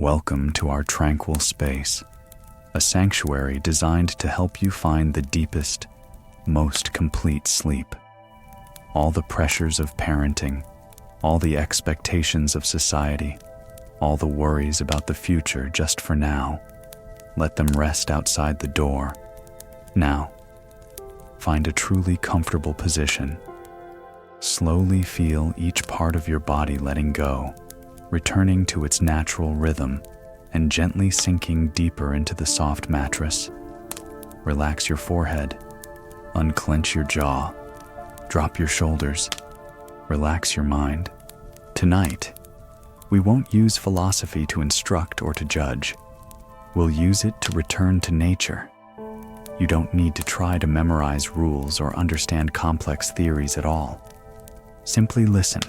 Welcome to our tranquil space, a sanctuary designed to help you find the deepest, most complete sleep. All the pressures of parenting, all the expectations of society, all the worries about the future just for now, let them rest outside the door. Now, find a truly comfortable position. Slowly feel each part of your body letting go, returning to its natural rhythm and gently sinking deeper into the soft mattress. Relax your forehead, unclench your jaw, drop your shoulders, relax your mind. Tonight, we won't use philosophy to instruct or to judge. We'll use it to return to nature. You don't need to try to memorize rules or understand complex theories at all. Simply listen.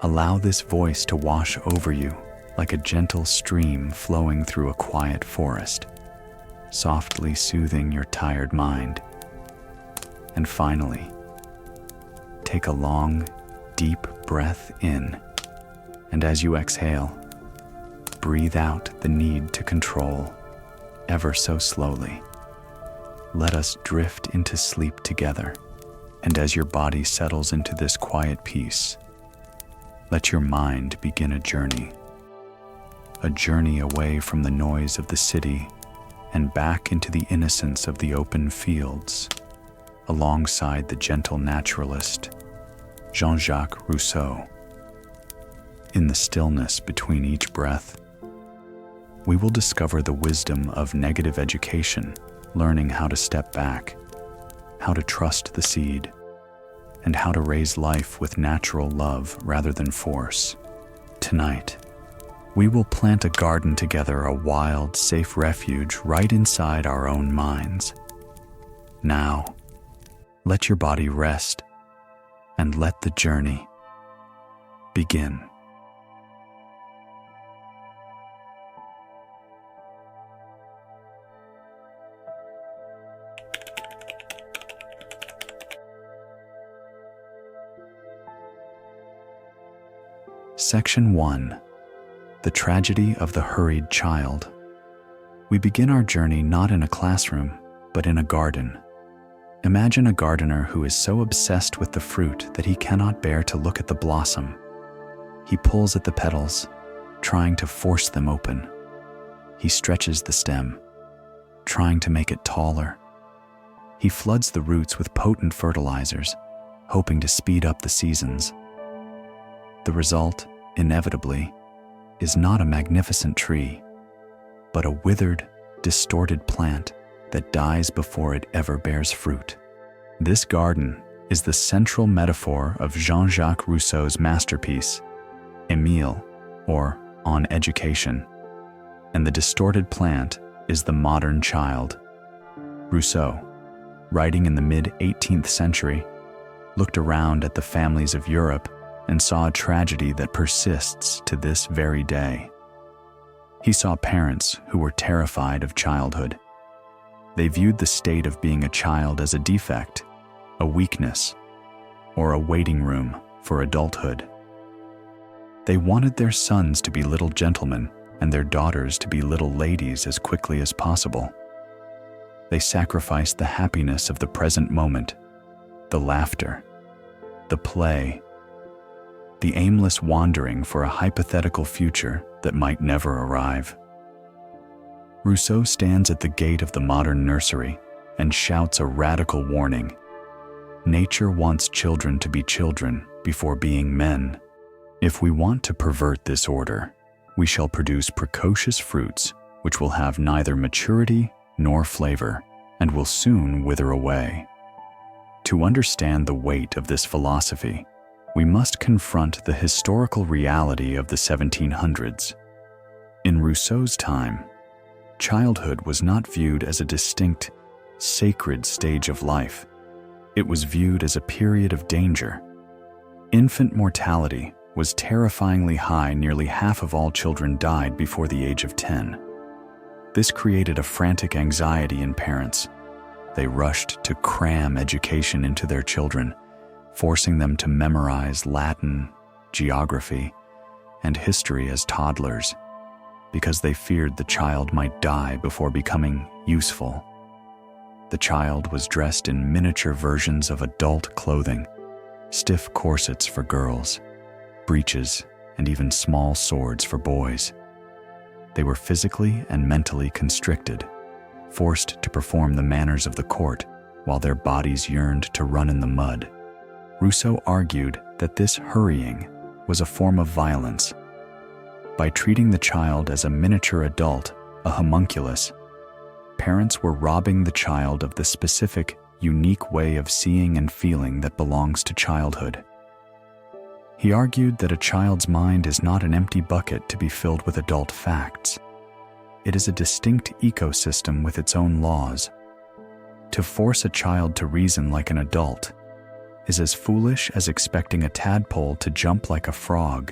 Allow this voice to wash over you like a gentle stream flowing through a quiet forest, softly soothing your tired mind. And finally, take a long, deep breath in, and as you exhale, breathe out the need to control, ever so slowly. Let us drift into sleep together, and as your body settles into this quiet peace, let your mind begin a journey away from the noise of the city and back into the innocence of the open fields, alongside the gentle naturalist, Jean-Jacques Rousseau. In the stillness between each breath, we will discover the wisdom of negative education, learning how to step back, how to trust the seed, and how to raise life with natural love rather than force. Tonight, we will plant a garden together, a wild, safe refuge right inside our own minds. Now, let your body rest and let the journey begin. Section 1. The Tragedy of the Hurried Child. We begin our journey not in a classroom, but in a garden. Imagine a gardener who is so obsessed with the fruit that he cannot bear to look at the blossom. He pulls at the petals, trying to force them open. He stretches the stem, trying to make it taller. He floods the roots with potent fertilizers, hoping to speed up the seasons. The result, inevitably, is not a magnificent tree, but a withered, distorted plant that dies before it ever bears fruit. This garden is the central metaphor of Jean-Jacques Rousseau's masterpiece, Emile, or On Education, and the distorted plant is the modern child. Rousseau, writing in the mid-18th century, looked around at the families of Europe and saw a tragedy that persists to this very day. He saw parents who were terrified of childhood. They viewed the state of being a child as a defect, a weakness, or a waiting room for adulthood. They wanted their sons to be little gentlemen and their daughters to be little ladies as quickly as possible. They sacrificed the happiness of the present moment, the laughter, the play, the aimless wandering for a hypothetical future that might never arrive. Rousseau stands at the gate of the modern nursery and shouts a radical warning. Nature wants children to be children before being men. If we want to pervert this order, we shall produce precocious fruits which will have neither maturity nor flavor and will soon wither away. To understand the weight of this philosophy, we must confront the historical reality of the 1700s. In Rousseau's time, childhood was not viewed as a distinct, sacred stage of life. It was viewed as a period of danger. Infant mortality was terrifyingly high. Nearly half of all children died before the age of 10. This created a frantic anxiety in parents. They rushed to cram education into their children, forcing them to memorize Latin, geography, and history as toddlers. because they feared the child might die before becoming useful. The child was dressed in miniature versions of adult clothing, stiff corsets for girls, breeches, and even small swords for boys. They were physically and mentally constricted, forced to perform the manners of the court while their bodies yearned to run in the mud. Rousseau argued that this hurrying was a form of violence. By treating the child as a miniature adult, a homunculus, parents were robbing the child of the specific, unique way of seeing and feeling that belongs to childhood. He argued that a child's mind is not an empty bucket to be filled with adult facts. It is a distinct ecosystem with its own laws. To force a child to reason like an adult is as foolish as expecting a tadpole to jump like a frog.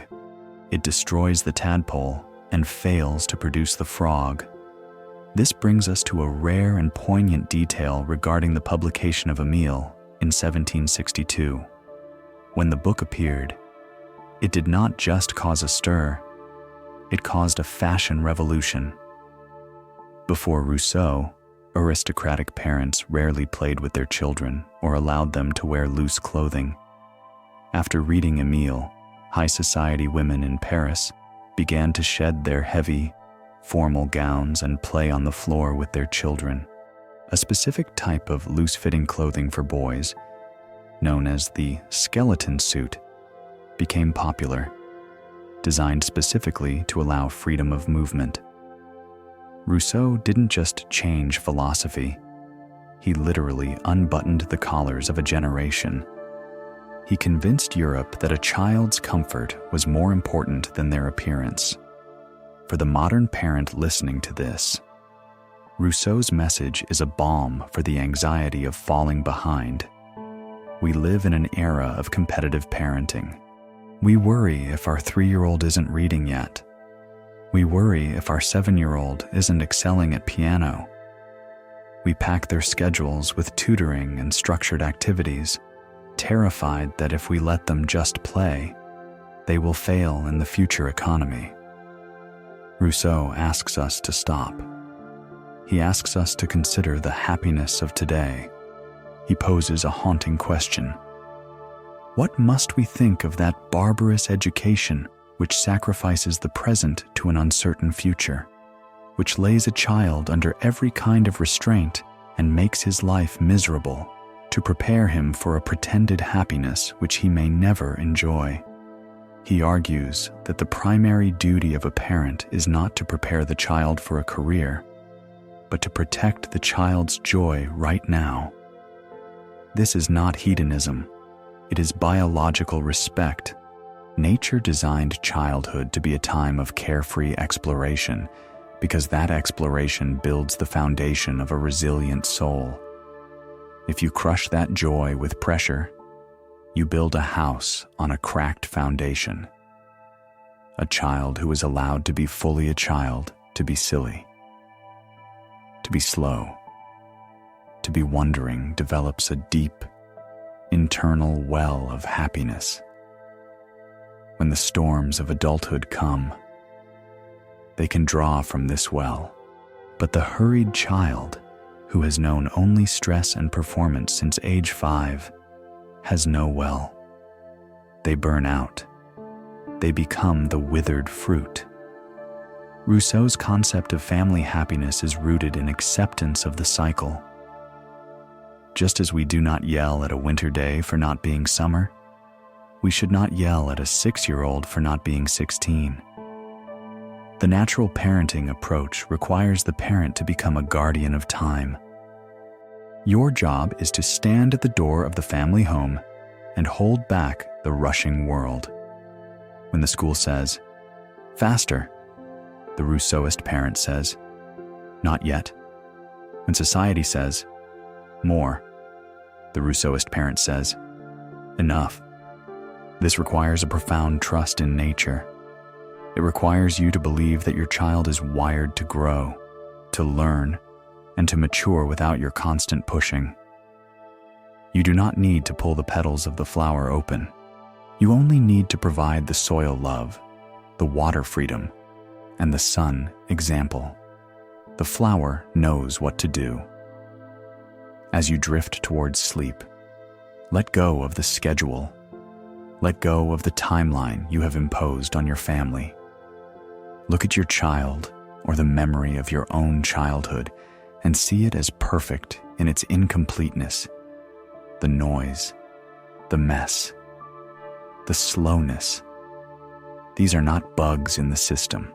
It destroys the tadpole and fails to produce the frog. This brings us to a rare and poignant detail regarding the publication of Emile in 1762. When the book appeared, it did not just cause a stir, it caused a fashion revolution. Before Rousseau, aristocratic parents rarely played with their children or allowed them to wear loose clothing. After reading Emile, high society women in Paris began to shed their heavy, formal gowns and play on the floor with their children. A specific type of loose-fitting clothing for boys, known as the skeleton suit, became popular, designed specifically to allow freedom of movement. Rousseau didn't just change philosophy, he literally unbuttoned the collars of a generation. He convinced Europe that a child's comfort was more important than their appearance. For the modern parent listening to this, Rousseau's message is a balm for the anxiety of falling behind. We live in an era of competitive parenting. We worry if our 3-year-old isn't reading yet. We worry if our 7-year-old isn't excelling at piano. We pack their schedules with tutoring and structured activities, terrified that if we let them just play, they will fail in the future economy. Rousseau asks us to stop. He asks us to consider the happiness of today. He poses a haunting question. What must we think of that barbarous education which sacrifices the present to an uncertain future, which lays a child under every kind of restraint and makes his life miserable to prepare him for a pretended happiness which he may never enjoy? He argues that the primary duty of a parent is not to prepare the child for a career, but to protect the child's joy right now. This is not hedonism. It is biological respect. Nature designed childhood to be a time of carefree exploration because that exploration builds the foundation of a resilient soul. If you crush that joy with pressure, you build a house on a cracked foundation. A child who is allowed to be fully a child, to be silly, to be slow, to be wondering, develops a deep, internal well of happiness. When the storms of adulthood come, they can draw from this well. But the hurried child, who has known only stress and performance since age 5, has no well. They burn out. They become the withered fruit. Rousseau's concept of family happiness is rooted in acceptance of the cycle. Just as we do not yell at a winter day for not being summer, we should not yell at a 6-year-old for not being 16. The natural parenting approach requires the parent to become a guardian of time. Your job is to stand at the door of the family home and hold back the rushing world. When the school says, "Faster," the Rousseauist parent says, "Not yet." When society says, "More," the Rousseauist parent says, "Enough." This requires a profound trust in nature. It requires you to believe that your child is wired to grow, to learn, and to mature without your constant pushing. You do not need to pull the petals of the flower open. You only need to provide the soil love, the water freedom, and the sun, example. The flower knows what to do. As you drift towards sleep, let go of the schedule. Let go of the timeline you have imposed on your family. Look at your child or the memory of your own childhood and see it as perfect in its incompleteness. The noise, the mess, the slowness. These are not bugs in the system.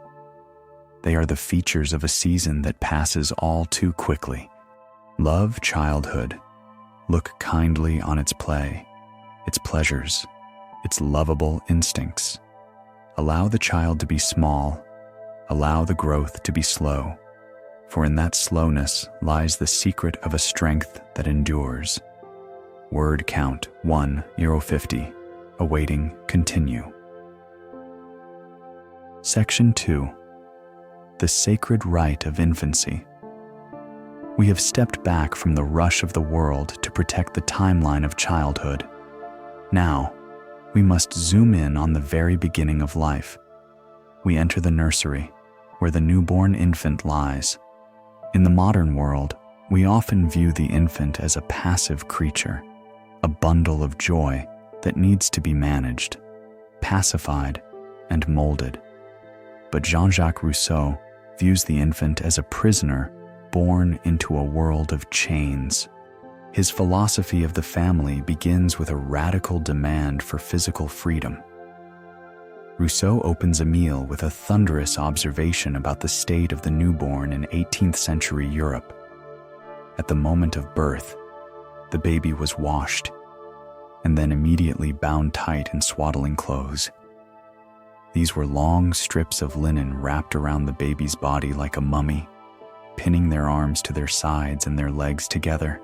They are the features of a season that passes all too quickly. Love childhood. Look kindly on its play, its pleasures, its lovable instincts. Allow the child to be small. Allow the growth to be slow. For in that slowness lies the secret of a strength that endures. Word count €1.50. Awaiting continue. Section 2. The sacred rite of infancy. We have stepped back from the rush of the world to protect the timeline of childhood. Now, we must zoom in on the very beginning of life. We enter the nursery, where the newborn infant lies. In the modern world, we often view the infant as a passive creature, a bundle of joy that needs to be managed, pacified, and molded. But Jean-Jacques Rousseau views the infant as a prisoner born into a world of chains. His philosophy of the family begins with a radical demand for physical freedom. Rousseau opens Emile with a thunderous observation about the state of the newborn in 18th century Europe. At the moment of birth, the baby was washed and then immediately bound tight in swaddling clothes. These were long strips of linen wrapped around the baby's body like a mummy, pinning their arms to their sides and their legs together.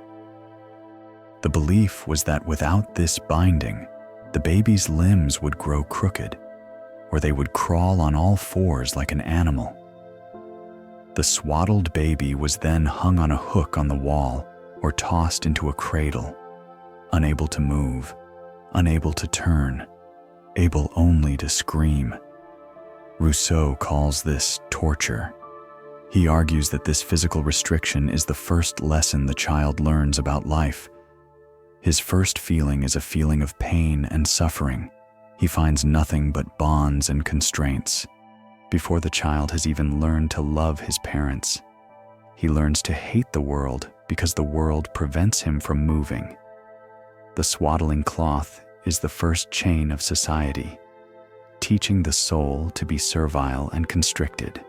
The belief was that without this binding, the baby's limbs would grow crooked, or they would crawl on all fours like an animal. The swaddled baby was then hung on a hook on the wall or tossed into a cradle, unable to move, unable to turn, able only to scream. Rousseau calls this torture. He argues that this physical restriction is the first lesson the child learns about life. His first feeling is a feeling of pain and suffering. He finds nothing but bonds and constraints. Before the child has even learned to love his parents, he learns to hate the world because the world prevents him from moving. The swaddling cloth is the first chain of society, teaching the soul to be servile and constricted.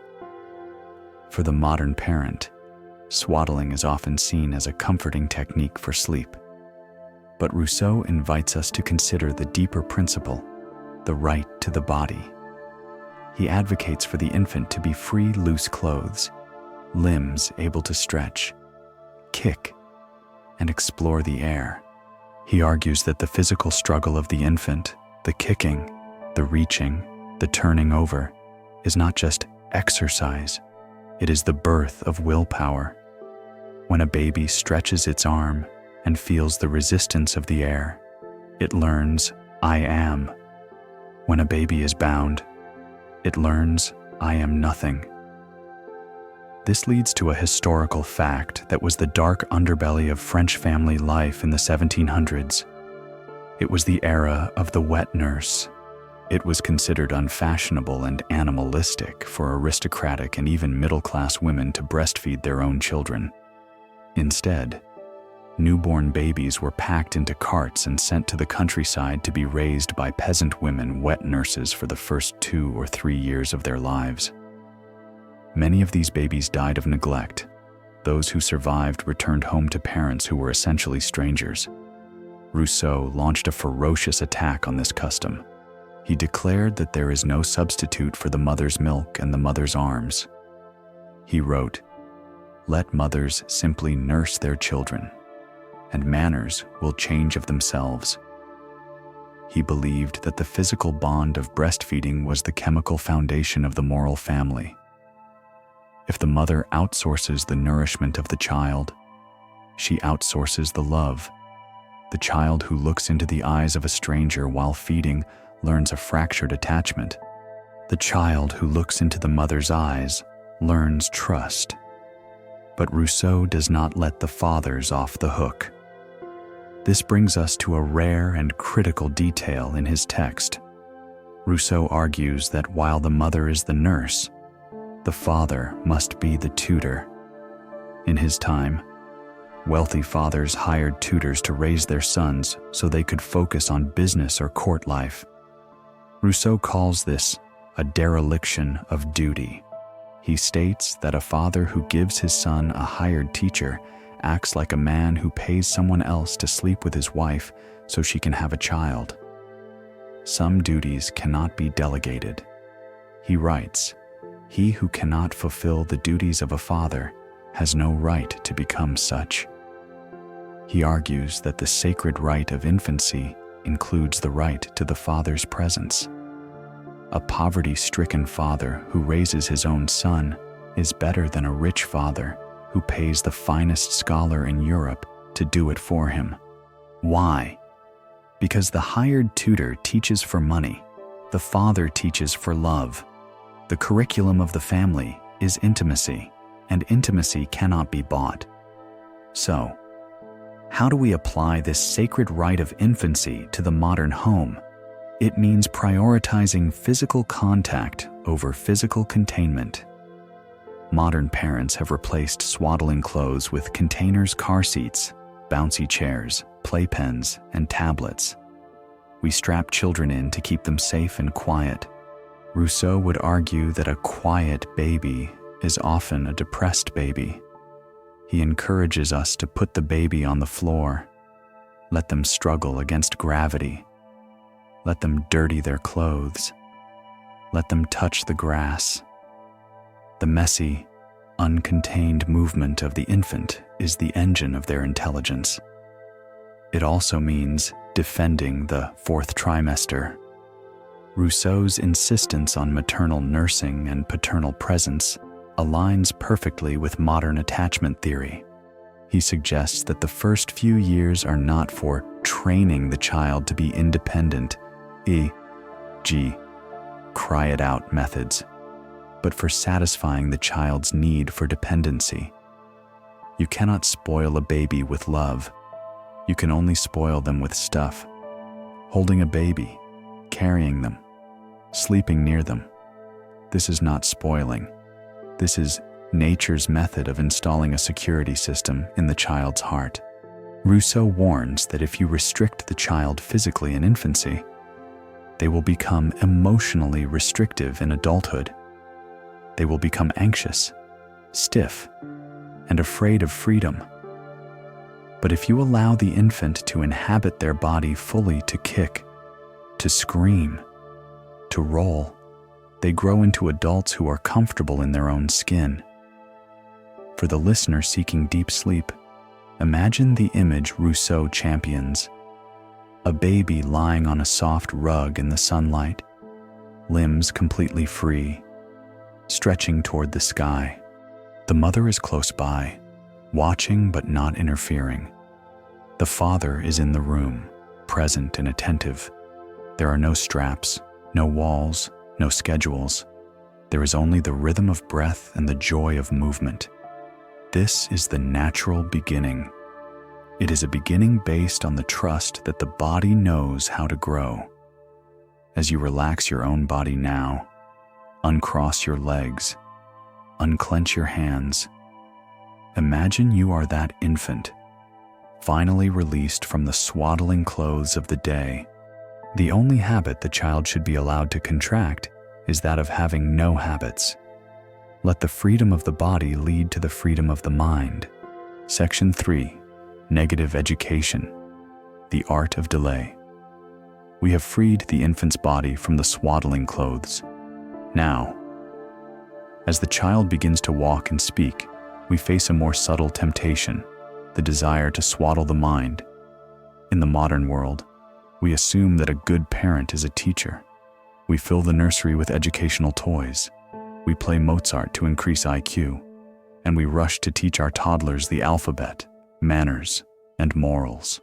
For the modern parent, swaddling is often seen as a comforting technique for sleep. But Rousseau invites us to consider the deeper principle, the right to the body. He advocates for the infant to be free, loose clothes, limbs able to stretch, kick, and explore the air. He argues that the physical struggle of the infant, the kicking, the reaching, the turning over, is not just exercise, it is the birth of willpower. When a baby stretches its arm and feels the resistance of the air, it learns, I am. When a baby is bound, it learns, I am nothing. This leads to a historical fact that was the dark underbelly of French family life in the 1700s. It was the era of the wet nurse. It was considered unfashionable and animalistic for aristocratic and even middle-class women to breastfeed their own children. Instead, newborn babies were packed into carts and sent to the countryside to be raised by peasant women wet nurses for the first 2 or 3 years of their lives. Many of these babies died of neglect. Those who survived returned home to parents who were essentially strangers. Rousseau launched a ferocious attack on this custom. He declared that there is no substitute for the mother's milk and the mother's arms. He wrote, "Let mothers simply nurse their children, and manners will change of themselves." He believed that the physical bond of breastfeeding was the chemical foundation of the moral family. If the mother outsources the nourishment of the child, she outsources the love. The child who looks into the eyes of a stranger while feeding learns a fractured attachment. The child who looks into the mother's eyes learns trust. But Rousseau does not let the fathers off the hook. This brings us to a rare and critical detail in his text. Rousseau argues that while the mother is the nurse, the father must be the tutor. In his time, wealthy fathers hired tutors to raise their sons so they could focus on business or court life. Rousseau calls this a dereliction of duty. He states that a father who gives his son a hired teacher acts like a man who pays someone else to sleep with his wife so she can have a child. Some duties cannot be delegated. He writes, "He who cannot fulfill the duties of a father has no right to become such." He argues that the sacred right of infancy includes the right to the father's presence. A poverty-stricken father who raises his own son is better than a rich father who pays the finest scholar in Europe to do it for him. Why? Because the hired tutor teaches for money, the father teaches for love. The curriculum of the family is intimacy, and intimacy cannot be bought. So, how do we apply this sacred right of infancy to the modern home? It means prioritizing physical contact over physical containment. Modern parents have replaced swaddling clothes with containers, car seats, bouncy chairs, playpens, and tablets. We strap children in to keep them safe and quiet. Rousseau would argue that a quiet baby is often a depressed baby. He encourages us to put the baby on the floor, let them struggle against gravity, let them dirty their clothes, let them touch the grass. The messy, uncontained movement of the infant is the engine of their intelligence. It also means defending the fourth trimester. Rousseau's insistence on maternal nursing and paternal presence aligns perfectly with modern attachment theory. He suggests that the first few years are not for training the child to be independent, e.g., cry it out methods, but for satisfying the child's need for dependency. You cannot spoil a baby with love. You can only spoil them with stuff. Holding a baby, carrying them, sleeping near them. This is not spoiling. This is nature's method of installing a security system in the child's heart. Rousseau warns that if you restrict the child physically in infancy, they will become emotionally restrictive in adulthood. They will become anxious, stiff, and afraid of freedom. But if you allow the infant to inhabit their body fully, to kick, to scream, to roll, they grow into adults who are comfortable in their own skin. For the listener seeking deep sleep, imagine the image Rousseau champions: a baby lying on a soft rug in the sunlight, limbs completely free, stretching toward the sky. The mother is close by, watching but not interfering. The father is in the room, present and attentive. There are no straps, no walls, no schedules. There is only the rhythm of breath and the joy of movement. This is the natural beginning. It is a beginning based on the trust that the body knows how to grow. As you relax your own body now, uncross your legs, unclench your hands. Imagine you are that infant, finally released from the swaddling clothes of the day. The only habit the child should be allowed to contract is that of having no habits. Let the freedom of the body lead to the freedom of the mind. Section 3. Negative education. The art of delay. We have freed the infant's body from the swaddling clothes. Now, as the child begins to walk and speak, we face a more subtle temptation, the desire to swaddle the mind. In the modern world, we assume that a good parent is a teacher. We fill the nursery with educational toys. We play Mozart to increase IQ, and we rush to teach our toddlers the alphabet, manners, and morals.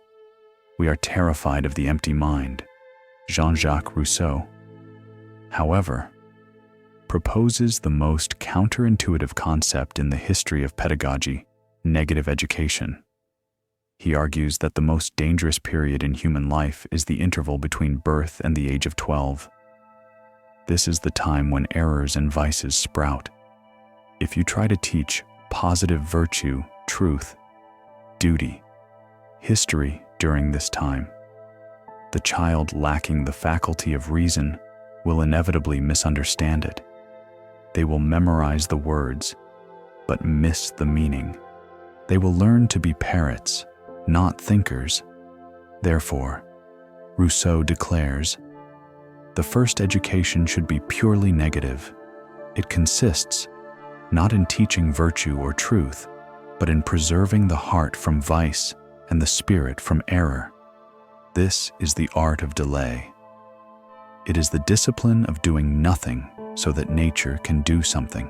We are terrified of the empty mind. Jean-Jacques Rousseau. However, proposes the most counterintuitive concept in the history of pedagogy, negative education. He argues that the most dangerous period in human life is the interval between birth and the age of 12. This is the time when errors and vices sprout. If you try to teach positive virtue, truth, duty, history during this time, the child lacking the faculty of reason will inevitably misunderstand it. They will memorize the words, but miss the meaning. They will learn to be parrots, not thinkers. Therefore, Rousseau declares, the first education should be purely negative. It consists not in teaching virtue or truth, but in preserving the heart from vice and the spirit from error. This is the art of delay. It is the discipline of doing nothing so that nature can do something.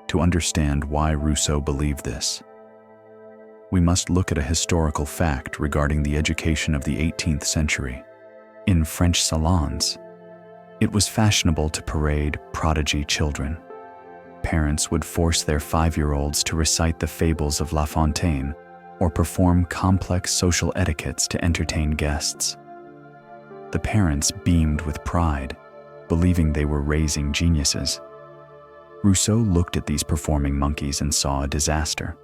To understand why Rousseau believed this, we must look at a historical fact regarding the education of the 18th century. In French salons, it was fashionable to parade prodigy children. Parents would force their 5-year-olds to recite the fables of La Fontaine or perform complex social etiquettes to entertain guests. The parents beamed with pride, believing they were raising geniuses. Rousseau looked at these performing monkeys and saw a disaster.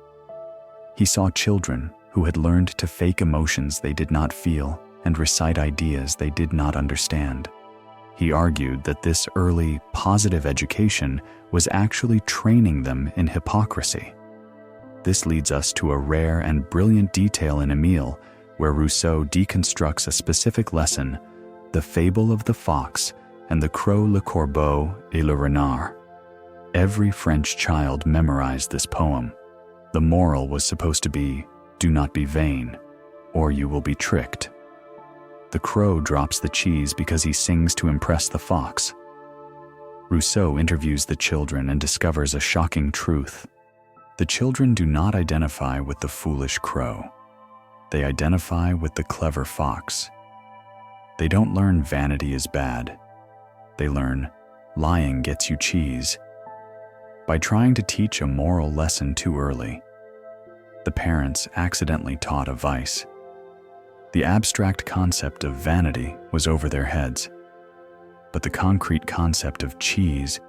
He saw children who had learned to fake emotions they did not feel and recite ideas they did not understand. He argued that this early, positive education was actually training them in hypocrisy. This leads us to a rare and brilliant detail in Émile, where Rousseau deconstructs a specific lesson, the fable of the fox and the crow, le corbeau et le renard. Every French child memorized this poem. The moral was supposed to be, do not be vain, or you will be tricked. The crow drops the cheese because he sings to impress the fox. Rousseau interviews the children and discovers a shocking truth. The children do not identify with the foolish crow. They identify with the clever fox. They don't learn vanity is bad. They learn lying gets you cheese. By trying to teach a moral lesson too early, the parents accidentally taught a vice. The abstract concept of vanity was over their heads, but the concrete concept of cheese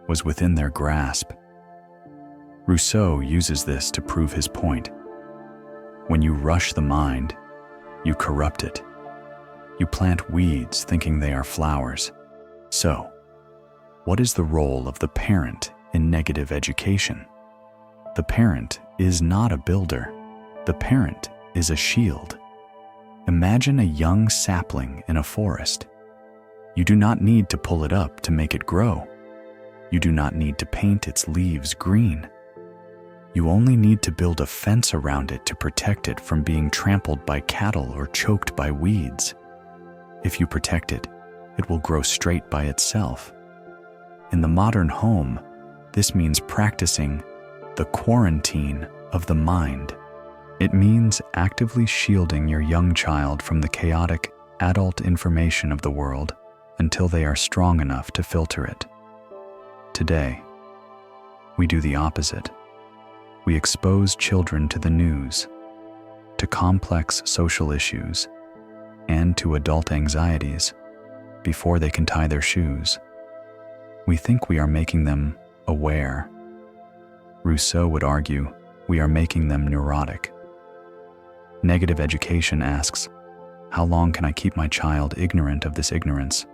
was within their grasp. Rousseau uses this to prove his point. When you rush the mind, you corrupt it. You plant weeds thinking they are flowers. So, what is the role of the parent in negative education? The parent is not a builder. The parent is a shield. Imagine a young sapling in a forest. You do not need to pull it up to make it grow. You do not need to paint its leaves green. You only need to build a fence around it to protect it from being trampled by cattle or choked by weeds. If you protect it, it will grow straight by itself. In the modern home, this means practicing the quarantine of the mind. It means actively shielding your young child from the chaotic, adult information of the world until they are strong enough to filter it. Today, we do the opposite. We expose children to the news, to complex social issues, and to adult anxieties before they can tie their shoes. We think we are making them aware. Rousseau would argue we are making them neurotic. Negative education asks, how long can I keep my child ignorant of this ignorance?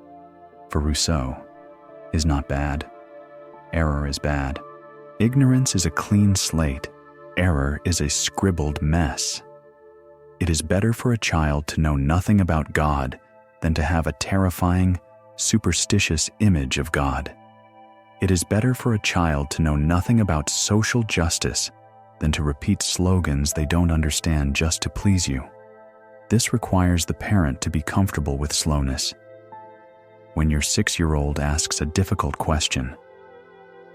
For Rousseau, is not bad. Error is bad. Ignorance is a clean slate. Error is a scribbled mess. It is better for a child to know nothing about God than to have a terrifying, superstitious image of God. It is better for a child to know nothing about social justice than to repeat slogans they don't understand just to please you. This requires the parent to be comfortable with slowness. When your 6-year-old asks a difficult question,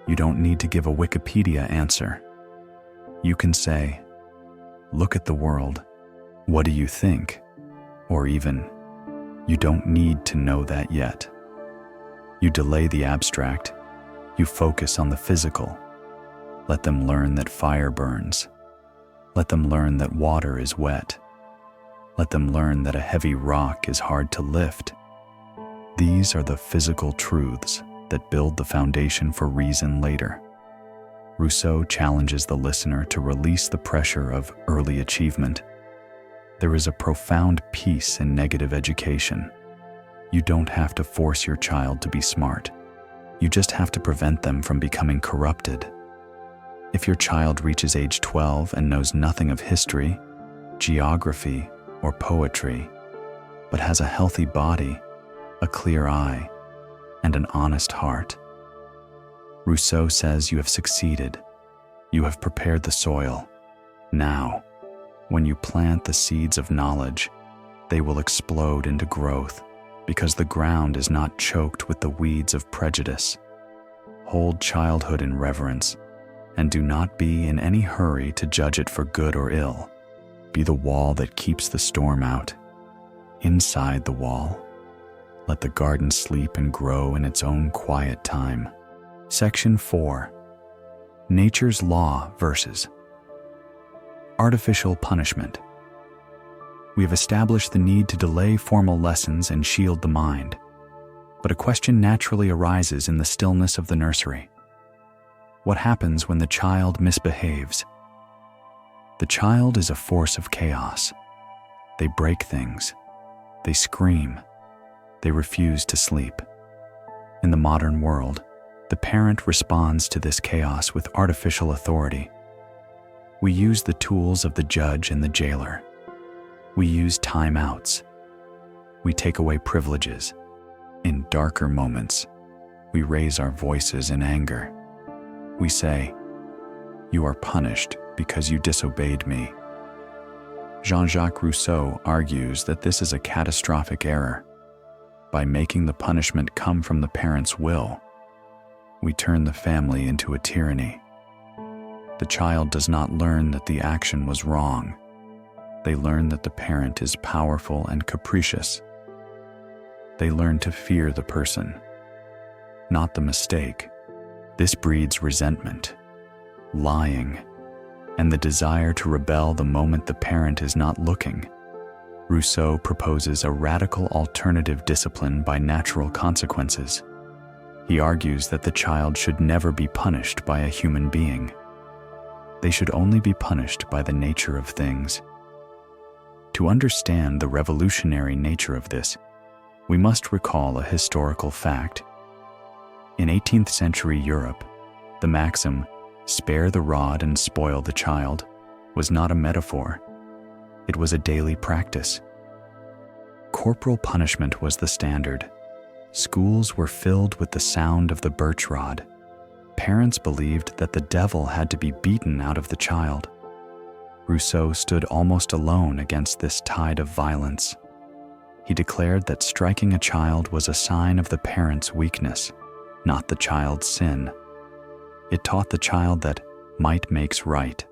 you don't need to give a Wikipedia answer. You can say, look at the world. What do you think? Or even, you don't need to know that yet. You delay the abstract, You focus on the physical. Let them learn that fire burns. Let them learn that water is wet. Let them learn that a heavy rock is hard to lift. These are the physical truths that build the foundation for reason later. Rousseau challenges the listener to release the pressure of early achievement. There is a profound peace in negative education. You don't have to force your child to be smart. You just have to prevent them from becoming corrupted. If your child reaches age 12 and knows nothing of history, geography, or poetry, but has a healthy body, a clear eye, and an honest heart, Rousseau says you have succeeded. You have prepared the soil. Now, when you plant the seeds of knowledge, they will explode into growth because the ground is not choked with the weeds of prejudice. Hold childhood in reverence, and do not be in any hurry to judge it for good or ill. Be the wall that keeps the storm out. Inside the wall, let the garden sleep and grow in its own quiet time. Section 4. Nature's Law versus Artificial Punishment. We have established the need to delay formal lessons and shield the mind, but a question naturally arises in the stillness of the nursery. What happens when the child misbehaves? The child is a force of chaos. They break things. They scream. They refuse to sleep. In the modern world, the parent responds to this chaos with artificial authority. We use the tools of the judge and the jailer. We use timeouts. We take away privileges. In darker moments, we raise our voices in anger. We say, "You are punished because you disobeyed me." Jean-Jacques Rousseau argues that this is a catastrophic error. By making the punishment come from the parent's will, we turn the family into a tyranny. The child does not learn that the action was wrong. They learn that the parent is powerful and capricious. They learn to fear the person, not the mistake. This breeds resentment, lying, and the desire to rebel the moment the parent is not looking. Rousseau proposes a radical alternative discipline by natural consequences. He argues that the child should never be punished by a human being. They should only be punished by the nature of things. To understand the revolutionary nature of this, we must recall a historical fact. In 18th century Europe, the maxim, "spare the rod and spoil the child," was not a metaphor. It was a daily practice. Corporal punishment was the standard. Schools were filled with the sound of the birch rod. Parents believed that the devil had to be beaten out of the child. Rousseau stood almost alone against this tide of violence. He declared that striking a child was a sign of the parent's weakness, not the child's sin. It taught the child that might makes right.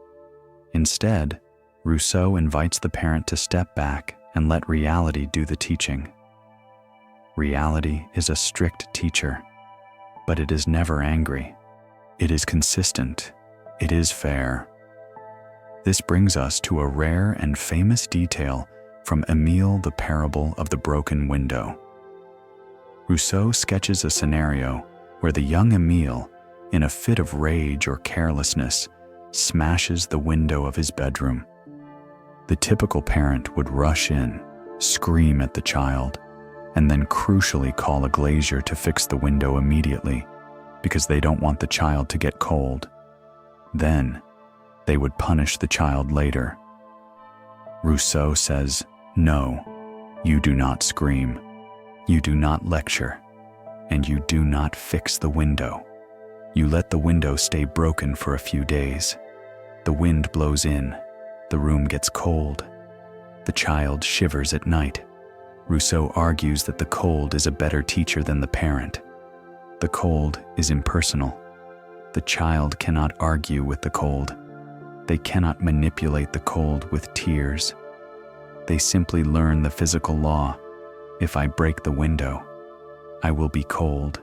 Instead, Rousseau invites the parent to step back and let reality do the teaching. Reality is a strict teacher, but it is never angry. It is consistent. It is fair. This brings us to a rare and famous detail from Émile, the Parable of the Broken Window. Rousseau sketches a scenario where the young Émile, in a fit of rage or carelessness, smashes the window of his bedroom. The typical parent would rush in, scream at the child, and then crucially call a glazier to fix the window immediately because they don't want the child to get cold. Then, they would punish the child later. Rousseau says, "No, you do not scream, you do not lecture, and you do not fix the window. You let the window stay broken for a few days. The wind blows in, the room gets cold, the child shivers at night." Rousseau argues that the cold is a better teacher than the parent. The cold is impersonal. The child cannot argue with the cold. They cannot manipulate the cold with tears. They simply learn the physical law. If I break the window, I will be cold.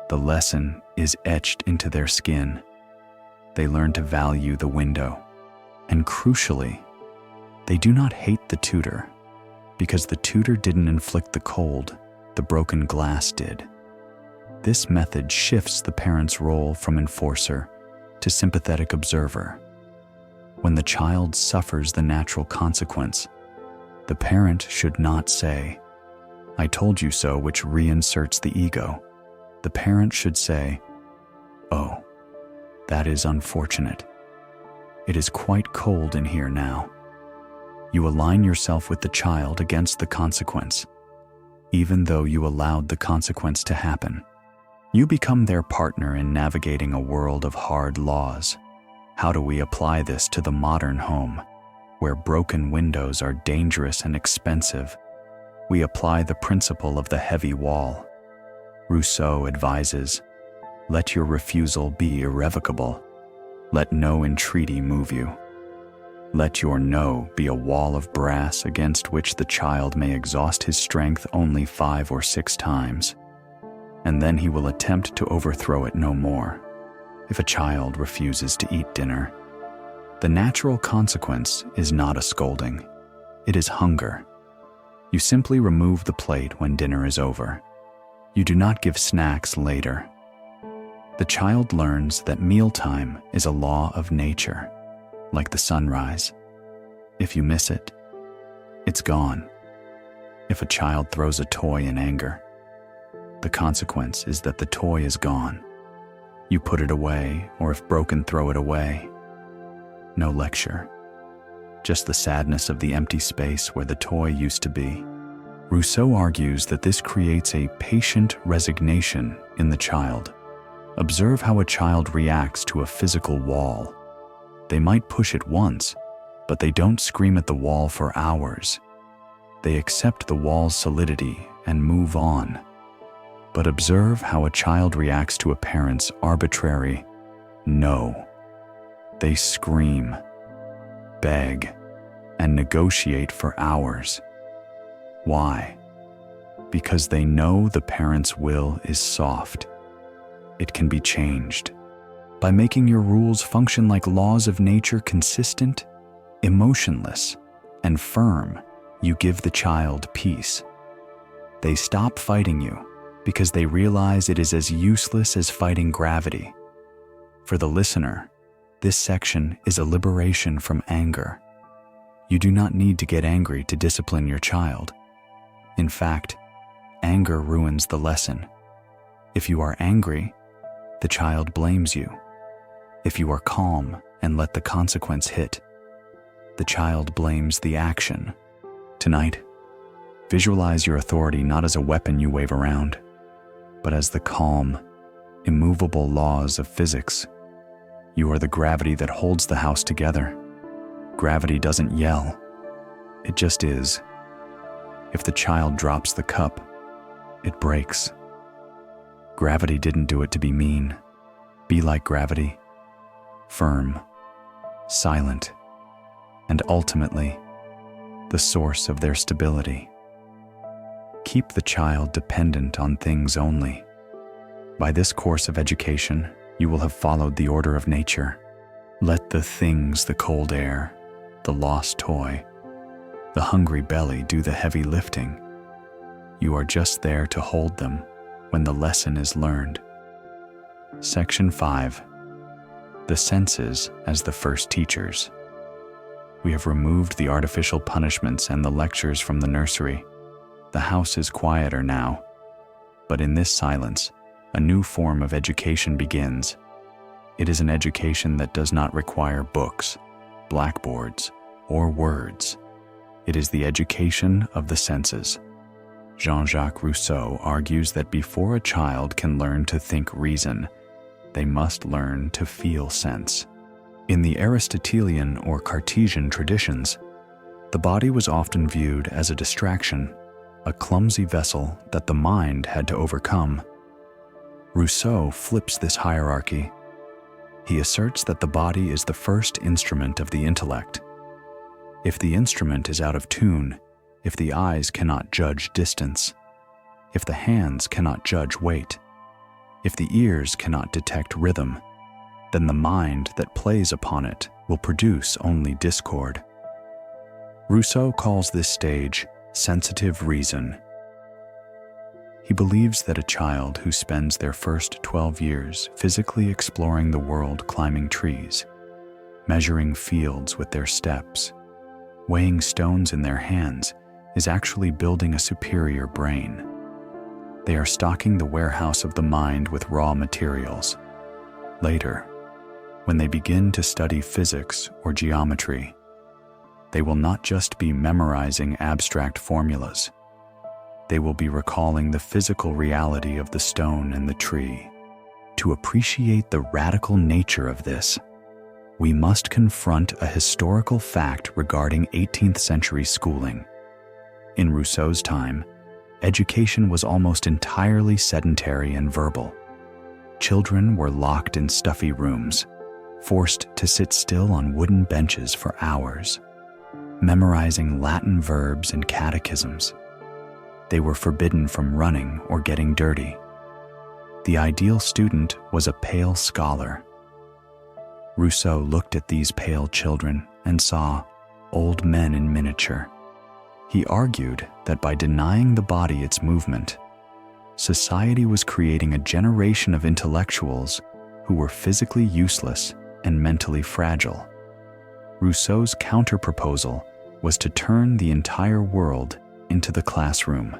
The lesson is etched into their skin. They learn to value the window. And crucially, they do not hate the tutor, because the tutor didn't inflict the cold, the broken glass did. This method shifts the parent's role from enforcer to sympathetic observer. When the child suffers the natural consequence, the parent should not say, "I told you so," which reinserts the ego. The parent should say, "Oh, that is unfortunate. It is quite cold in here now." You align yourself with the child against the consequence, even though you allowed the consequence to happen. You become their partner in navigating a world of hard laws. How do we apply this to the modern home, where broken windows are dangerous and expensive? We apply the principle of the heavy wall. Rousseau advises, "Let your refusal be irrevocable. Let no entreaty move you. Let your no be a wall of brass against which the child may exhaust his strength only 5 or 6 times, and then he will attempt to overthrow it no more." If a child refuses to eat dinner, the natural consequence is not a scolding. It is hunger. You simply remove the plate when dinner is over. You do not give snacks later. The child learns that mealtime is a law of nature, like the sunrise. If you miss it, it's gone. If a child throws a toy in anger, the consequence is that the toy is gone. You put it away, or if broken, throw it away. No lecture, just the sadness of the empty space where the toy used to be. Rousseau argues that this creates a patient resignation in the child. Observe how a child reacts to a physical wall. They might push it once, but they don't scream at the wall for hours. They accept the wall's solidity and move on. But observe how a child reacts to a parent's arbitrary no. They scream, beg, and negotiate for hours. Why? Because they know the parent's will is soft. It can be changed. By making your rules function like laws of nature, consistent, emotionless, and firm, you give the child peace. They stop fighting you because they realize it is as useless as fighting gravity. For the listener, this section is a liberation from anger. You do not need to get angry to discipline your child. In fact, anger ruins the lesson. If you are angry, the child blames you. If you are calm and let the consequence hit, the child blames the action. Tonight, visualize your authority not as a weapon you wave around, but as the calm, immovable laws of physics. You are the gravity that holds the house together. Gravity doesn't yell. It just is. If the child drops the cup, it breaks. Gravity didn't do it to be mean. Be like gravity, firm, silent, and ultimately, the source of their stability. Keep the child dependent on things only. By this course of education, you will have followed the order of nature. Let the things, the cold air, the lost toy, the hungry belly do the heavy lifting. You are just there to hold them when the lesson is learned. Section 5. The senses as the first teachers. We have removed the artificial punishments and the lectures from the nursery. The house is quieter now, but in this silence, a new form of education begins. It is an education that does not require books, blackboards, or words. It is the education of the senses. Jean-Jacques Rousseau argues that before a child can learn to think reason, they must learn to feel sense. In the Aristotelian or Cartesian traditions, the body was often viewed as a distraction, a clumsy vessel that the mind had to overcome. Rousseau flips this hierarchy. He asserts that the body is the first instrument of the intellect. If the instrument is out of tune, if the eyes cannot judge distance, if the hands cannot judge weight, If the ears cannot detect rhythm, then the mind that plays upon it will produce only discord. Rousseau calls this stage sensitive reason. He believes that a child who spends their first 12 years physically exploring the world, climbing trees, measuring fields with their steps, weighing stones in their hands, is actually building a superior brain. They are stocking the warehouse of the mind with raw materials. Later, when they begin to study physics or geometry, they will not just be memorizing abstract formulas. They will be recalling the physical reality of the stone and the tree. To appreciate the radical nature of this, we must confront a historical fact regarding 18th century schooling. In Rousseau's time, education was almost entirely sedentary and verbal. Children were locked in stuffy rooms, forced to sit still on wooden benches for hours, memorizing Latin verbs and catechisms. They were forbidden from running or getting dirty. The ideal student was a pale scholar. Rousseau looked at these pale children and saw old men in miniature. He argued that by denying the body its movement, society was creating a generation of intellectuals who were physically useless and mentally fragile. Rousseau's counter-proposal was to turn the entire world into the classroom.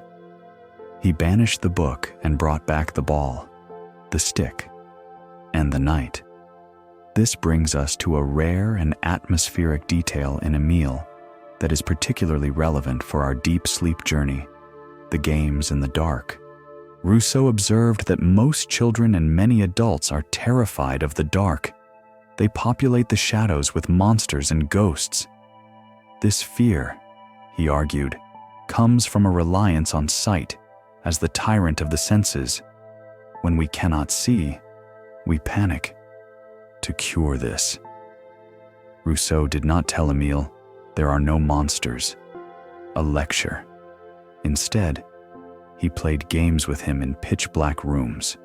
He banished the book and brought back the ball, the stick, and the knight. This brings us to a rare and atmospheric detail in Emile that is particularly relevant for our deep sleep journey, the games in the dark. Rousseau observed that most children and many adults are terrified of the dark. They populate the shadows with monsters and ghosts. This fear, he argued, comes from a reliance on sight as the tyrant of the senses. When we cannot see, we panic. To cure this, Rousseau did not tell Emile, "There are no monsters," a lecture. Instead, he played games with him in pitch-black rooms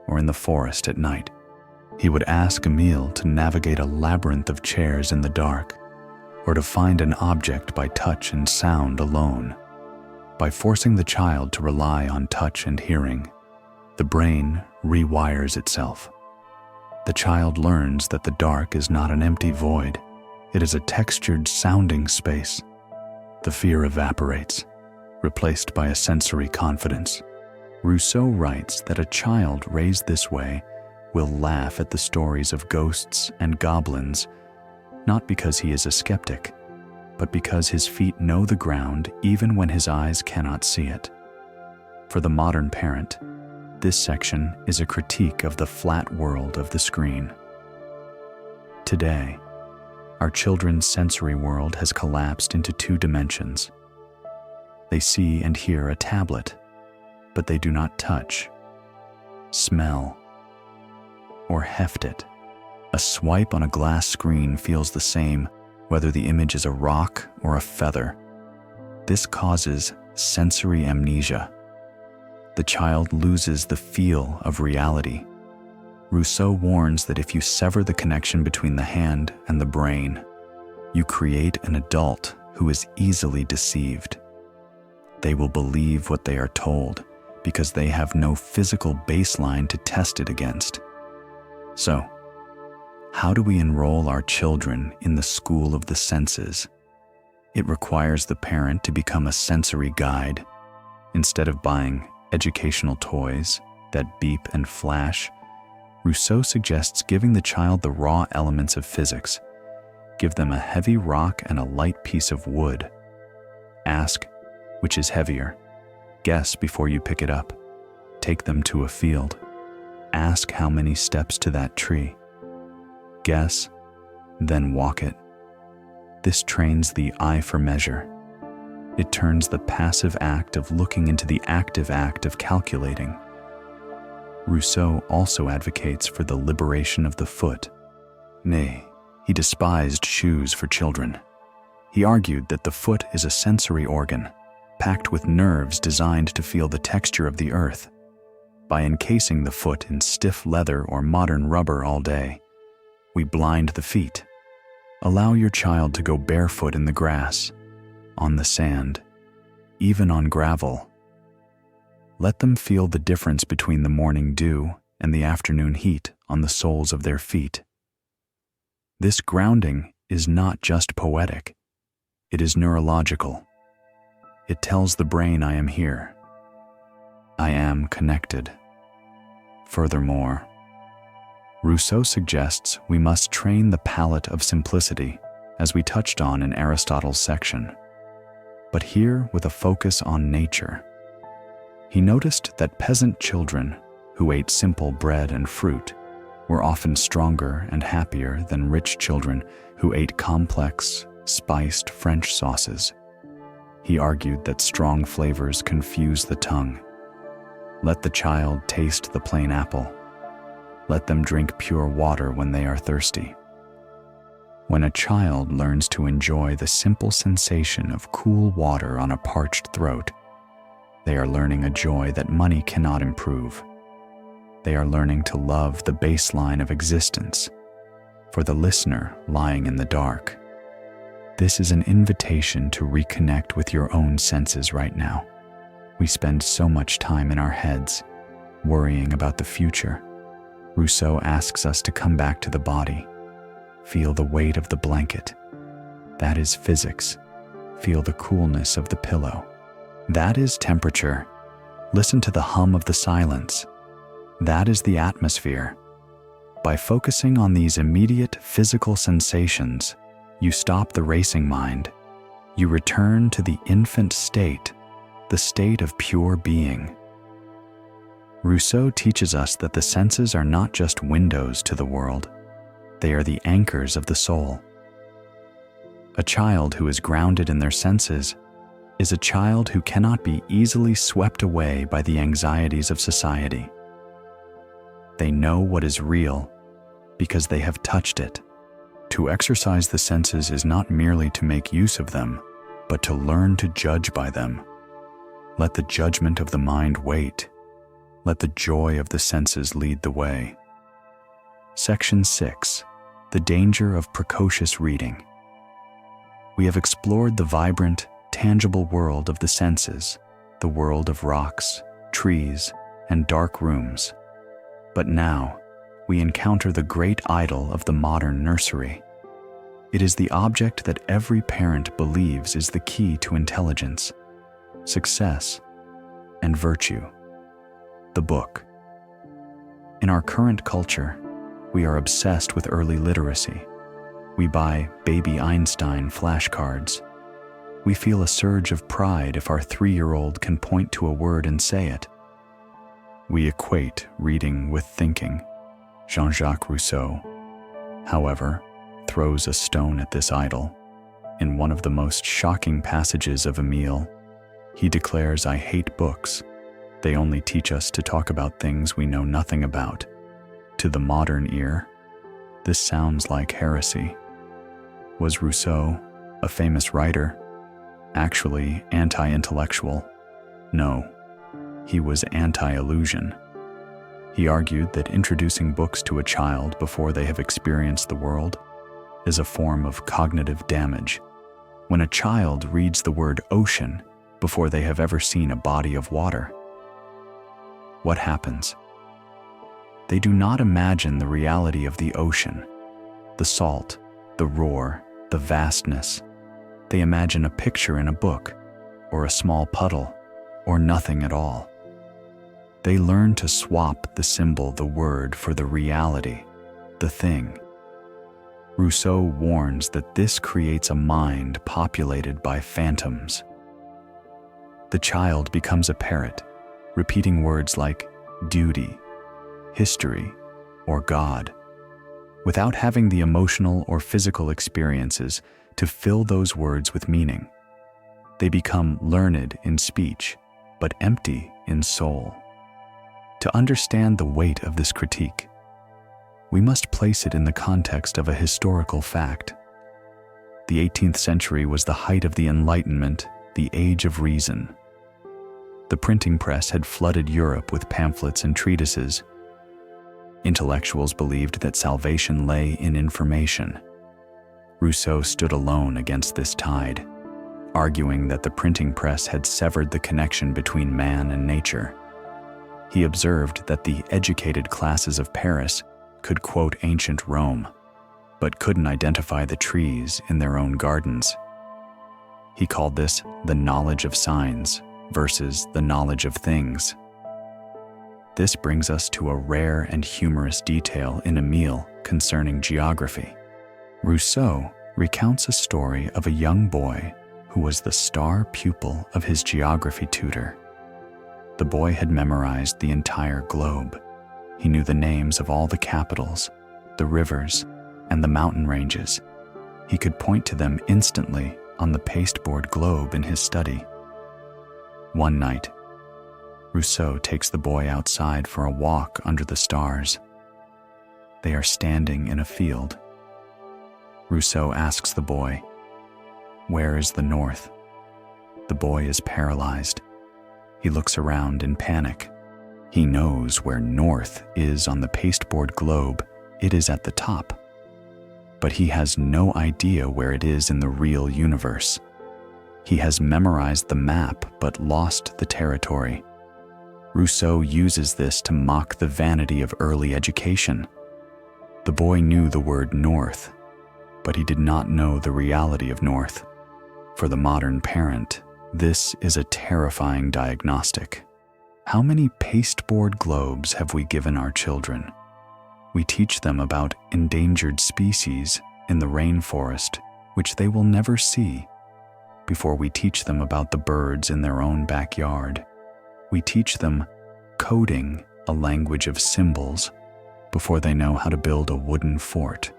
or in the forest at night. He would ask Emile to navigate a labyrinth of chairs in the dark, or to find an object by touch and sound alone. By forcing the child to rely on touch and hearing, the brain rewires itself. The child learns that the dark is not an empty void. It is a textured sounding space. The fear evaporates, replaced by a sensory confidence. Rousseau writes that a child raised this way will laugh at the stories of ghosts and goblins, not because he is a skeptic, but because his feet know the ground even when his eyes cannot see it. For the modern parent, this section is a critique of the flat world of the screen. Today, our children's sensory world has collapsed into two dimensions. They see and hear a tablet, but they do not touch, smell, or heft it. A swipe on a glass screen feels the same whether the image is a rock or a feather. This causes sensory amnesia. The child loses the feel of reality. Rousseau warns that if you sever the connection between the hand and the brain, you create an adult who is easily deceived. They will believe what they are told because they have no physical baseline to test it against. So, how do we enroll our children in the school of the senses? It requires the parent to become a sensory guide. Instead of buying educational toys that beep and flash, Rousseau suggests giving the child the raw elements of physics. Give them a heavy rock and a light piece of wood. Ask, which is heavier? Guess before you pick it up. Take them to a field. Ask how many steps to that tree. Guess, then walk it. This trains the eye for measure. It turns the passive act of looking into the active act of calculating. Rousseau also advocates for the liberation of the foot. Nay, he despised shoes for children. He argued that the foot is a sensory organ, packed with nerves designed to feel the texture of the earth. by encasing the foot in stiff leather or modern rubber all day. We blind the feet. Allow your child to go barefoot in the grass, on the sand, even on gravel. Let them feel the difference between the morning dew and the afternoon heat on the soles of their feet. This grounding is not just poetic. It is neurological. It tells the brain I am here. I am connected. Furthermore, Rousseau suggests we must train the palate of simplicity, as we touched on in Aristotle's section, but here with a focus on nature. He noticed that peasant children who ate simple bread and fruit were often stronger and happier than rich children who ate complex, spiced French sauces. He argued that strong flavors confuse the tongue. Let the child taste the plain apple. Let them drink pure water when they are thirsty. When a child learns to enjoy the simple sensation of cool water on a parched throat, they are learning a joy that money cannot improve. They are learning to love the baseline of existence, for the listener lying in the dark. This is an invitation to reconnect with your own senses right now. We spend so much time in our heads, worrying about the future. Rousseau asks us to come back to the body. Feel the weight of the blanket. That is physics. Feel the coolness of the pillow. That is temperature. Listen to the hum of the silence. That is the atmosphere. By focusing on these immediate physical sensations, you stop the racing mind. You return to the infant state, the state of pure being. Rousseau teaches us that the senses are not just windows to the world. They are the anchors of the soul. A child who is grounded in their senses is a child who cannot be easily swept away by the anxieties of society. They know what is real because they have touched it. To exercise the senses is not merely to make use of them, but to learn to judge by them. Let the judgment of the mind wait. Let the joy of the senses lead the way. Section 6. The danger of precocious reading. We have explored the vibrant, tangible world of the senses, the world of rocks, trees, and dark rooms. But now, we encounter the great idol of the modern nursery. It is the object that every parent believes is the key to intelligence, success, and virtue: the book. In our current culture, we are obsessed with early literacy. We buy Baby Einstein flashcards. We feel a surge of pride if our 3-year-old can point to a word and say it. We equate reading with thinking. Jean-Jacques Rousseau, however, throws a stone at this idol. In one of the most shocking passages of Emile, he declares, "I hate books. They only teach us to talk about things we know nothing about." To the modern ear, this sounds like heresy. Was Rousseau, a famous writer, actually anti-intellectual? No, he was anti-illusion. He argued that introducing books to a child before they have experienced the world is a form of cognitive damage. When a child reads the word ocean before they have ever seen a body of water, what happens? They do not imagine the reality of the ocean, the salt, the roar, the vastness. They imagine a picture in a book, or a small puddle, or nothing at all. They learn to swap the symbol, the word, for the reality, the thing. Rousseau warns that this creates a mind populated by phantoms. The child becomes a parrot, repeating words like duty, history, or God, without having the emotional or physical experiences to fill those words with meaning. They become learned in speech, but empty in soul. To understand the weight of this critique, we must place it in the context of a historical fact. The 18th century was the height of the Enlightenment, the Age of Reason. The printing press had flooded Europe with pamphlets and treatises. Intellectuals believed that salvation lay in information. Rousseau stood alone against this tide, arguing that the printing press had severed the connection between man and nature. He observed that the educated classes of Paris could quote ancient Rome, but couldn't identify the trees in their own gardens. He called this the knowledge of signs versus the knowledge of things. This brings us to a rare and humorous detail in Emile concerning geography. Rousseau recounts a story of a young boy who was the star pupil of his geography tutor. The boy had memorized the entire globe. He knew the names of all the capitals, the rivers, and the mountain ranges. He could point to them instantly on the pasteboard globe in his study. One night, Rousseau takes the boy outside for a walk under the stars. They are standing in a field. Rousseau asks the boy, "Where is the north?" The boy is paralyzed. He looks around in panic. He knows where north is on the pasteboard globe. It is at the top. But he has no idea where it is in the real universe. He has memorized the map but lost the territory. Rousseau uses this to mock the vanity of early education. The boy knew the word north, but he did not know the reality of north. For the modern parent, this is a terrifying diagnostic. How many pasteboard globes have we given our children? We teach them about endangered species in the rainforest, which they will never see, before we teach them about the birds in their own backyard. We teach them coding, a language of symbols, before they know how to build a wooden fort,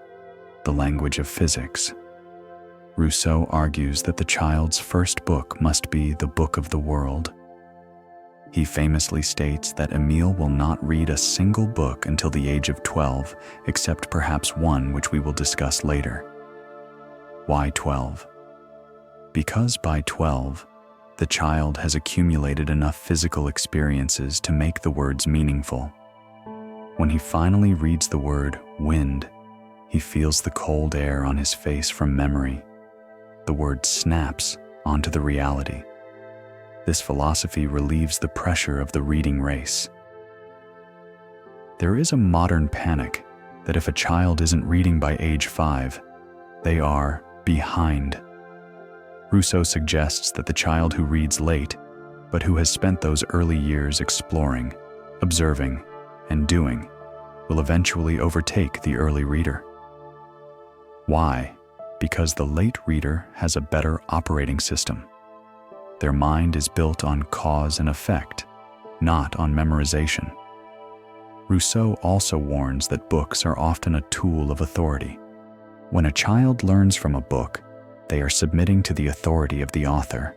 the language of physics. Rousseau argues that the child's first book must be the book of the world. He famously states that Emile will not read a single book until the age of 12, except perhaps one which we will discuss later. Why 12? Because by 12, the child has accumulated enough physical experiences to make the words meaningful. When he finally reads the word wind, he feels the cold air on his face from memory. The word snaps onto the reality. This philosophy relieves the pressure of the reading race. There is a modern panic that if a child isn't reading by age 5, they are behind. Rousseau suggests that the child who reads late, but who has spent those early years exploring, observing, and doing, will eventually overtake the early reader. Why? Because the late reader has a better operating system. Their mind is built on cause and effect, not on memorization. Rousseau also warns that books are often a tool of authority. When a child learns from a book, they are submitting to the authority of the author.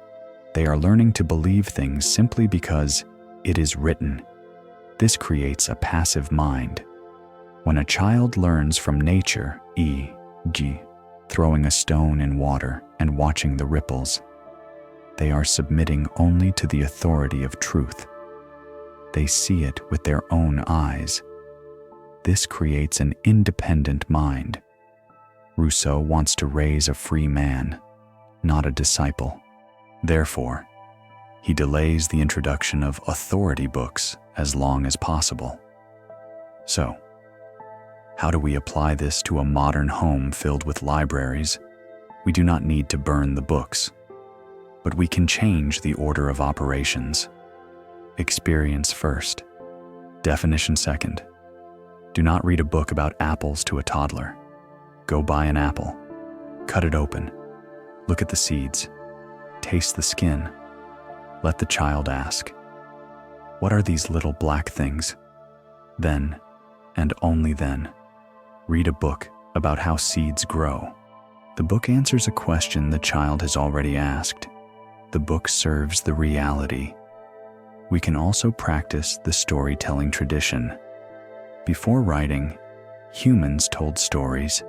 They are learning to believe things simply because it is written. This creates a passive mind. When a child learns from nature, e.g., throwing a stone in water and watching the ripples, they are submitting only to the authority of truth. They see it with their own eyes. This creates an independent mind. Rousseau wants to raise a free man, not a disciple. Therefore, he delays the introduction of authority books as long as possible. So, how do we apply this to a modern home filled with libraries? We do not need to burn the books, but we can change the order of operations. Experience first, definition second. Do not read a book about apples to a toddler. Go buy an apple, cut it open, look at the seeds, taste the skin. Let the child ask, "What are these little black things?" Then, and only then, read a book about how seeds grow. The book answers a question the child has already asked. The book serves the reality. We can also practice the storytelling tradition. Before writing, humans told stories.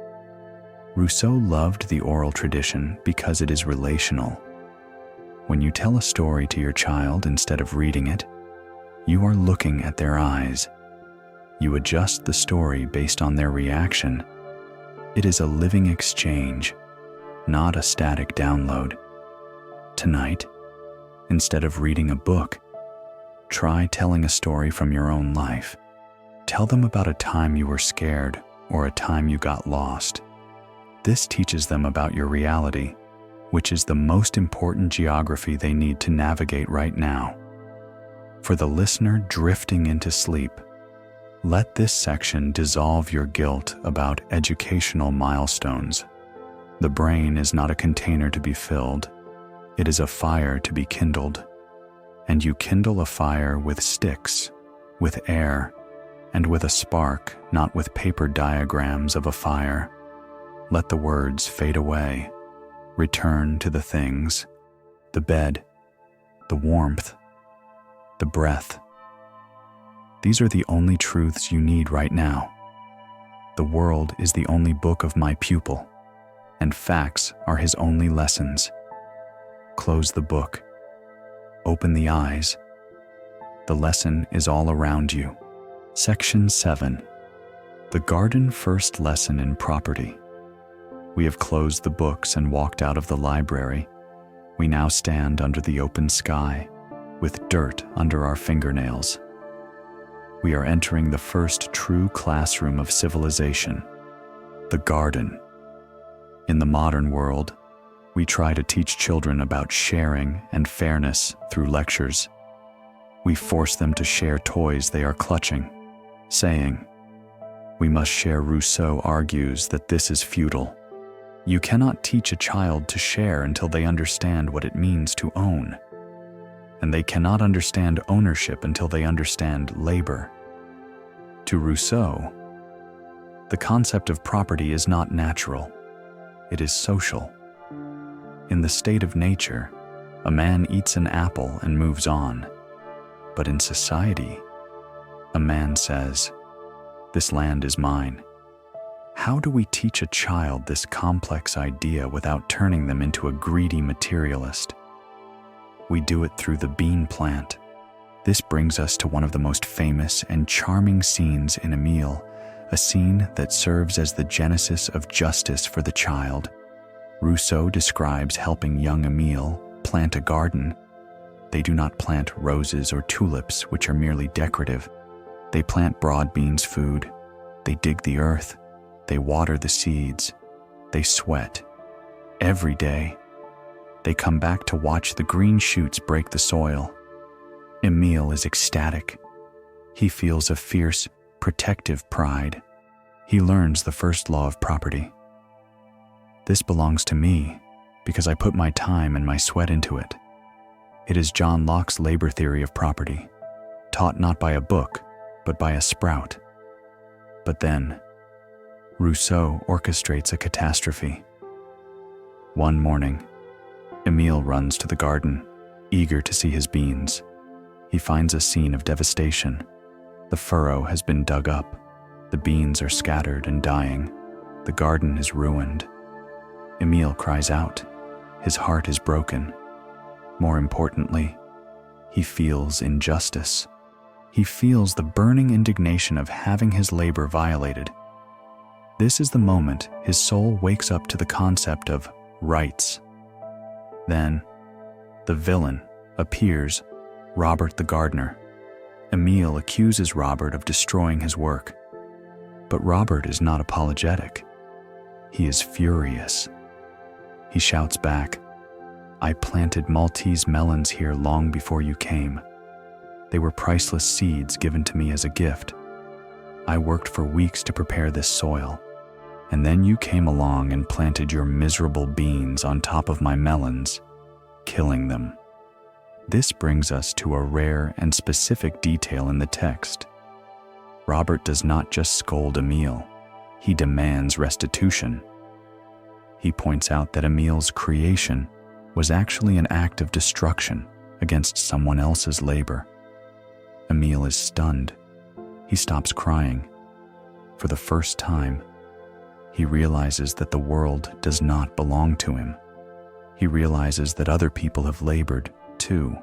Rousseau loved the oral tradition because it is relational. When you tell a story to your child instead of reading it, you are looking at their eyes. You adjust the story based on their reaction. It is a living exchange, not a static download. Tonight, instead of reading a book, try telling a story from your own life. Tell them about a time you were scared or a time you got lost. This teaches them about your reality, which is the most important geography they need to navigate right now. For the listener drifting into sleep, let this section dissolve your guilt about educational milestones. The brain is not a container to be filled. It is a fire to be kindled. And you kindle a fire with sticks, with air, and with a spark, not with paper diagrams of a fire. Let the words fade away. Return to the things, the bed, the warmth, the breath. These are the only truths you need right now. The world is the only book of my pupil, and facts are his only lessons. Close the book. Open the eyes. The lesson is all around you. Section 7. The Garden First Lesson in Property. We have closed the books and walked out of the library. We now stand under the open sky, with dirt under our fingernails. We are entering the first true classroom of civilization, the garden. In the modern world, we try to teach children about sharing and fairness through lectures. We force them to share toys they are clutching, saying, "We must share." Rousseau argues that this is futile. You cannot teach a child to share until they understand what it means to own. And they cannot understand ownership until they understand labor. To Rousseau, the concept of property is not natural, it is social. In the state of nature, a man eats an apple and moves on. But in society, a man says, "This land is mine." How do we teach a child this complex idea without turning them into a greedy materialist? We do it through the bean plant. This brings us to one of the most famous and charming scenes in Emile, a scene that serves as the genesis of justice for the child. Rousseau describes helping young Emile plant a garden. They do not plant roses or tulips, which are merely decorative. They plant broad beans food. They dig the earth. They water the seeds. They sweat. Every day, they come back to watch the green shoots break the soil. Emile is ecstatic. He feels a fierce, protective pride. He learns the first law of property. This belongs to me because I put my time and my sweat into it. It is John Locke's labor theory of property, taught not by a book, but by a sprout. But then, Rousseau orchestrates a catastrophe. One morning, Emile runs to the garden, eager to see his beans. He finds a scene of devastation. The furrow has been dug up. The beans are scattered and dying. The garden is ruined. Emile cries out. His heart is broken. More importantly, he feels injustice. He feels the burning indignation of having his labor violated. This is the moment his soul wakes up to the concept of rights. Then, the villain appears, Robert the gardener. Emile accuses Robert of destroying his work. But Robert is not apologetic. He is furious. He shouts back, "I planted Maltese melons here long before you came. They were priceless seeds given to me as a gift. I worked for weeks to prepare this soil. And then you came along and planted your miserable beans on top of my melons, killing them." This brings us to a rare and specific detail in the text. Robert does not just scold Emile, he demands restitution. He points out that Emile's creation was actually an act of destruction against someone else's labor. Emile is stunned. He stops crying. For the first time, he realizes that the world does not belong to him. He realizes that other people have labored, too.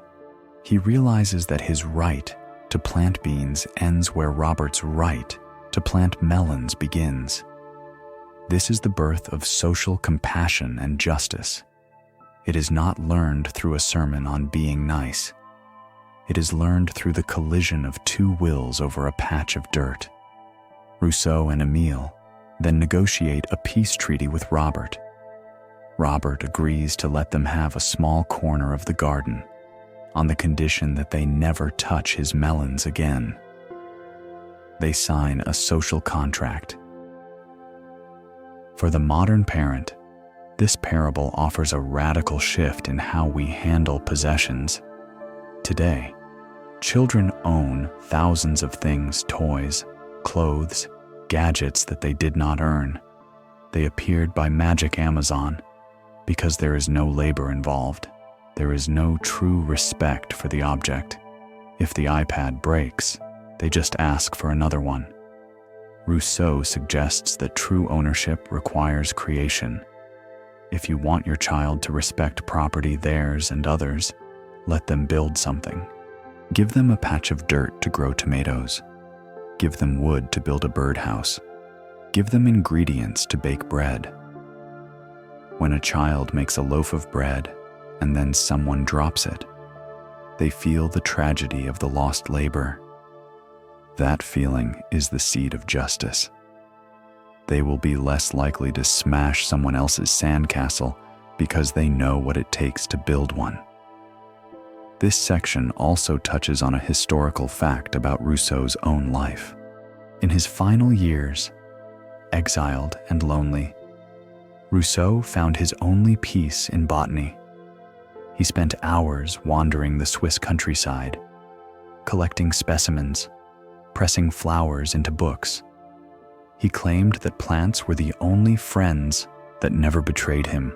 He realizes that his right to plant beans ends where Robert's right to plant melons begins. This is the birth of social compassion and justice. It is not learned through a sermon on being nice. It is learned through the collision of two wills over a patch of dirt. Rousseau and Emile then negotiate a peace treaty with Robert. Robert agrees to let them have a small corner of the garden, on the condition that they never touch his melons again. They sign a social contract. For the modern parent, this parable offers a radical shift in how we handle possessions. Today, children own thousands of things, toys, clothes, gadgets that they did not earn. They appeared by magic Amazon because there is no labor involved. There is no true respect for the object. If the iPad breaks, they just ask for another one. Rousseau suggests that true ownership requires creation. If you want your child to respect property, theirs and others, let them build something. Give them a patch of dirt to grow tomatoes. Give them wood to build a birdhouse. Give them ingredients to bake bread. When a child makes a loaf of bread and then someone drops it, they feel the tragedy of the lost labor. That feeling is the seed of justice. They will be less likely to smash someone else's sandcastle because they know what it takes to build one. This section also touches on a historical fact about Rousseau's own life. In his final years, exiled and lonely, Rousseau found his only peace in botany. He spent hours wandering the Swiss countryside, collecting specimens, pressing flowers into books. He claimed that plants were the only friends that never betrayed him.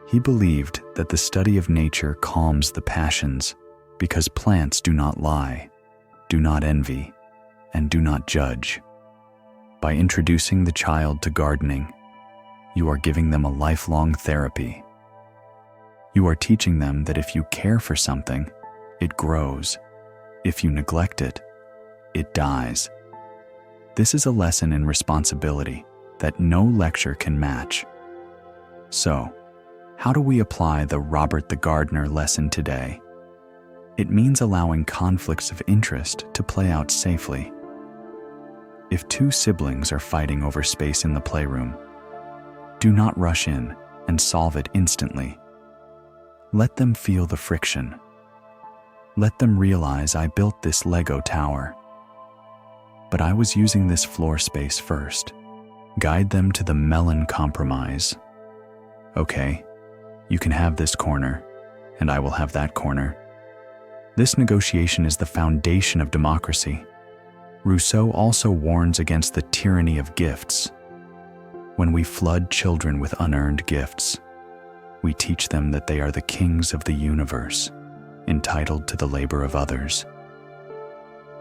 He believed that the study of nature calms the passions because plants do not lie, do not envy, and do not judge. By introducing the child to gardening, you are giving them a lifelong therapy. You are teaching them that if you care for something, it grows. If you neglect it, it dies. This is a lesson in responsibility that no lecture can match. So, how do we apply the Robert the Gardener lesson today? It means allowing conflicts of interest to play out safely. If two siblings are fighting over space in the playroom, do not rush in and solve it instantly. Let them feel the friction. Let them realize I built this Lego tower, but I was using this floor space first. Guide them to the melon compromise. Okay, you can have this corner, and I will have that corner. This negotiation is the foundation of democracy. Rousseau also warns against the tyranny of gifts. When we flood children with unearned gifts, we teach them that they are the kings of the universe, entitled to the labor of others.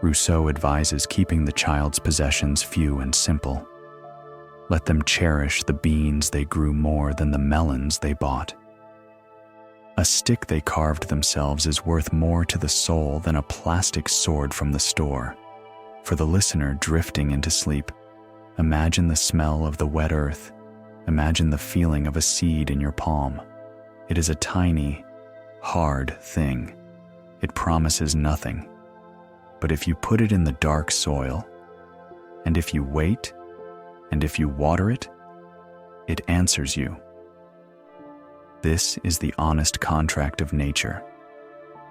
Rousseau advises keeping the child's possessions few and simple. Let them cherish the beans they grew more than the melons they bought. A stick they carved themselves is worth more to the soul than a plastic sword from the store. For the listener drifting into sleep, imagine the smell of the wet earth. Imagine the feeling of a seed in your palm. It is a tiny, hard thing. It promises nothing. But if you put it in the dark soil, and if you wait, and if you water it, it answers you. This is the honest contract of nature.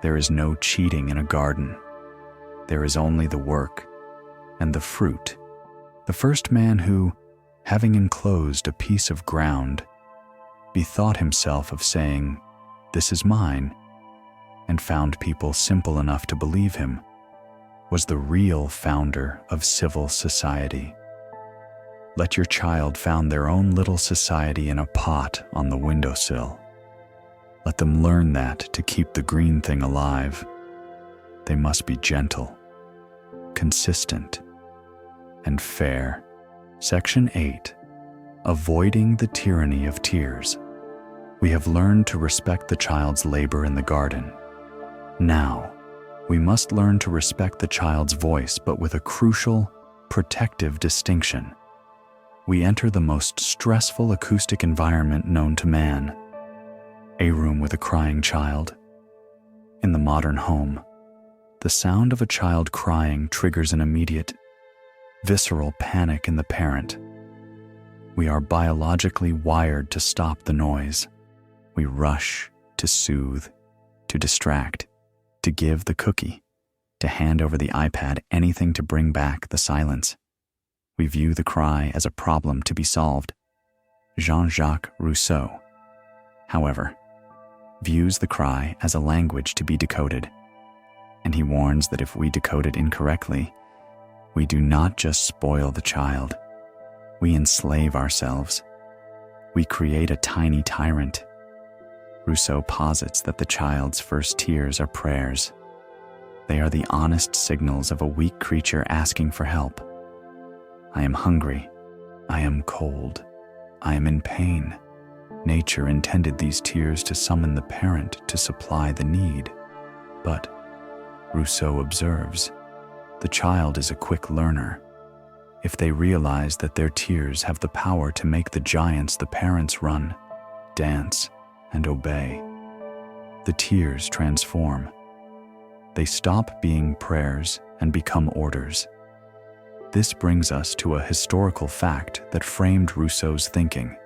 There is no cheating in a garden. There is only the work and the fruit. The first man who, having enclosed a piece of ground, bethought himself of saying, "This is mine," and found people simple enough to believe him, was the real founder of civil society. Let your child found their own little society in a pot on the windowsill. Let them learn that to keep the green thing alive, they must be gentle, consistent, and fair. Section 8. Avoiding the tyranny of tears. We have learned to respect the child's labor in the garden. Now, we must learn to respect the child's voice, but with a crucial, protective distinction. We enter the most stressful acoustic environment known to man, a room with a crying child. In the modern home, the sound of a child crying triggers an immediate, visceral panic in the parent. We are biologically wired to stop the noise. We rush to soothe, to distract, to give the cookie, to hand over the iPad, anything to bring back the silence. We view the cry as a problem to be solved. Jean-Jacques Rousseau, however, views the cry as a language to be decoded, and he warns that if we decode it incorrectly, we do not just spoil the child, we enslave ourselves. We create a tiny tyrant. Rousseau posits that the child's first tears are prayers. They are the honest signals of a weak creature asking for help. I am hungry. I am cold. I am in pain. Nature intended these tears to summon the parent to supply the need. But, Rousseau observes, the child is a quick learner. If they realize that their tears have the power to make the giants the parents run, dance, and obey, the tears transform. They stop being prayers and become orders. This brings us to a historical fact that framed Rousseau's thinking.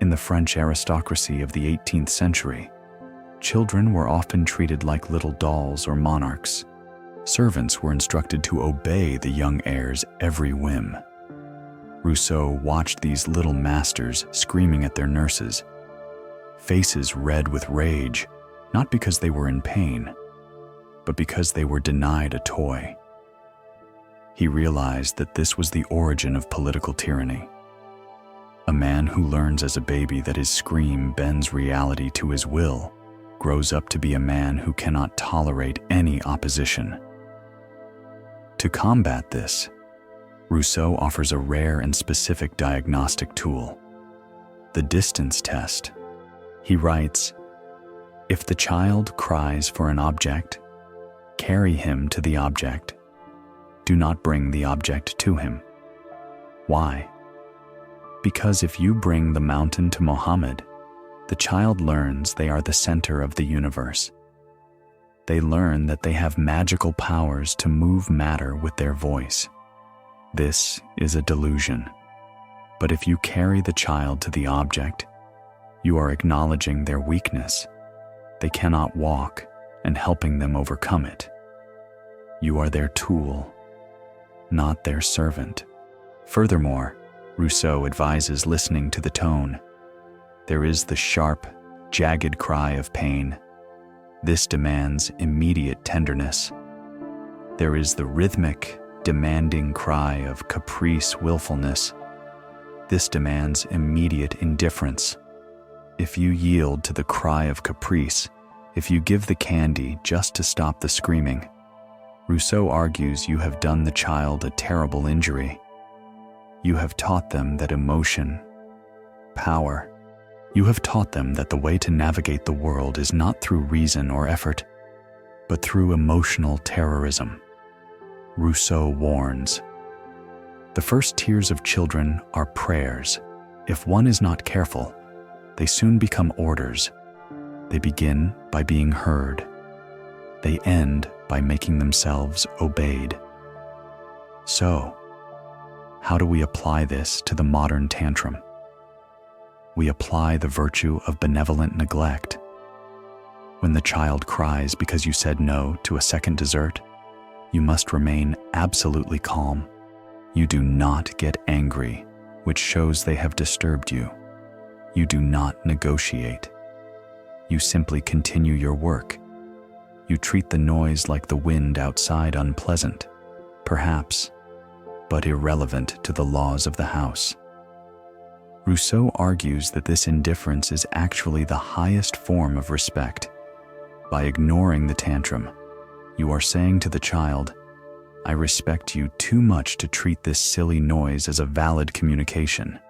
In the French aristocracy of the 18th century, children were often treated like little dolls or monarchs. Servants were instructed to obey the young heir's every whim. Rousseau watched these little masters screaming at their nurses, faces red with rage, not because they were in pain, but because they were denied a toy. He realized that this was the origin of political tyranny. A man who learns as a baby that his scream bends reality to his will grows up to be a man who cannot tolerate any opposition. To combat this, Rousseau offers a rare and specific diagnostic tool, the distance test. He writes, "If the child cries for an object, carry him to the object. Do not bring the object to him." Why? Because if you bring the mountain to Mohammed, the child learns they are the center of the universe. They learn that they have magical powers to move matter with their voice. This is a delusion. But if you carry the child to the object, you are acknowledging their weakness. They cannot walk and helping them overcome it. You are their tool, not their servant. Furthermore, Rousseau advises listening to the tone. There is the sharp, jagged cry of pain. This demands immediate tenderness. There is the rhythmic, demanding cry of caprice, willfulness. This demands immediate indifference. If you yield to the cry of caprice, if you give the candy just to stop the screaming, Rousseau argues you have done the child a terrible injury. You have taught them that emotion, power, you have taught them that the way to navigate the world is not through reason or effort, but through emotional terrorism. Rousseau warns, the first tears of children are prayers. If one is not careful, they soon become orders. They begin by being heard. They end by making themselves obeyed. So, how do we apply this to the modern tantrum? We apply the virtue of benevolent neglect. When the child cries because you said no to a second dessert, you must remain absolutely calm. You do not get angry, which shows they have disturbed you. You do not negotiate. You simply continue your work. You treat the noise like the wind outside, unpleasant, perhaps, but irrelevant to the laws of the house. Rousseau argues that this indifference is actually the highest form of respect. By ignoring the tantrum, you are saying to the child, I respect you too much to treat this silly noise as a valid communication.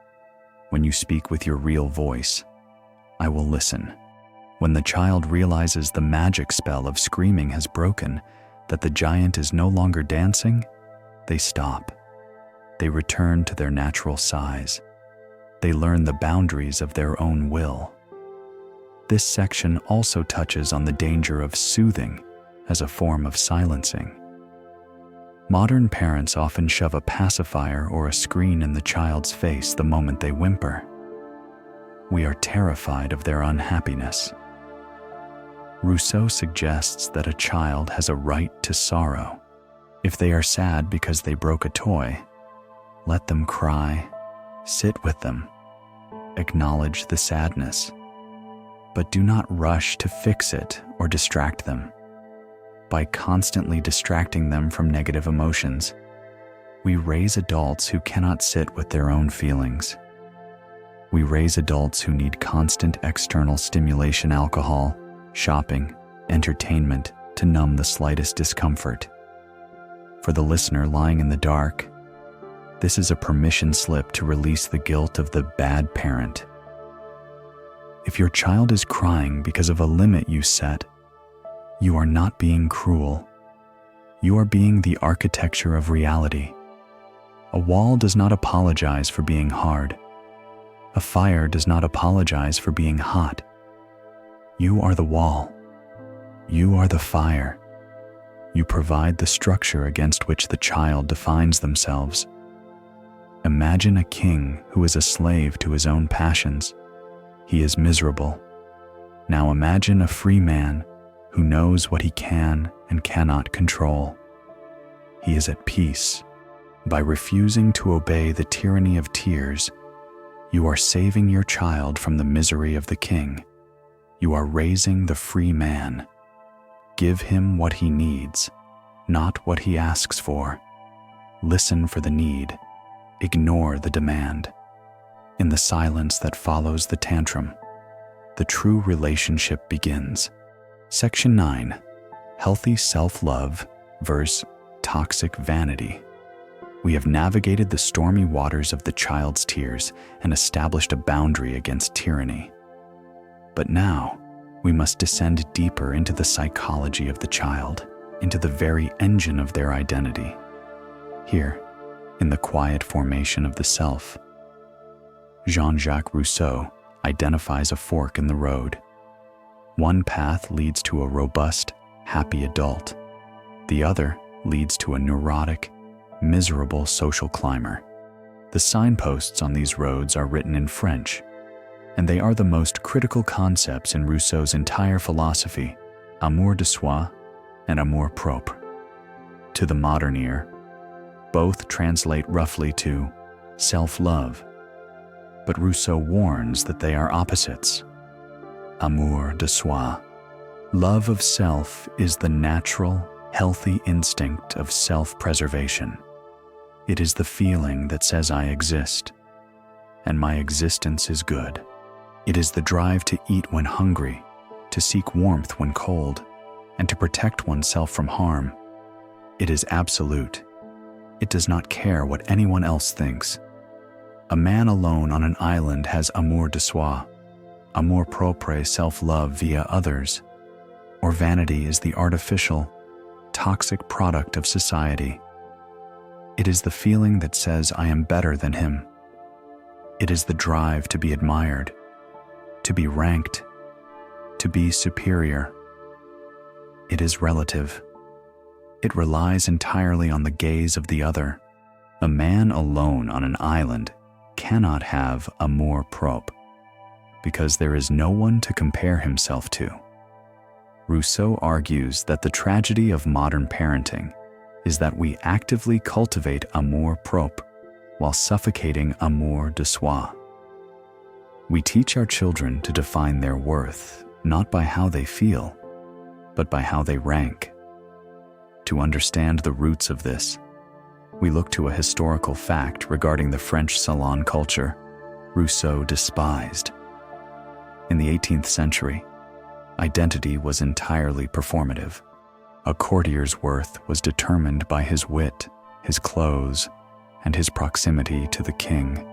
When you speak with your real voice, I will listen. When the child realizes the magic spell of screaming has broken, that the giant is no longer dancing, they stop. They return to their natural size. They learn the boundaries of their own will. This section also touches on the danger of soothing as a form of silencing. Modern parents often shove a pacifier or a screen in the child's face the moment they whimper. We are terrified of their unhappiness. Rousseau suggests that a child has a right to sorrow. If they are sad because they broke a toy, let them cry, sit with them, acknowledge the sadness, but do not rush to fix it or distract them. By constantly distracting them from negative emotions, we raise adults who cannot sit with their own feelings. We raise adults who need constant external stimulation, alcohol, shopping, entertainment to numb the slightest discomfort. For the listener lying in the dark, this is a permission slip to release the guilt of the bad parent. If your child is crying because of a limit you set, you are not being cruel. You are being the architecture of reality. A wall does not apologize for being hard. A fire does not apologize for being hot. You are the wall. You are the fire. You provide the structure against which the child defines themselves. Imagine a king who is a slave to his own passions. He is miserable. Now imagine a free man who knows what he can and cannot control. He is at peace. By refusing to obey the tyranny of tears, you are saving your child from the misery of the king. You are raising the free man. Give him what he needs, not what he asks for. Listen for the need. Ignore the demand. In the silence that follows the tantrum, the true relationship begins. Section 9. Healthy self-love versus toxic vanity. We have navigated the stormy waters of the child's tears and established a boundary against tyranny. But now, we must descend deeper into the psychology of the child, into the very engine of their identity. Here, in the quiet formation of the self, Jean-Jacques Rousseau identifies a fork in the road. One path leads to a robust, happy adult. The other leads to a neurotic, miserable social climber. The signposts on these roads are written in French, and they are the most critical concepts in Rousseau's entire philosophy, amour de soi and amour propre. To the modern ear, both translate roughly to self-love, but Rousseau warns that they are opposites. Amour de soi, love of self, is the natural, healthy instinct of self-preservation. It is the feeling that says I exist, and my existence is good. It is the drive to eat when hungry, to seek warmth when cold, and to protect oneself from harm. It is absolute. It does not care what anyone else thinks. A man alone on an island has amour de soi, amour propre, self-love via others, or vanity is the artificial, toxic product of society. It is the feeling that says I am better than him. It is the drive to be admired, to be ranked, to be superior. It is relative. It relies entirely on the gaze of the other. A man alone on an island cannot have amour propre, because there is no one to compare himself to. Rousseau argues that the tragedy of modern parenting is that we actively cultivate amour propre while suffocating amour de soi. We teach our children to define their worth not by how they feel, but by how they rank. To understand the roots of this, we look to a historical fact regarding the French salon culture Rousseau despised. In the 18th century, identity was entirely performative. A courtier's worth was determined by his wit, his clothes, and his proximity to the king.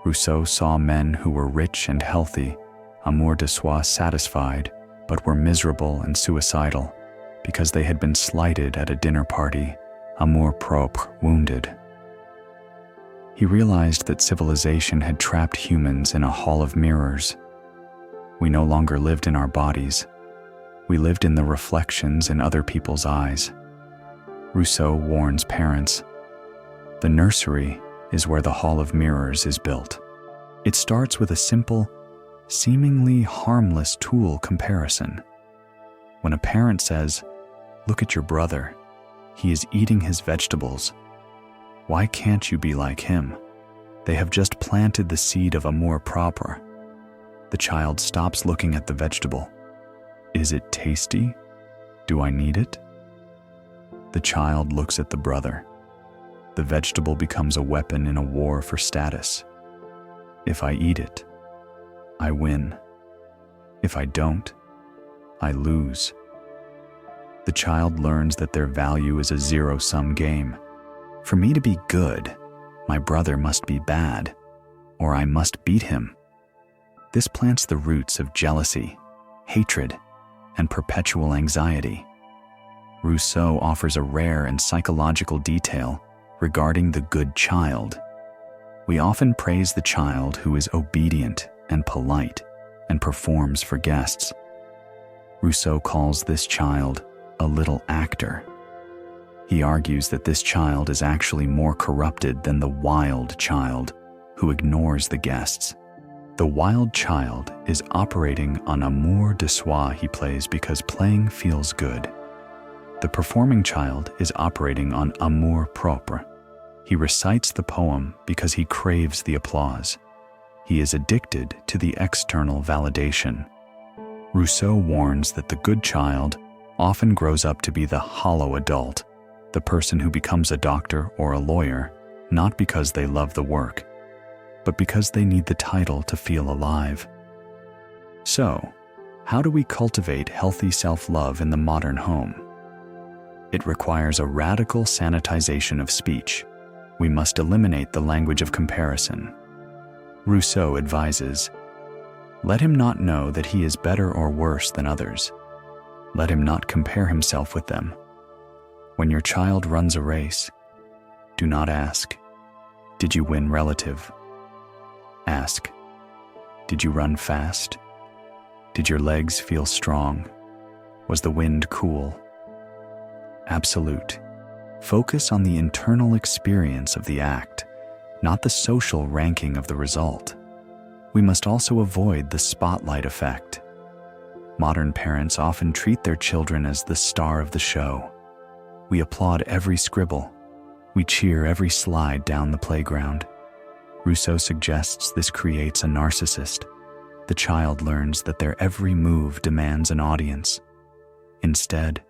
Rousseau saw men who were rich and healthy amour de soi satisfied, but were miserable and suicidal because they had been slighted at a dinner party, amour propre wounded. He realized that civilization had trapped humans in a hall of mirrors. We no longer lived in our bodies. We lived in the reflections in other people's eyes. Rousseau warns parents, the nursery is where the hall of mirrors is built. It starts with a simple, seemingly harmless tool comparison. When a parent says, "Look at your brother, he is eating his vegetables. Why can't you be like him?" They have just planted the seed of amour propre. The child stops looking at the vegetable. Is it tasty? Do I need it? The child looks at the brother. The vegetable becomes a weapon in a war for status. If I eat it, I win. If I don't, I lose. The child learns that their value is a zero-sum game. For me to be good, my brother must be bad, or I must beat him. This plants the roots of jealousy, hatred, and perpetual anxiety. Rousseau offers a rare and psychological detail regarding the good child. We often praise the child who is obedient and polite and performs for guests. Rousseau calls this child a little actor. He argues that this child is actually more corrupted than the wild child who ignores the guests. The wild child is operating on amour de soi he plays because playing feels good. The performing child is operating on amour propre. He recites the poem because he craves the applause. He is addicted to the external validation. Rousseau warns that the good child often grows up to be the hollow adult, the person who becomes a doctor or a lawyer, not because they love the work, but because they need the title to feel alive. So, how do we cultivate healthy self-love in the modern home? It requires a radical sanitization of speech. We must eliminate the language of comparison. Rousseau advises, let him not know that he is better or worse than others. Let him not compare himself with them. When your child runs a race, do not ask, did you win relative? Ask, did you run fast? Did your legs feel strong? Was the wind cool? Absolute. Focus on the internal experience of the act, not the social ranking of the result. We must also avoid the spotlight effect. Modern parents often treat their children as the star of the show. We applaud every scribble. We cheer every slide down the playground. Rousseau suggests this creates a narcissist. The child learns that their every move demands an audience. Instead,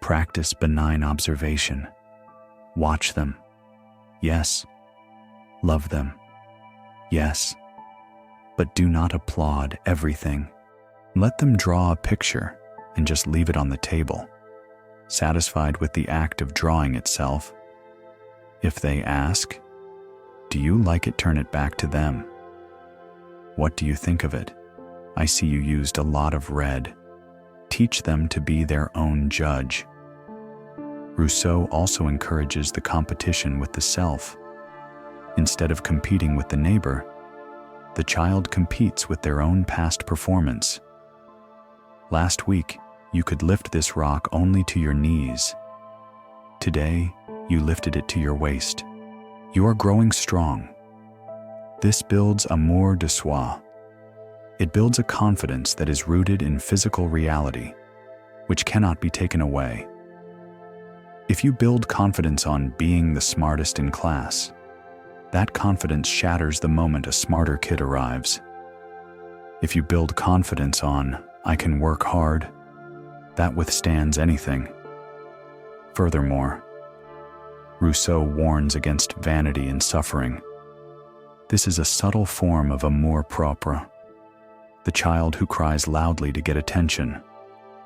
practice benign observation. Watch them. Yes. Love them. Yes. But do not applaud everything. Let them draw a picture and just leave it on the table, satisfied with the act of drawing itself. If they ask, do you like it? Turn it back to them. What do you think of it? I see you used a lot of red. Teach them to be their own judge. Rousseau also encourages the competition with the self. Instead of competing with the neighbor, the child competes with their own past performance. Last week, you could lift this rock only to your knees. Today, you lifted it to your waist. You are growing strong. This builds amour de soi. It builds a confidence that is rooted in physical reality, which cannot be taken away. If you build confidence on being the smartest in class, that confidence shatters the moment a smarter kid arrives. If you build confidence on, I can work hard, that withstands anything. Furthermore, Rousseau warns against vanity and suffering. This is a subtle form of amour propre. The child who cries loudly to get attention,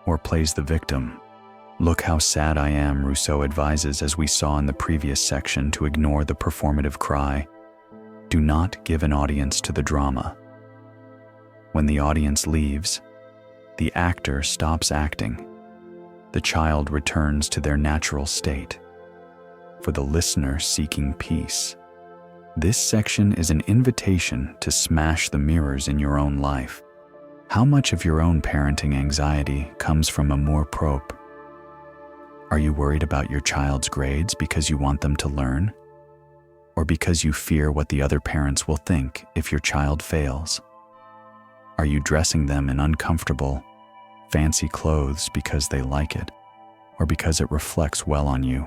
or plays the victim. Look how sad I am, Rousseau advises, as we saw in the previous section, to ignore the performative cry. Do not give an audience to the drama. When the audience leaves, the actor stops acting. The child returns to their natural state. For the listener seeking peace, this section is an invitation to smash the mirrors in your own life. How much of your own parenting anxiety comes from amour propre? Are you worried about your child's grades because you want them to learn? Or because you fear what the other parents will think if your child fails? Are you dressing them in uncomfortable, fancy clothes because they like it, or because it reflects well on you?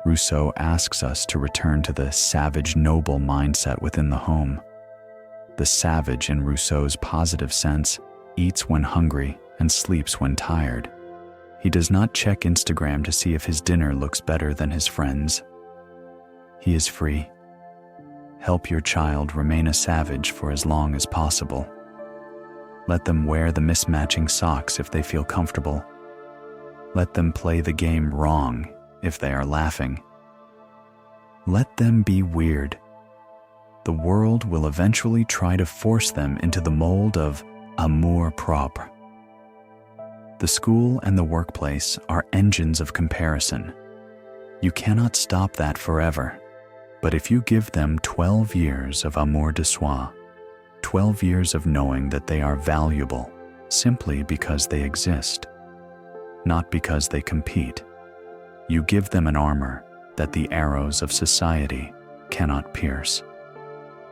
Rousseau asks us to return to the savage noble mindset within the home. The savage, in Rousseau's positive sense, eats when hungry and sleeps when tired. He does not check Instagram to see if his dinner looks better than his friends. He is free. Help your child remain a savage for as long as possible. Let them wear the mismatching socks if they feel comfortable. Let them play the game wrong if they are laughing. Let them be weird. The world will eventually try to force them into the mold of amour propre. The school and the workplace are engines of comparison. You cannot stop that forever. But if you give them 12 years of amour de soi, 12 years of knowing that they are valuable simply because they exist, not because they compete, you give them an armor that the arrows of society cannot pierce.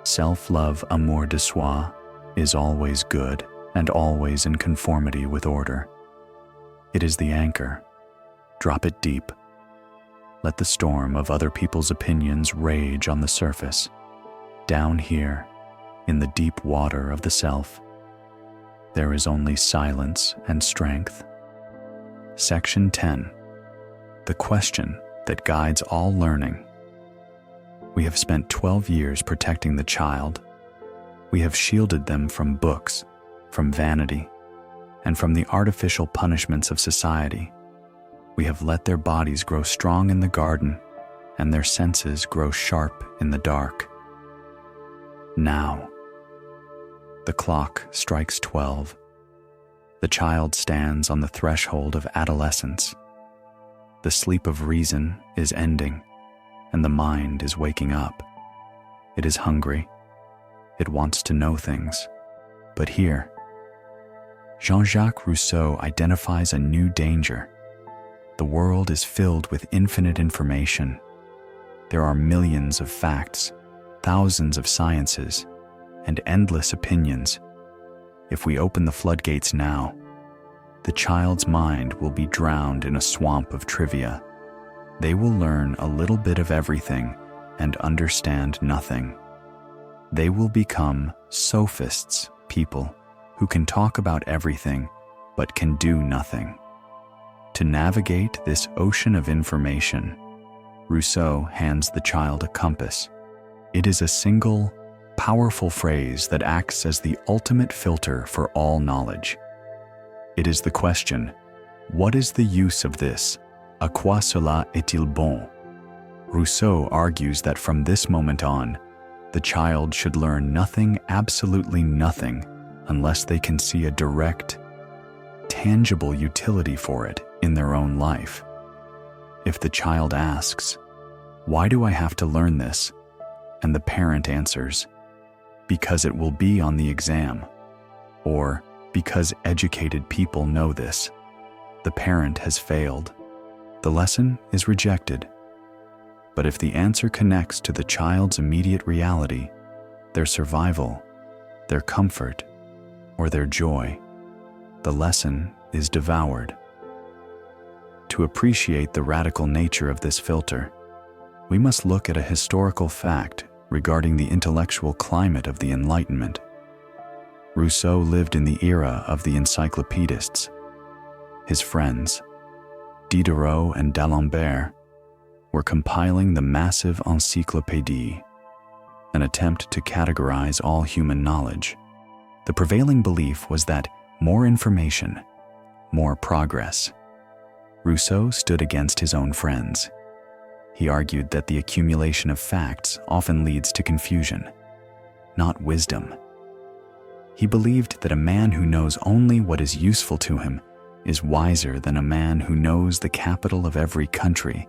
Self-love amour de soi is always good and always in conformity with order. It is the anchor. Drop it deep. Let the storm of other people's opinions rage on the surface. Down here, in the deep water of the self, there is only silence and strength. Section 10. The question that guides all learning. We have spent 12 years protecting the child. We have shielded them from books, from vanity, and from the artificial punishments of society. We have let their bodies grow strong in the garden and their senses grow sharp in the dark. Now, the clock strikes 12. The child stands on the threshold of adolescence. The sleep of reason is ending, and the mind is waking up. It is hungry. It wants to know things. But here, Jean-Jacques Rousseau identifies a new danger. The world is filled with infinite information. There are millions of facts, thousands of sciences, and endless opinions. If we open the floodgates now, the child's mind will be drowned in a swamp of trivia. They will learn a little bit of everything and understand nothing. They will become sophists, people who can talk about everything but can do nothing. To navigate this ocean of information, Rousseau hands the child a compass. It is a single, powerful phrase that acts as the ultimate filter for all knowledge. It is the question, what is the use of this? À quoi cela est-il bon? Rousseau argues that from this moment on, the child should learn nothing, absolutely nothing, unless they can see a direct, tangible utility for it in their own life. If the child asks, "Why do I have to learn this?" and the parent answers, "Because it will be on the exam," or "Because educated people know this," the parent has failed. The lesson is rejected. But if the answer connects to the child's immediate reality, their survival, their comfort, or their joy, the lesson is devoured. To appreciate the radical nature of this filter, we must look at a historical fact regarding the intellectual climate of the Enlightenment. Rousseau lived in the era of the encyclopedists. His friends, Diderot and d'Alembert, were compiling the massive Encyclopédie, an attempt to categorize all human knowledge. The prevailing belief was that more information, more progress. Rousseau stood against his own friends. He argued that the accumulation of facts often leads to confusion, not wisdom. He believed that a man who knows only what is useful to him is wiser than a man who knows the capital of every country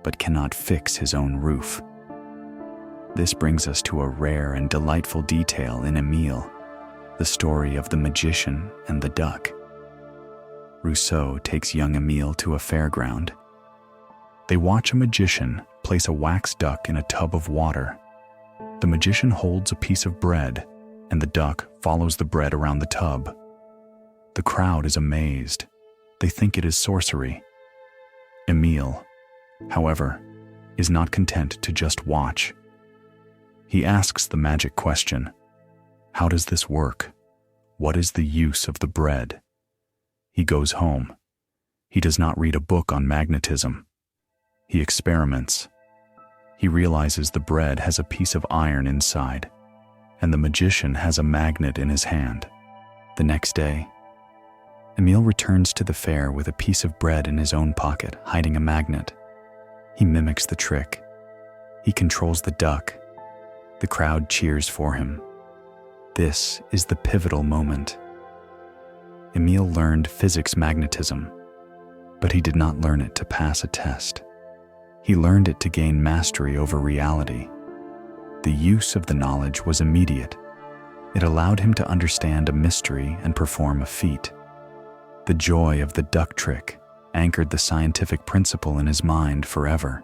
but cannot fix his own roof. This brings us to a rare and delightful detail in Emile, the story of the magician and the duck. Rousseau takes young Emile to a fairground. They watch a magician place a wax duck in a tub of water. The magician holds a piece of bread, and the duck follows the bread around the tub. The crowd is amazed. They think it is sorcery. Emile, however, is not content to just watch. He asks the magic question, "How does this work? What is the use of the bread?" He goes home. He does not read a book on magnetism. He experiments. He realizes the bread has a piece of iron inside, and the magician has a magnet in his hand. The next day, Emile returns to the fair with a piece of bread in his own pocket, hiding a magnet. He mimics the trick. He controls the duck. The crowd cheers for him. This is the pivotal moment. Emile learned physics magnetism, but he did not learn it to pass a test. He learned it to gain mastery over reality. The use of the knowledge was immediate. It allowed him to understand a mystery and perform a feat. The joy of the duck trick anchored the scientific principle in his mind forever.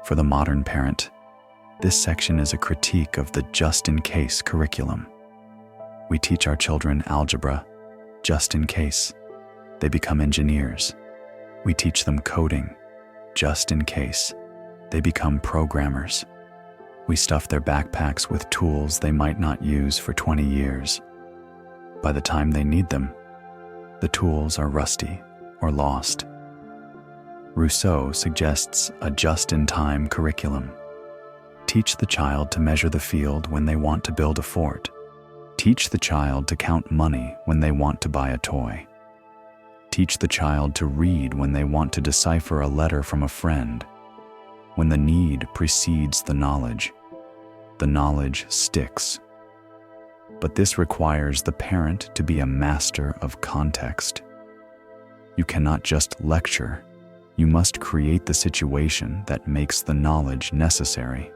For the modern parent, this section is a critique of the just-in-case curriculum. We teach our children algebra just in case they become engineers. We teach them coding just in case they become programmers. We stuff their backpacks with tools they might not use for 20 years. By the time they need them, the tools are rusty or lost. Rousseau suggests a just-in-time curriculum. Teach the child to measure the field when they want to build a fort. Teach the child to count money when they want to buy a toy. Teach the child to read when they want to decipher a letter from a friend. When the need precedes the knowledge sticks. But this requires the parent to be a master of context. You cannot just lecture. You must create the situation that makes the knowledge necessary.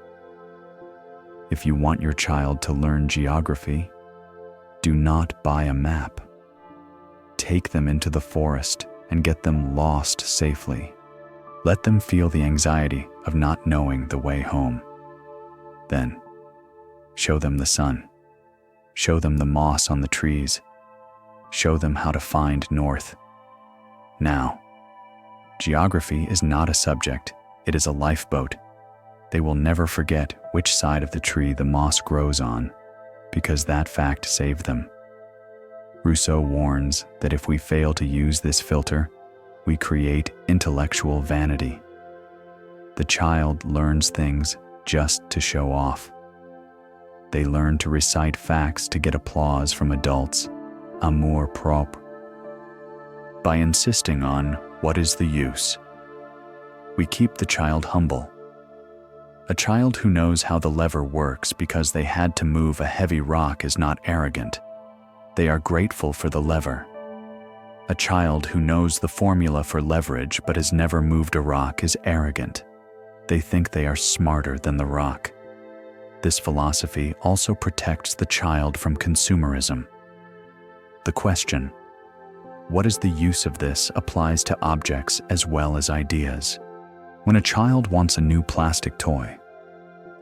If you want your child to learn geography, do not buy a map. Take them into the forest and get them lost safely. Let them feel the anxiety of not knowing the way home. Then, show them the sun. Show them the moss on the trees. Show them how to find north. Now, geography is not a subject, it is a lifeboat. They will never forget which side of the tree the moss grows on, because that fact saved them. Rousseau warns that if we fail to use this filter, we create intellectual vanity. The child learns things just to show off. They learn to recite facts to get applause from adults, amour propre. By insisting on what is the use, we keep the child humble. A child who knows how the lever works because they had to move a heavy rock is not arrogant. They are grateful for the lever. A child who knows the formula for leverage but has never moved a rock is arrogant. They think they are smarter than the rock. This philosophy also protects the child from consumerism. The question, what is the use of this, applies to objects as well as ideas. When a child wants a new plastic toy,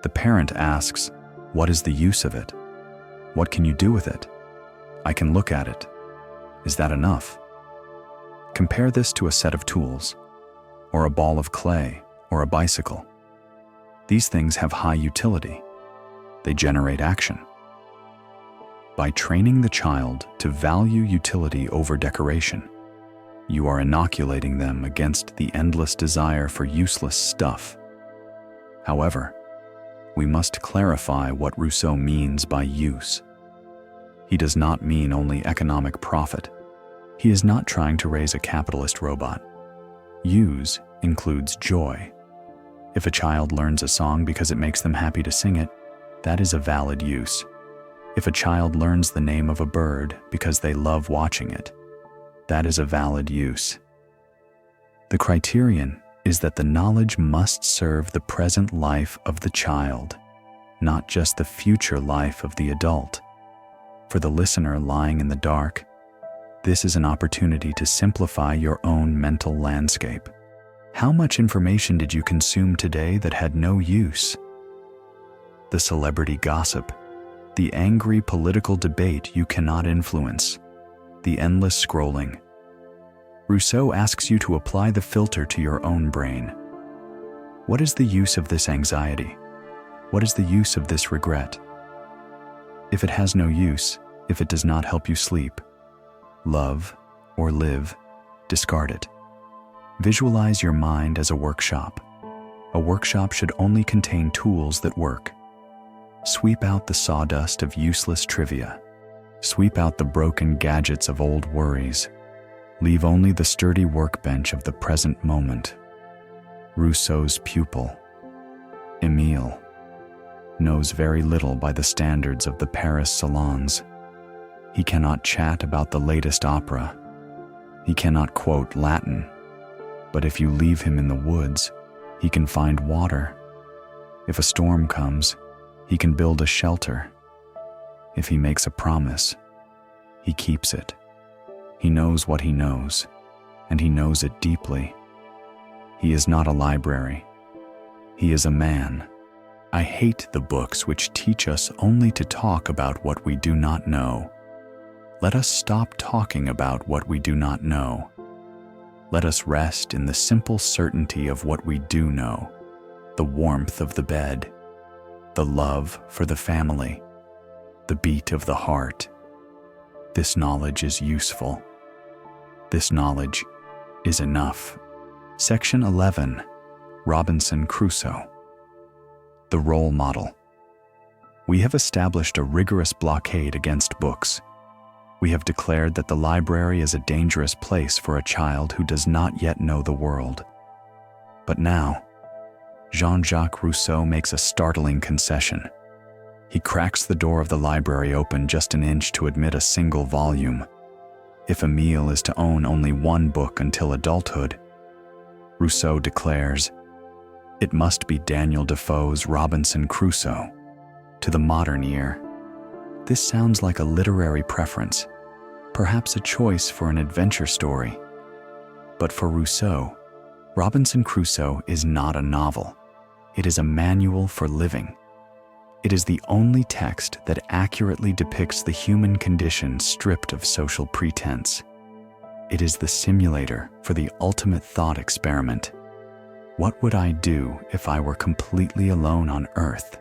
the parent asks, what is the use of it? What can you do with it? I can look at it. Is that enough? Compare this to a set of tools, or a ball of clay, or a bicycle. These things have high utility. They generate action. By training the child to value utility over decoration, you are inoculating them against the endless desire for useless stuff. However, we must clarify what Rousseau means by use. He does not mean only economic profit. He is not trying to raise a capitalist robot. Use includes joy. If a child learns a song because it makes them happy to sing it, that is a valid use. If a child learns the name of a bird because they love watching it, that is a valid use. The criterion is that the knowledge must serve the present life of the child, not just the future life of the adult. For the listener lying in the dark, this is an opportunity to simplify your own mental landscape. How much information did you consume today that had no use? The celebrity gossip, the angry political debate you cannot influence, the endless scrolling. Rousseau asks you to apply the filter to your own brain. What is the use of this anxiety? What is the use of this regret? If it has no use, if it does not help you sleep, love, or live, discard it. Visualize your mind as a workshop. A workshop should only contain tools that work. Sweep out the sawdust of useless trivia. Sweep out the broken gadgets of old worries. Leave only the sturdy workbench of the present moment. Rousseau's pupil, Emile, knows very little by the standards of the Paris salons. He cannot chat about the latest opera. He cannot quote Latin. But if you leave him in the woods, he can find water. If a storm comes, he can build a shelter. If he makes a promise, he keeps it. He knows what he knows, and he knows it deeply. He is not a library. He is a man. I hate the books which teach us only to talk about what we do not know. Let us stop talking about what we do not know. Let us rest in the simple certainty of what we do know, the warmth of the bed, the love for the family, the beat of the heart. This knowledge is useful. This knowledge is enough. Section 11, Robinson Crusoe. The role model. We have established a rigorous blockade against books. We have declared that the library is a dangerous place for a child who does not yet know the world. But now, Jean-Jacques Rousseau makes a startling concession. He cracks the door of the library open just an inch to admit a single volume. If Emile is to own only one book until adulthood, Rousseau declares, it must be Daniel Defoe's Robinson Crusoe. To the modern ear, this sounds like a literary preference, perhaps a choice for an adventure story. But for Rousseau, Robinson Crusoe is not a novel. It is a manual for living. It is the only text that accurately depicts the human condition stripped of social pretense. It is the simulator for the ultimate thought experiment. What would I do if I were completely alone on Earth?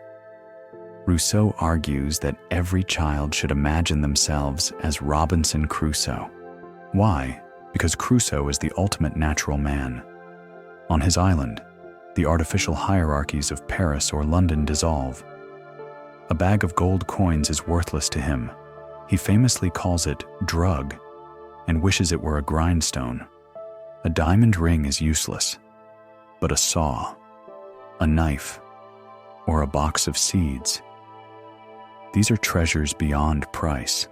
Rousseau argues that every child should imagine themselves as Robinson Crusoe. Why? Because Crusoe is the ultimate natural man. On his island, the artificial hierarchies of Paris or London dissolve. A bag of gold coins is worthless to him. He famously calls it drug and wishes it were a grindstone. A diamond ring is useless, but a saw, a knife, or a box of seeds, these are treasures beyond price.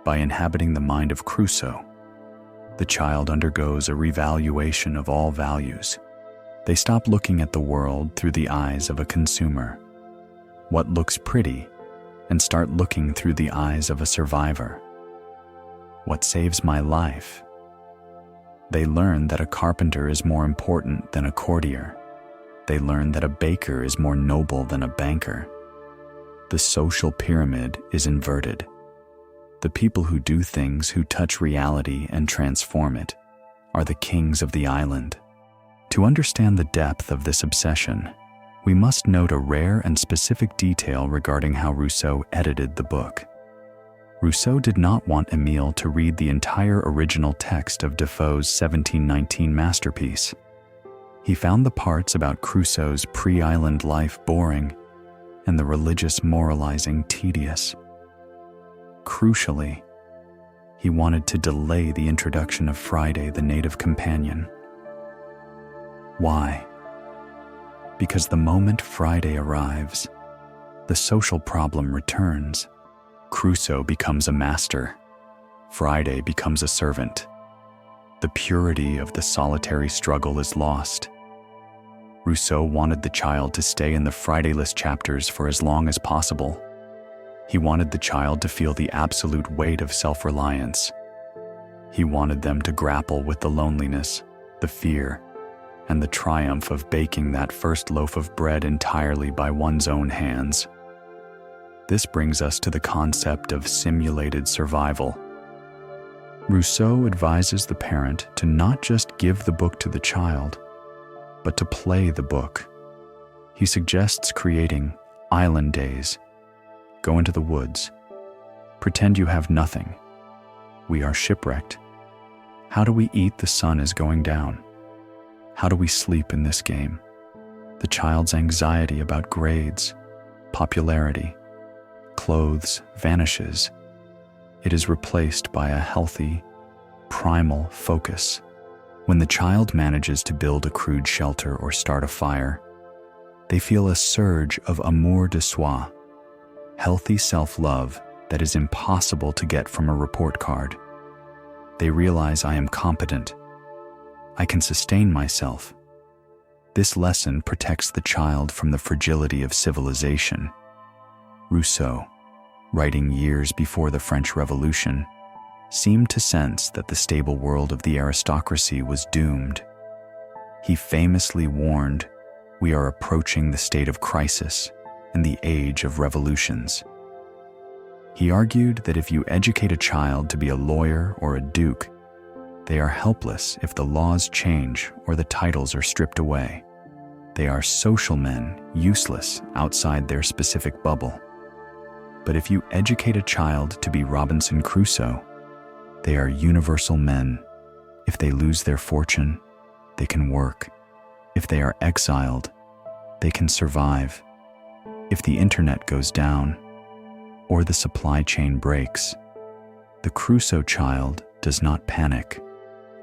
By inhabiting the mind of Crusoe, the child undergoes a revaluation of all values. They stop looking at the world through the eyes of a consumer, what looks pretty, and start looking through the eyes of a survivor. What saves my life? They learn that a carpenter is more important than a courtier. They learn that a baker is more noble than a banker. The social pyramid is inverted. The people who do things, who touch reality and transform it, are the kings of the island. To understand the depth of this obsession, we must note a rare and specific detail regarding how Rousseau edited the book. Rousseau did not want Emile to read the entire original text of Defoe's 1719 masterpiece. He found the parts about Crusoe's pre-island life boring and the religious moralizing tedious. Crucially, he wanted to delay the introduction of Friday, the native companion. Why? Because the moment Friday arrives, The social problem returns. Crusoe becomes a master. Friday becomes a servant. The purity of the solitary struggle is lost. Rousseau wanted the child to stay in the Fridayless chapters for as long as possible. He wanted the child to feel the absolute weight of self-reliance. He wanted them to grapple with the loneliness, the fear, and the triumph of baking that first loaf of bread entirely by one's own hands. This brings us to the concept of simulated survival. Rousseau advises the parent to not just give the book to the child, but to play the book. He suggests creating island days. Go into the woods. Pretend you have nothing. We are shipwrecked. How do we eat? The sun is going down. How do we sleep in this game? The child's anxiety about grades, popularity, clothes vanishes. It is replaced by a healthy, primal focus. When the child manages to build a crude shelter or start a fire, they feel a surge of amour de soi, healthy self-love that is impossible to get from a report card. They realize I am competent. I can sustain myself. This lesson protects the child from the fragility of civilization. Rousseau, writing years before the French Revolution, seemed to sense that the stable world of the aristocracy was doomed. He famously warned, "We are approaching the state of crisis and the age of revolutions." He argued that if you educate a child to be a lawyer or a duke, they are helpless if the laws change or the titles are stripped away. They are social men, useless outside their specific bubble. But if you educate a child to be Robinson Crusoe, they are universal men. If they lose their fortune, they can work. If they are exiled, they can survive. If the internet goes down, or the supply chain breaks, the Crusoe child does not panic.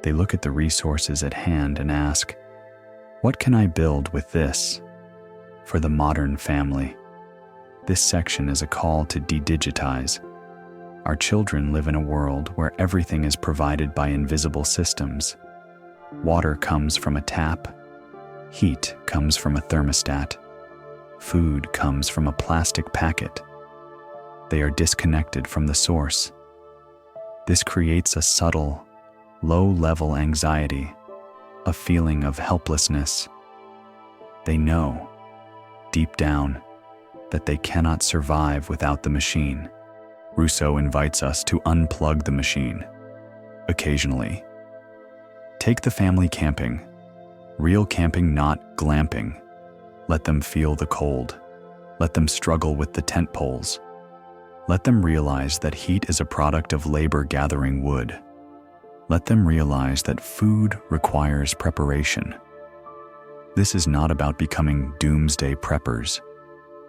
They look at the resources at hand and ask, "What can I build with this?" For the modern family, this section is a call to de-digitize. Our children live in a world where everything is provided by invisible systems. Water comes from a tap. Heat comes from a thermostat. Food comes from a plastic packet. They are disconnected from the source. This creates a subtle, low-level anxiety, a feeling of helplessness. They know, deep down, that they cannot survive without the machine. Rousseau invites us to unplug the machine, occasionally. Take the family camping, real camping, not glamping. Let them feel the cold. Let them struggle with the tent poles. Let them realize that heat is a product of labor gathering wood. Let them realize that food requires preparation. This is not about becoming doomsday preppers.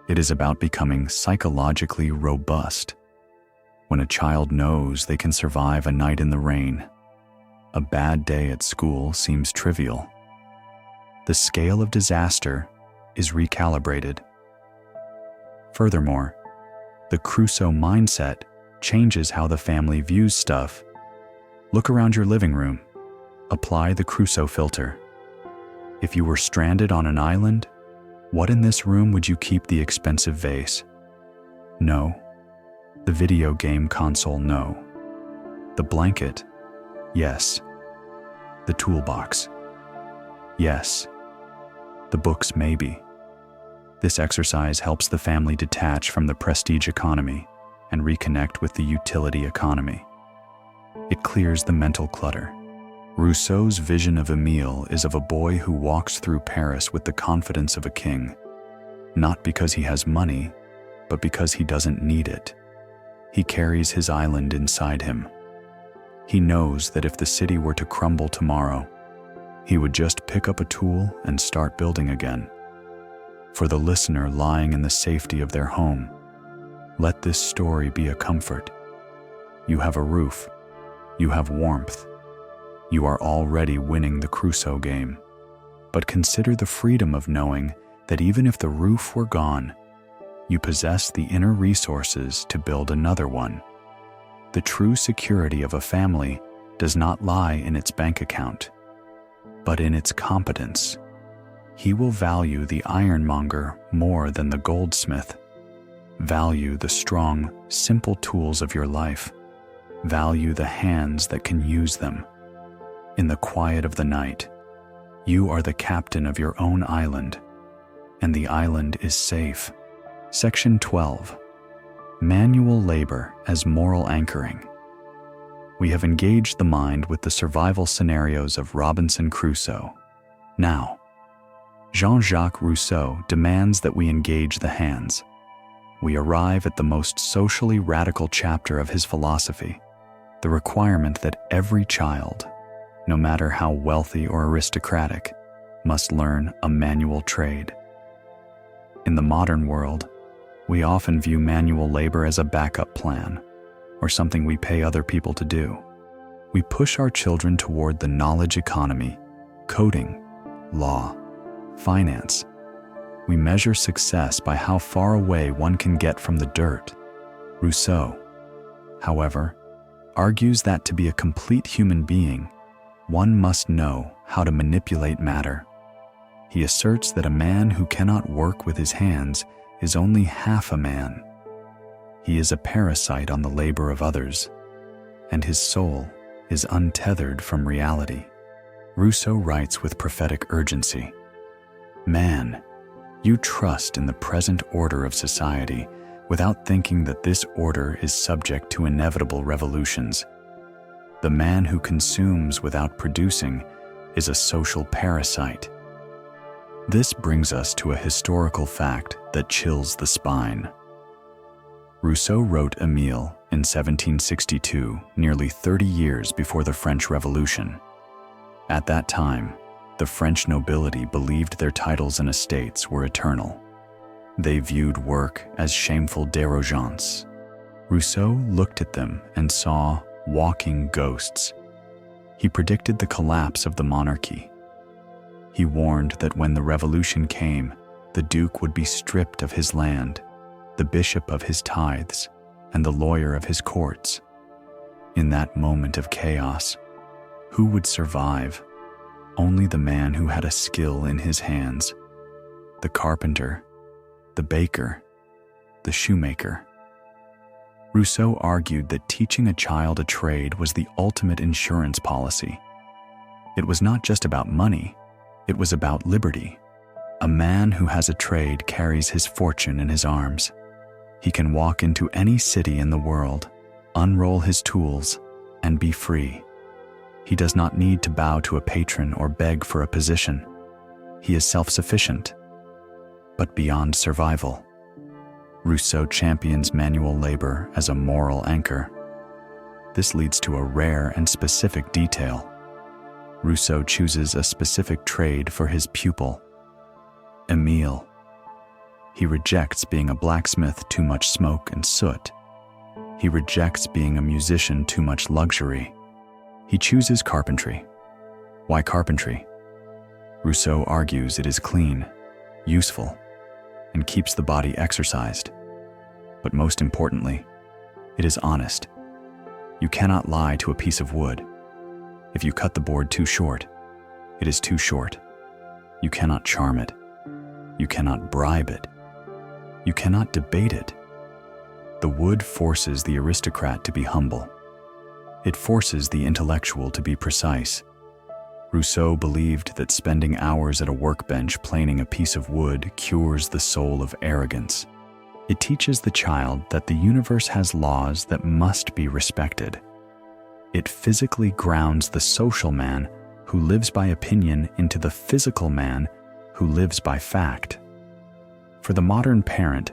It is about becoming psychologically robust. When a child knows they can survive a night in the rain, a bad day at school seems trivial. The scale of disaster is recalibrated. Furthermore, the Crusoe mindset changes how the family views stuff. Look around your living room. Apply the Crusoe filter. If you were stranded on an island, what in this room would you keep? The expensive vase? No. The video game console? No. The blanket? Yes. The toolbox? Yes. The books? Maybe. This exercise helps the family detach from the prestige economy and reconnect with the utility economy. It clears the mental clutter. Rousseau's vision of Emile is of a boy who walks through Paris with the confidence of a king, not because he has money, but because he doesn't need it. He carries his island inside him. He knows that if the city were to crumble tomorrow, he would just pick up a tool and start building again. For the listener lying in the safety of their home, let this story be a comfort. You have a roof. You have warmth. You are already winning the Crusoe game. But consider the freedom of knowing that even if the roof were gone, you possess the inner resources to build another one. The true security of a family does not lie in its bank account, but in its competence. He will value the ironmonger more than the goldsmith. Value the strong, simple tools of your life. Value the hands that can use them. In the quiet of the night, you are the captain of your own island, and the island is safe. Section 12. Manual labor as moral anchoring. We have engaged the mind with the survival scenarios of Robinson Crusoe. Now, Jean-Jacques Rousseau demands that we engage the hands. We arrive at the most socially radical chapter of his philosophy, the requirement that every child, no matter how wealthy or aristocratic, must learn a manual trade. In the modern world, we often view manual labor as a backup plan, or something we pay other people to do. We push our children toward the knowledge economy, coding, law, finance. We measure success by how far away one can get from the dirt. Rousseau, however, argues that to be a complete human being, one must know how to manipulate matter. He asserts that a man who cannot work with his hands is only half a man. He is a parasite on the labor of others, and his soul is untethered from reality. Rousseau writes with prophetic urgency, "Man, you trust in the present order of society without thinking that this order is subject to inevitable revolutions. The man who consumes without producing is a social parasite." This brings us to a historical fact that chills the spine. Rousseau wrote Emile in 1762, nearly 30 years before the French Revolution. At that time, the French nobility believed their titles and estates were eternal. They viewed work as shameful dérogations. Rousseau looked at them and saw walking ghosts. He predicted the collapse of the monarchy. He warned that when the revolution came, the duke would be stripped of his land, the bishop of his tithes, and the lawyer of his courts. In that moment of chaos, who would survive? Only the man who had a skill in his hands, the carpenter, the baker, the shoemaker. Rousseau argued that teaching a child a trade was the ultimate insurance policy. It was not just about money, it was about liberty. A man who has a trade carries his fortune in his arms. He can walk into any city in the world, unroll his tools, and be free. He does not need to bow to a patron or beg for a position. He is self-sufficient, but beyond survival. Rousseau champions manual labor as a moral anchor. This leads to a rare and specific detail. Rousseau chooses a specific trade for his pupil, Emile. He rejects being a blacksmith, too much smoke and soot. He rejects being a musician, too much luxury. He chooses carpentry. Why carpentry? Rousseau argues it is clean, useful, and keeps the body exercised. But most importantly, it is honest. You cannot lie to a piece of wood. If you cut the board too short, it is too short. You cannot charm it. You cannot bribe it. You cannot debate it. The wood forces the aristocrat to be humble. It forces the intellectual to be precise. Rousseau believed that spending hours at a workbench planing a piece of wood cures the soul of arrogance. It teaches the child that the universe has laws that must be respected. It physically grounds the social man who lives by opinion into the physical man who lives by fact. For the modern parent,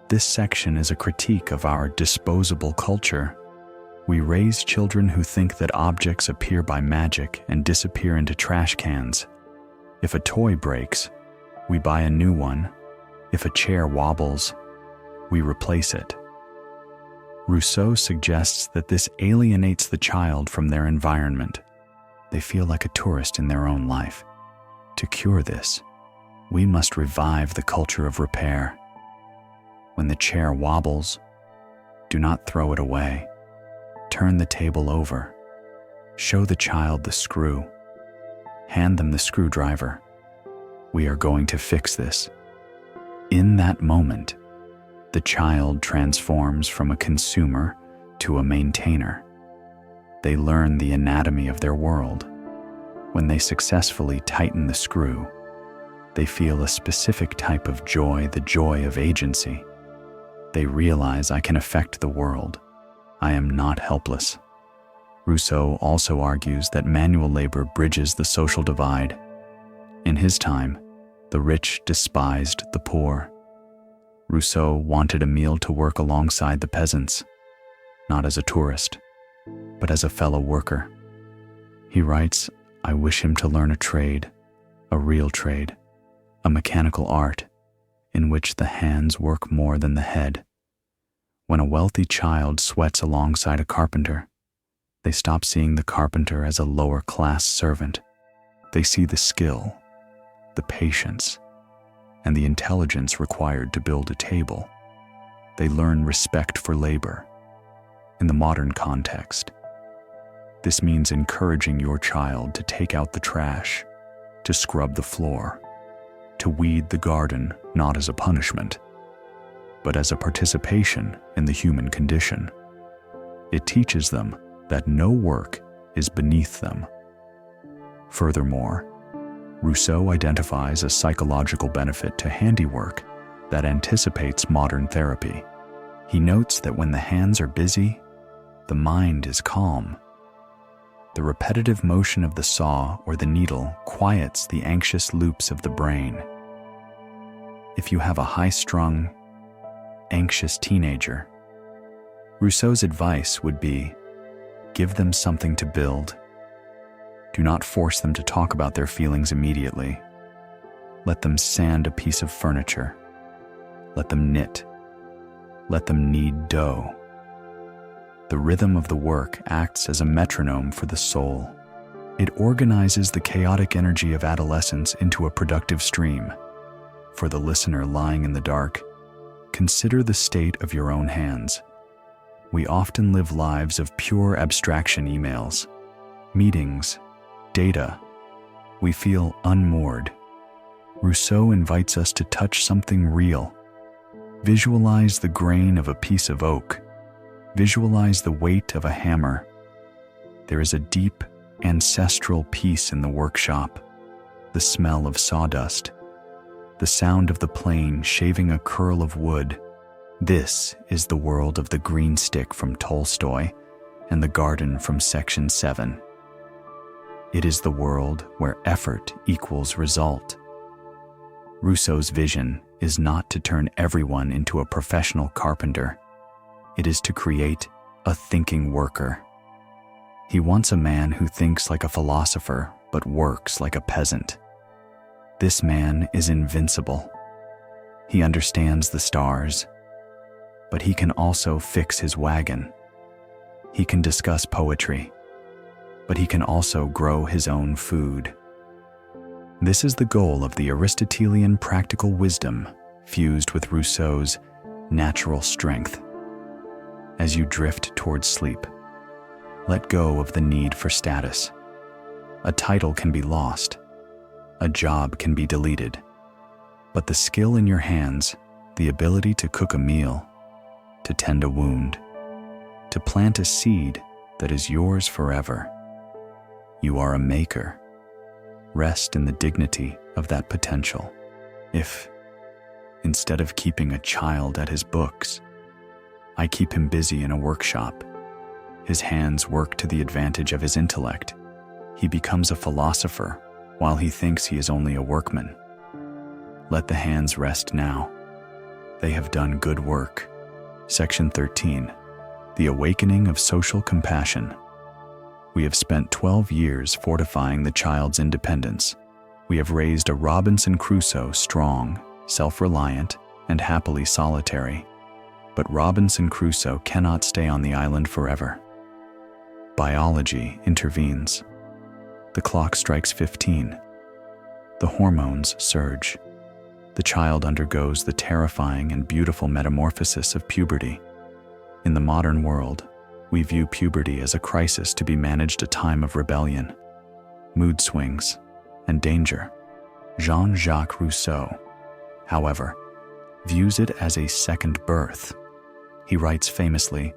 this section is a critique of our disposable culture. We raise children who think that objects appear by magic and disappear into trash cans. If a toy breaks, we buy a new one. If a chair wobbles, we replace it. Rousseau suggests that this alienates the child from their environment. They feel like a tourist in their own life. To cure this, we must revive the culture of repair. When the chair wobbles, do not throw it away. Turn the table over. Show the child the screw. Hand them the screwdriver. We are going to fix this. In that moment, the child transforms from a consumer to a maintainer. They learn the anatomy of their world. When they successfully tighten the screw, they feel a specific type of joy, the joy of agency. They realize, I can affect the world. I am not helpless. Rousseau also argues that manual labor bridges the social divide. In his time, the rich despised the poor. Rousseau wanted Emile to work alongside the peasants, not as a tourist, but as a fellow worker. He writes, I wish him to learn a trade, a real trade, a mechanical art, in which the hands work more than the head. When a wealthy child sweats alongside a carpenter, they stop seeing the carpenter as a lower-class servant. They see the skill, the patience, and the intelligence required to build a table. They learn respect for labor. In the modern context, this means encouraging your child to take out the trash, to scrub the floor, to weed the garden, not as a punishment, but as a participation in the human condition. It teaches them that no work is beneath them. Furthermore, Rousseau identifies a psychological benefit to handiwork that anticipates modern therapy. He notes that when the hands are busy, the mind is calm. The repetitive motion of the saw or the needle quiets the anxious loops of the brain. If you have a high-strung, anxious teenager, Rousseau's advice would be, give them something to build. Do not force them to talk about their feelings immediately. Let them sand a piece of furniture. Let them knit. Let them knead dough. The rhythm of the work acts as a metronome for the soul. It organizes the chaotic energy of adolescence into a productive stream. For the listener lying in the dark, consider the state of your own hands. We often live lives of pure abstraction emails, meetings, data. We feel unmoored. Rousseau invites us to touch something real. Visualize the grain of a piece of oak. Visualize the weight of a hammer. There is a deep, ancestral peace in the workshop, the smell of sawdust, the sound of the plane shaving a curl of wood. This is the world of the green stick from Tolstoy and the garden from Section 7. It is the world where effort equals result. Rousseau's vision is not to turn everyone into a professional carpenter. It is to create a thinking worker. He wants a man who thinks like a philosopher but works like a peasant. This man is invincible. He understands the stars, but he can also fix his wagon. He can discuss poetry, but he can also grow his own food. This is the goal of the Aristotelian practical wisdom fused with Rousseau's natural strength. As you drift towards sleep, let go of the need for status. A title can be lost. A job can be deleted. But the skill in your hands, the ability to cook a meal, to tend a wound, to plant a seed that is yours forever. You are a maker. Rest in the dignity of that potential. If, instead of keeping a child at his books, I keep him busy in a workshop, his hands work to the advantage of his intellect, he becomes a philosopher while he thinks he is only a workman. Let the hands rest now. They have done good work. Section 13. The Awakening of Social Compassion. We have spent 12 years fortifying the child's independence. We have raised a Robinson Crusoe strong, self-reliant, and happily solitary. But Robinson Crusoe cannot stay on the island forever. Biology intervenes. The clock strikes 15. The hormones surge. the child undergoes the terrifying and beautiful metamorphosis of puberty. In the modern world, we view puberty as a crisis to be managed, a time of rebellion, mood swings, and danger. Jean-Jacques Rousseau, however, views it as a second birth. He writes famously,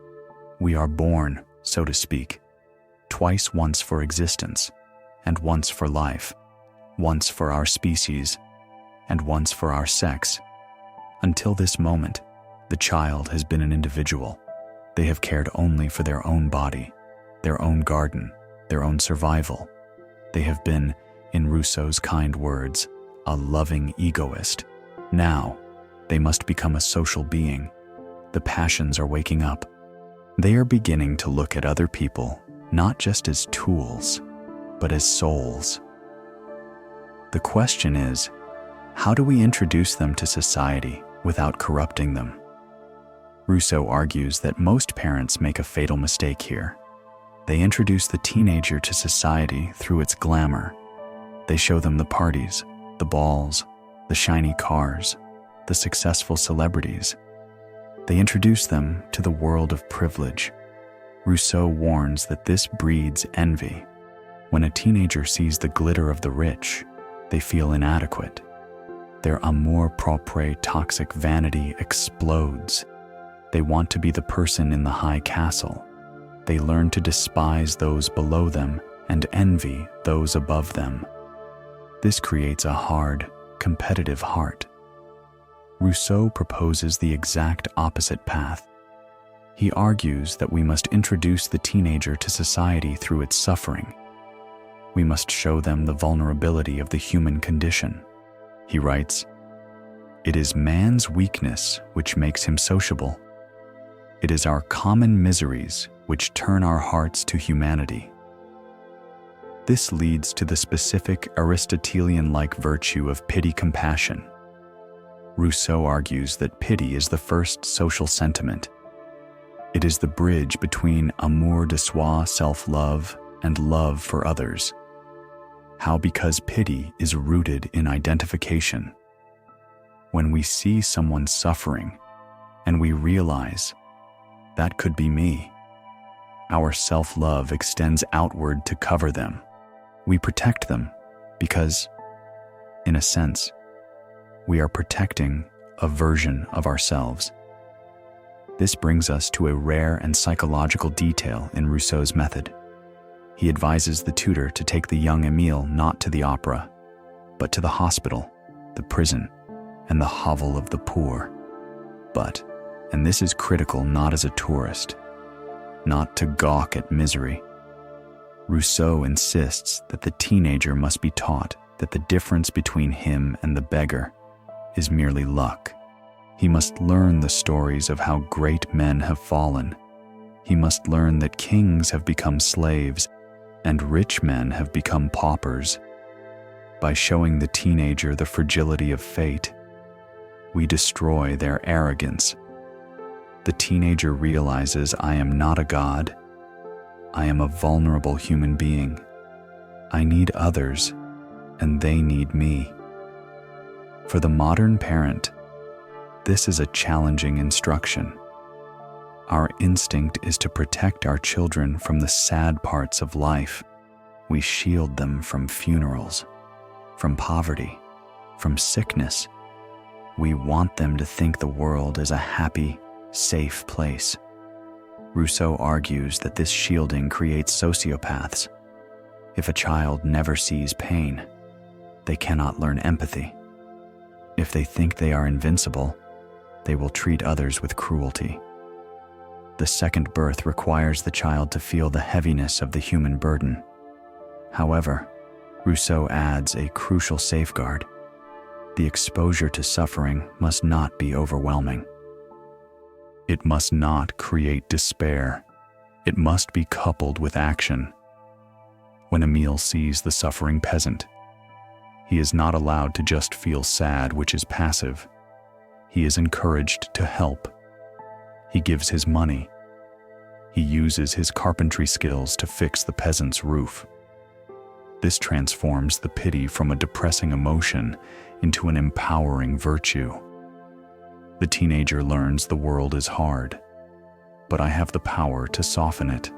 "We are born, so to speak, twice, once for existence, and once for life, once for our species, and once for our sex. Until this moment, the child has been an individual. They have cared only for their own body, their own garden, their own survival. They have been, in Rousseau's kind words, a loving egoist. Now, they must become a social being. The passions are waking up. They are beginning to look at other people not just as tools, but as souls. The question is, how do we introduce them to society without corrupting them?" Rousseau argues that most parents make a fatal mistake here. They introduce the teenager to society through its glamour. They show them the parties, the balls, the shiny cars, the successful celebrities. They introduce them to the world of privilege. Rousseau warns that this breeds envy. When a teenager sees the glitter of the rich, they feel inadequate. Their amour propre, toxic vanity explodes. They want to be the person in the high castle. They learn to despise those below them and envy those above them. This creates a hard, competitive heart. Rousseau proposes the exact opposite path. He argues that we must introduce the teenager to society through its suffering. We must show them the vulnerability of the human condition. He writes, "It is man's weakness which makes him sociable. It is our common miseries which turn our hearts to humanity." This leads to the specific Aristotelian-like virtue of pity-compassion. Rousseau argues that pity is the first social sentiment. It is the bridge between amour de soi, self-love, and love for others. How? Because pity is rooted in identification. When we see someone suffering and we realize, that could be me, our self-love extends outward to cover them. We protect them because, in a sense, we are protecting a version of ourselves. This brings us to a rare and psychological detail in Rousseau's method. He advises the tutor to take the young Emile not to the opera, but to the hospital, the prison, and the hovel of the poor. But, and this is critical, not as a tourist, not to gawk at misery. Rousseau insists that the teenager must be taught that the difference between him and the beggar is merely luck. He must learn the stories of how great men have fallen. He must learn that kings have become slaves and rich men have become paupers. By showing the teenager the fragility of fate, we destroy their arrogance. The teenager realizes, I am not a god. I am a vulnerable human being. I need others, and they need me. For the modern parent, this is a challenging instruction. Our instinct is to protect our children from the sad parts of life. We shield them from funerals, from poverty, from sickness. We want them to think the world is a happy, safe place. Rousseau argues that this shielding creates sociopaths. If a child never sees pain, they cannot learn empathy. If they think they are invincible, they will treat others with cruelty. The second birth requires the child to feel the heaviness of the human burden. However, Rousseau adds a crucial safeguard. The exposure to suffering must not be overwhelming. It must not create despair. It must be coupled with action. When Emile sees the suffering peasant, he is not allowed to just feel sad, which is passive. He is encouraged to help. He gives his money. He uses his carpentry skills to fix the peasant's roof. This transforms the pity from a depressing emotion into an empowering virtue. The teenager learns the world is hard, but I have the power to soften it.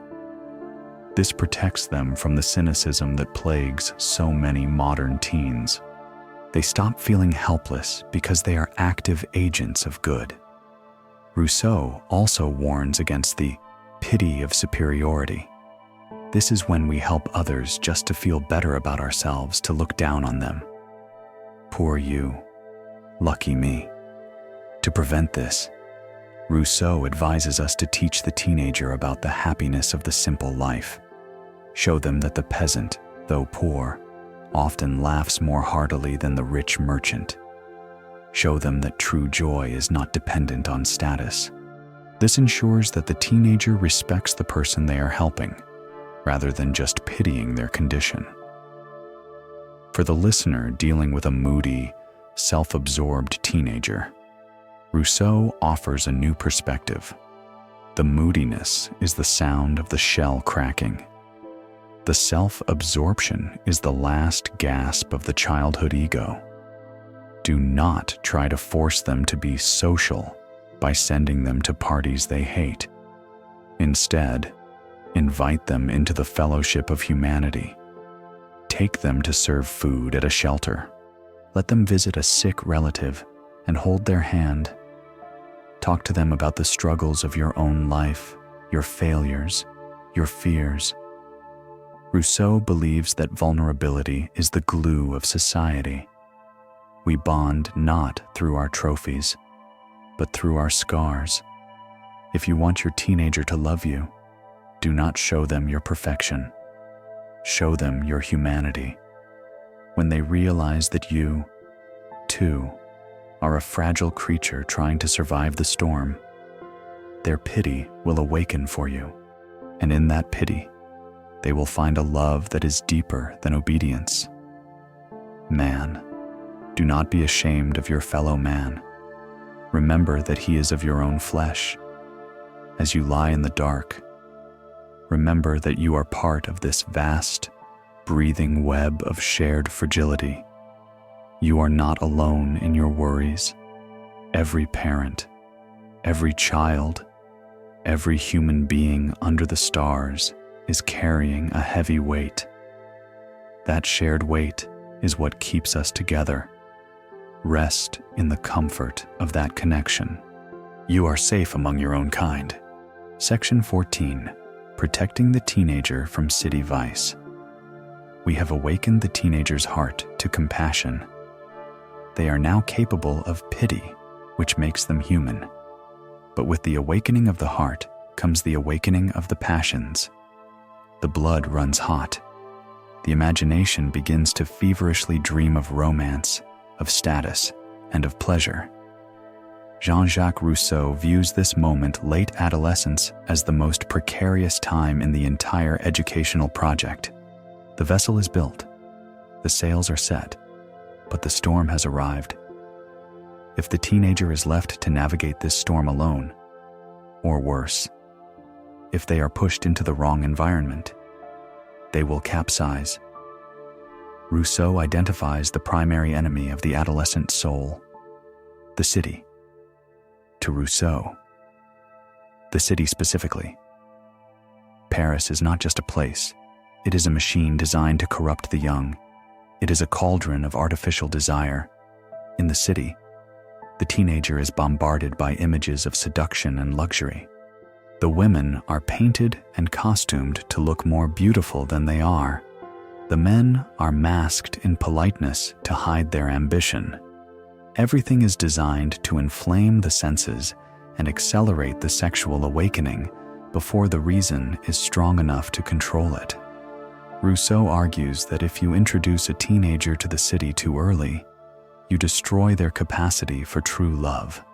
This protects them from the cynicism that plagues so many modern teens. They stop feeling helpless because they are active agents of good. Rousseau also warns against the pity of superiority. This is when we help others just to feel better about ourselves, to look down on them. Poor you, lucky me. To prevent this, Rousseau advises us to teach the teenager about the happiness of the simple life. Show them that the peasant, though poor, often laughs more heartily than the rich merchant. Show them that true joy is not dependent on status. This ensures that the teenager respects the person they are helping, rather than just pitying their condition. For the listener dealing with a moody, self-absorbed teenager, Rousseau offers a new perspective. The moodiness is the sound of the shell cracking. The self-absorption is the last gasp of the childhood ego. Do not try to force them to be social by sending them to parties they hate. Instead, invite them into the fellowship of humanity. Take them to serve food at a shelter. Let them visit a sick relative and hold their hand. Talk to them about the struggles of your own life, your failures, your fears. Rousseau believes that vulnerability is the glue of society. We bond not through our trophies, but through our scars. If you want your teenager to love you, do not show them your perfection. Show them your humanity. When they realize that you, too, are a fragile creature trying to survive the storm, their pity will awaken for you, and in that pity, they will find a love that is deeper than obedience. Man, do not be ashamed of your fellow man. Remember that he is of your own flesh. As you lie in the dark, remember that you are part of this vast, breathing web of shared fragility. You are not alone in your worries. Every parent, every child, every human being under the stars is carrying a heavy weight. That shared weight is what keeps us together. Rest in the comfort of that connection. You are safe among your own kind. Section 14. Protecting the teenager from city vice. We have awakened the teenager's heart to compassion. They are now capable of pity, which makes them human. But with the awakening of the heart comes the awakening of the passions. The blood runs hot. The imagination begins to feverishly dream of romance, of status, and of pleasure. Jean-Jacques Rousseau views this moment, late adolescence, as the most precarious time in the entire educational project. The vessel is built, the sails are set, but the storm has arrived. If the teenager is left to navigate this storm alone, or worse, if they are pushed into the wrong environment, they will capsize. Rousseau identifies the primary enemy of the adolescent soul, the city. To Rousseau, the city specifically. Paris is not just a place, it is a machine designed to corrupt the young. It is a cauldron of artificial desire. In the city, the teenager is bombarded by images of seduction and luxury. The women are painted and costumed to look more beautiful than they are. The men are masked in politeness to hide their ambition. Everything is designed to inflame the senses and accelerate the sexual awakening before the reason is strong enough to control it. Rousseau argues that if you introduce a teenager to the city too early, you destroy their capacity for true love.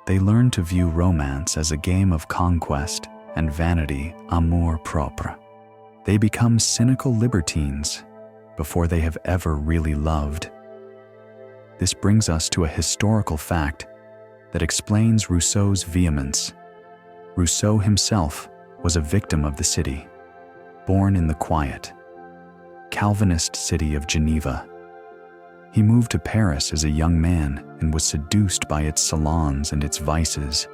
They learn to view romance as a game of conquest and vanity, amour propre. They become cynical libertines before they have ever really loved. This brings us to a historical fact that explains Rousseau's vehemence. Rousseau himself was a victim of the city, born in the quiet, Calvinist city of Geneva. He moved to Paris as a young man and was seduced by its salons and its vices.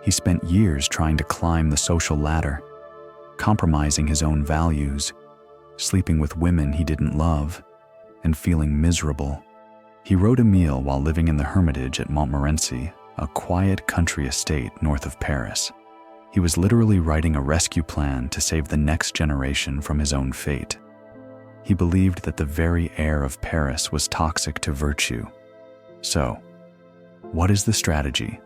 He spent years trying to climb the social ladder, compromising his own values, sleeping with women he didn't love, and feeling miserable. He wrote Emile while living in the Hermitage at Montmorency, a quiet country estate north of Paris. He was literally writing a rescue plan to save the next generation from his own fate. He believed that the very air of Paris was toxic to virtue. So, what is the strategy?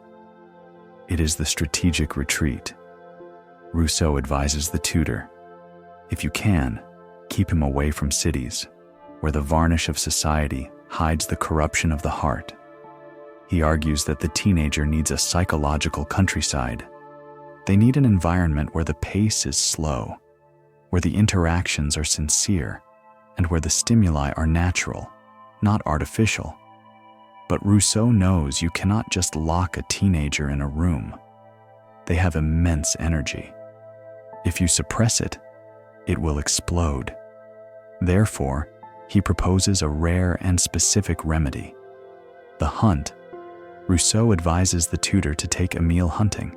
It is the strategic retreat. Rousseau advises the tutor, if you can, keep him away from cities, where the varnish of society hides the corruption of the heart. He argues that the teenager needs a psychological countryside. They need an environment where the pace is slow, where the interactions are sincere, and where the stimuli are natural, not artificial. But Rousseau knows you cannot just lock a teenager in a room. They have immense energy. If you suppress it, it will explode. Therefore, he proposes a rare and specific remedy: the hunt. Rousseau advises the tutor to take Emile hunting.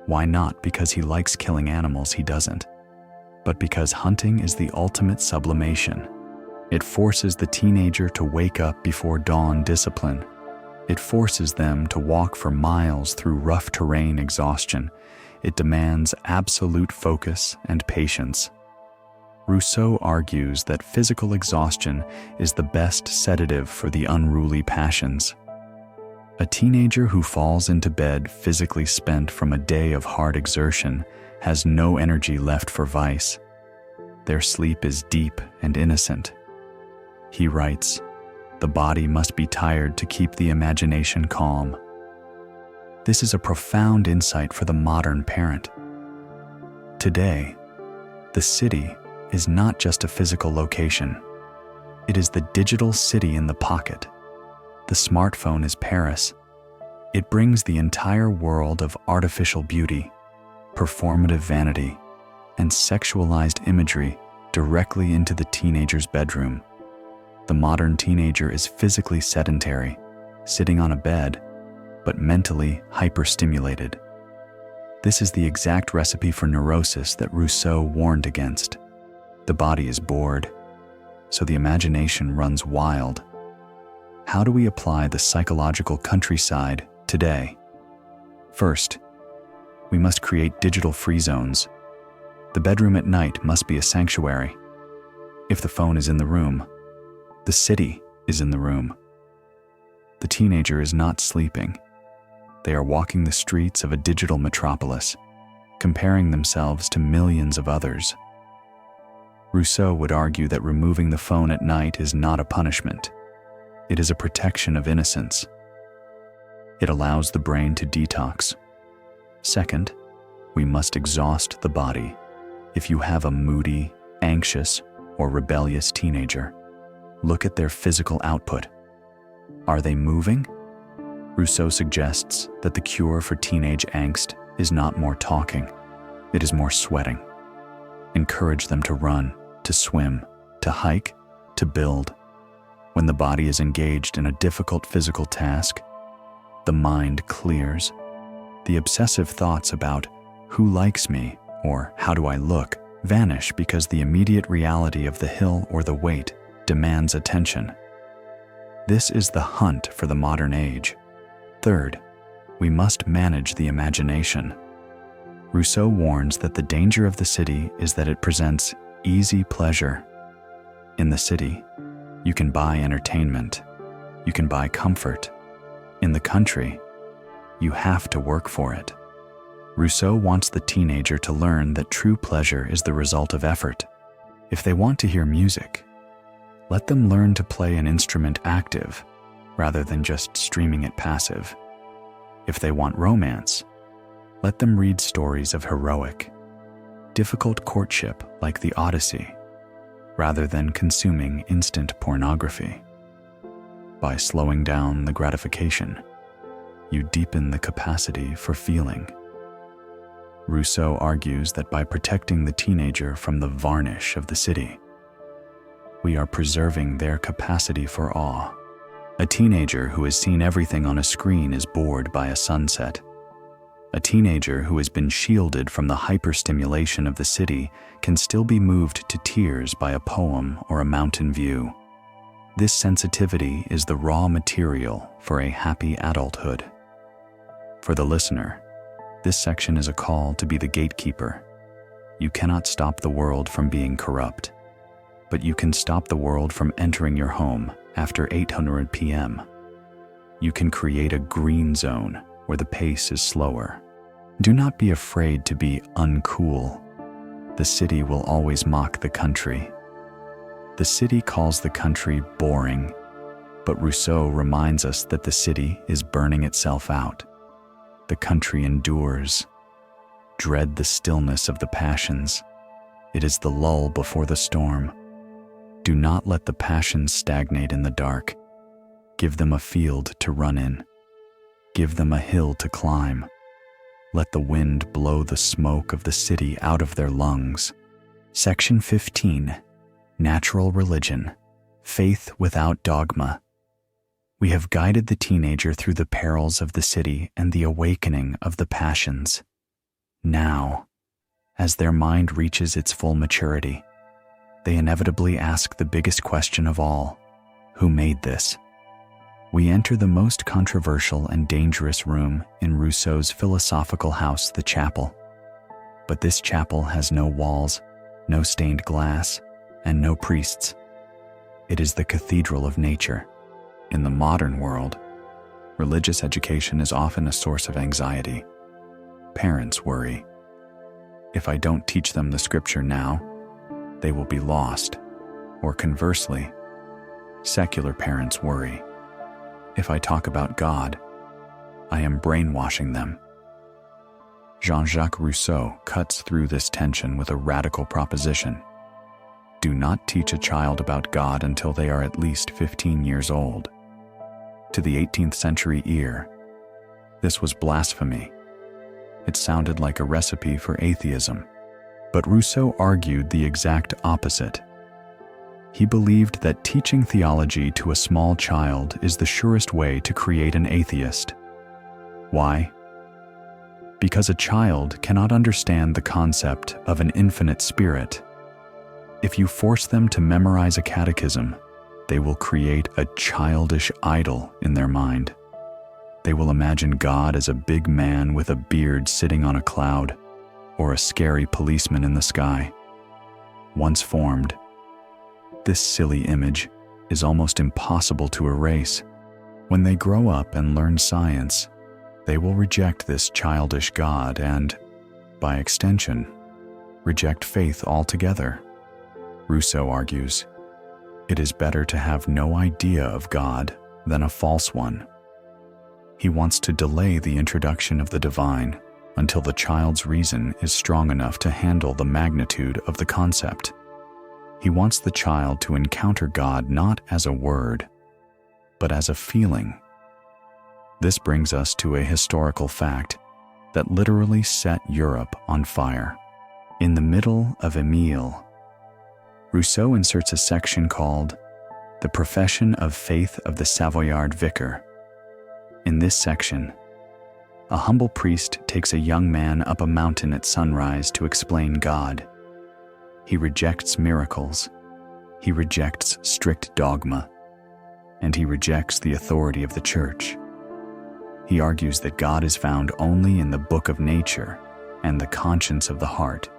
Why not because he likes killing animals he doesn't, but because hunting is the ultimate sublimation. It forces the teenager to wake up before dawn discipline. It forces them to walk for miles through rough terrain exhaustion. It demands absolute focus and patience. Rousseau argues that physical exhaustion is the best sedative for the unruly passions. A teenager who falls into bed physically spent from a day of hard exertion has no energy left for vice. Their sleep is deep and innocent. He writes, the body must be tired to keep the imagination calm. This is a profound insight for the modern parent. Today, the city is not just a physical location. It is the digital city in the pocket. The smartphone is Paris. It brings the entire world of artificial beauty, performative vanity, and sexualized imagery directly into the teenager's bedroom. The modern teenager is physically sedentary, sitting on a bed, but mentally hyperstimulated. This is the exact recipe for neurosis that Rousseau warned against. The body is bored, so the imagination runs wild. How do we apply the psychological countryside today? First, we must create digital free zones. The bedroom at night must be a sanctuary. If the phone is in the room, the city is in the room. The teenager is not sleeping. They are walking the streets of a digital metropolis, comparing themselves to millions of others. Rousseau would argue that removing the phone at night is not a punishment. It is a protection of innocence. It allows the brain to detox. Second, we must exhaust the body. If you have a moody, anxious, or rebellious teenager, look at their physical output. Are they moving? Rousseau suggests that the cure for teenage angst is not more talking, it is more sweating. Encourage them to run, to swim, to hike, to build. When the body is engaged in a difficult physical task, the mind clears. The obsessive thoughts about who likes me or how do I look vanish because the immediate reality of the hill or the weight demands attention. This is the hunt for the modern age. Third, we must manage the imagination. Rousseau warns that the danger of the city is that it presents easy pleasure. In the city, you can buy entertainment. You can buy comfort. In the country, you have to work for it. Rousseau wants the teenager to learn that true pleasure is the result of effort. If they want to hear music, let them learn to play an instrument active rather than just streaming it passive. If they want romance, let them read stories of heroic, difficult courtship like the Odyssey, rather than consuming instant pornography. By slowing down the gratification, you deepen the capacity for feeling. Rousseau argues that by protecting the teenager from the varnish of the city, we are preserving their capacity for awe. A teenager who has seen everything on a screen is bored by a sunset. A teenager who has been shielded from the hyperstimulation of the city can still be moved to tears by a poem or a mountain view. This sensitivity is the raw material for a happy adulthood. For the listener, this section is a call to be the gatekeeper. You cannot stop the world from being corrupt, but you can stop the world from entering your home after 800 p.m. You can create a green zone where the pace is slower. Do not be afraid to be uncool. The city will always mock the country. The city calls the country boring, but Rousseau reminds us that the city is burning itself out. The country endures. Dread the stillness of the passions. It is the lull before the storm. Do not let the passions stagnate in the dark. Give them a field to run in. Give them a hill to climb. Let the wind blow the smoke of the city out of their lungs. Section 15. Natural religion. Faith without dogma. We have guided the teenager through the perils of the city and the awakening of the passions. Now, as their mind reaches its full maturity, they inevitably ask the biggest question of all: who made this? We enter the most controversial and dangerous room in Rousseau's philosophical house, the chapel. But this chapel has no walls, no stained glass, and no priests. It is the cathedral of nature. In the modern world, religious education is often a source of anxiety. Parents worry. If I don't teach them the scripture now, they will be lost. Or conversely, secular parents worry. If I talk about God, I am brainwashing them. Jean-Jacques Rousseau cuts through this tension with a radical proposition. Do not teach a child about God until they are at least 15 years old. To the 18th century ear, this was blasphemy. It sounded like a recipe for atheism. But Rousseau argued the exact opposite. He believed that teaching theology to a small child is the surest way to create an atheist. Why? Because a child cannot understand the concept of an infinite spirit. If you force them to memorize a catechism, they will create a childish idol in their mind. They will imagine God as a big man with a beard sitting on a cloud, or a scary policeman in the sky. Once formed, this silly image is almost impossible to erase. When they grow up and learn science, they will reject this childish God and, by extension, reject faith altogether. Rousseau argues, it is better to have no idea of God than a false one. He wants to delay the introduction of the divine until the child's reason is strong enough to handle the magnitude of the concept. He wants the child to encounter God not as a word, but as a feeling. This brings us to a historical fact that literally set Europe on fire. In the middle of Emile, Rousseau inserts a section called The Profession of Faith of the Savoyard Vicar. In this section, a humble priest takes a young man up a mountain at sunrise to explain God. He rejects miracles, he rejects strict dogma, and he rejects the authority of the church. He argues that God is found only in the book of nature and the conscience of the heart.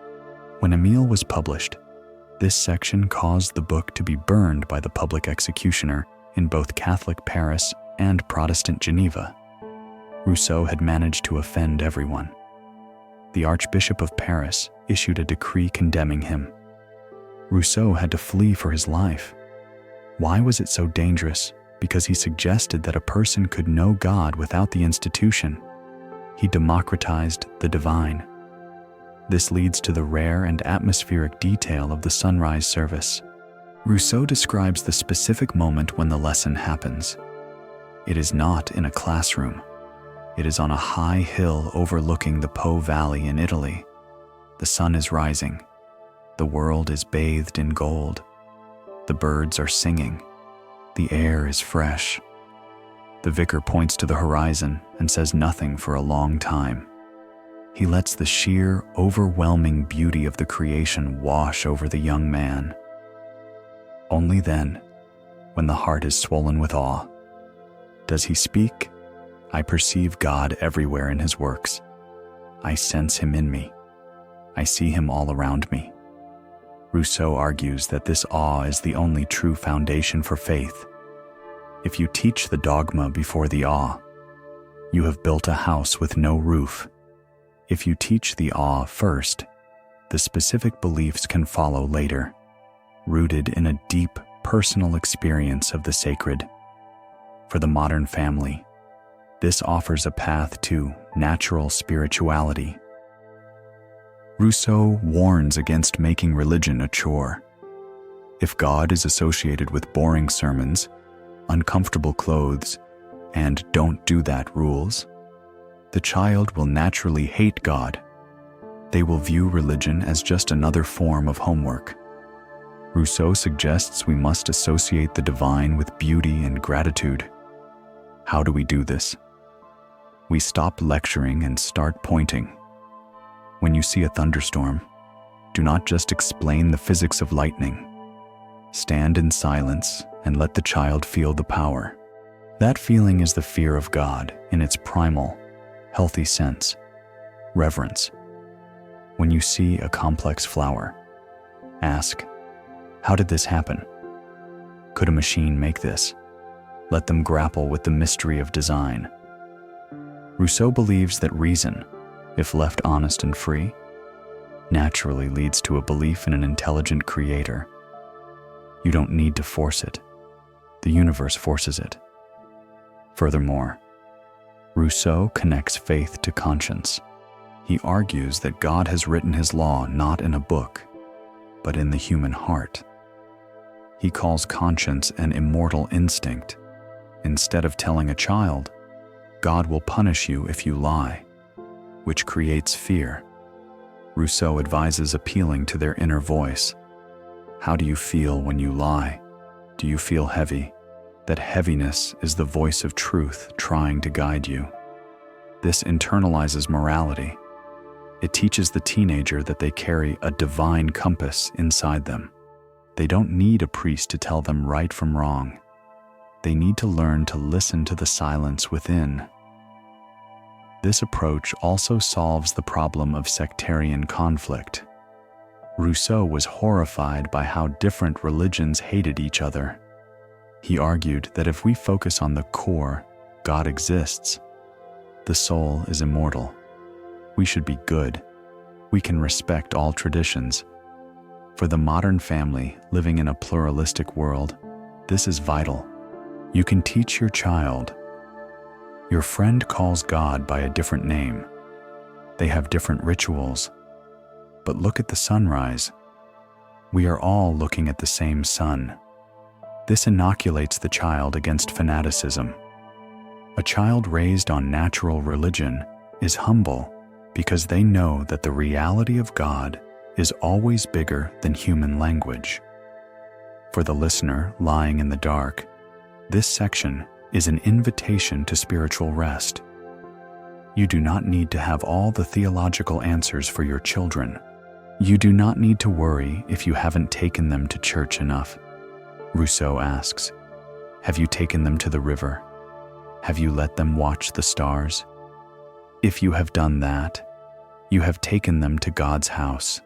When Emile was published, this section caused the book to be burned by the public executioner in both Catholic Paris and Protestant Geneva. Rousseau had managed to offend everyone. The Archbishop of Paris issued a decree condemning him. Rousseau had to flee for his life. Why was it so dangerous? Because he suggested that a person could know God without the institution. He democratized the divine. This leads to the rare and atmospheric detail of the sunrise service. Rousseau describes the specific moment when the lesson happens. It is not in a classroom. It is on a high hill overlooking the Po Valley in Italy. The sun is rising. The world is bathed in gold. The birds are singing. The air is fresh. The vicar points to the horizon and says nothing for a long time. He lets the sheer, overwhelming beauty of the creation wash over the young man. Only then, when the heart is swollen with awe, does he speak. I perceive God everywhere in his works. I sense him in me. I see him all around me. Rousseau argues that this awe is the only true foundation for faith. If you teach the dogma before the awe, you have built a house with no roof. If you teach the awe first, the specific beliefs can follow later, rooted in a deep personal experience of the sacred. For the modern family, this offers a path to natural spirituality. Rousseau warns against making religion a chore. If God is associated with boring sermons, uncomfortable clothes, and don't do that rules, the child will naturally hate God. They will view religion as just another form of homework. Rousseau suggests we must associate the divine with beauty and gratitude. How do we do this? We stop lecturing and start pointing. When you see a thunderstorm, do not just explain the physics of lightning. Stand in silence and let the child feel the power. That feeling is the fear of God in its primal, healthy sense, reverence. When you see a complex flower, ask, how did this happen? Could a machine make this? Let them grapple with the mystery of design. Rousseau believes that reason, if left honest and free, naturally leads to a belief in an intelligent creator. You don't need to force it. The universe forces it. Furthermore, Rousseau connects faith to conscience. He argues that God has written his law not in a book, but in the human heart. He calls conscience an immortal instinct. Instead of telling a child, God will punish you if you lie, which creates fear, Rousseau advises appealing to their inner voice. How do you feel when you lie? Do you feel heavy? That heaviness is the voice of truth trying to guide you. This internalizes morality. It teaches the teenager that they carry a divine compass inside them. They don't need a priest to tell them right from wrong. They need to learn to listen to the silence within. This approach also solves the problem of sectarian conflict. Rousseau was horrified by how different religions hated each other. He argued that if we focus on the core, God exists. The soul is immortal. We should be good. We can respect all traditions. For the modern family living in a pluralistic world, this is vital. You can teach your child. Your friend calls God by a different name. They have different rituals. But look at the sunrise. We are all looking at the same sun. This inoculates the child against fanaticism. A child raised on natural religion is humble because they know that the reality of God is always bigger than human language. For the listener lying in the dark, this section is an invitation to spiritual rest. You do not need to have all the theological answers for your children. You do not need to worry if you haven't taken them to church enough. Rousseau asks, have you taken them to the river? Have you let them watch the stars? If you have done that, you have taken them to God's house.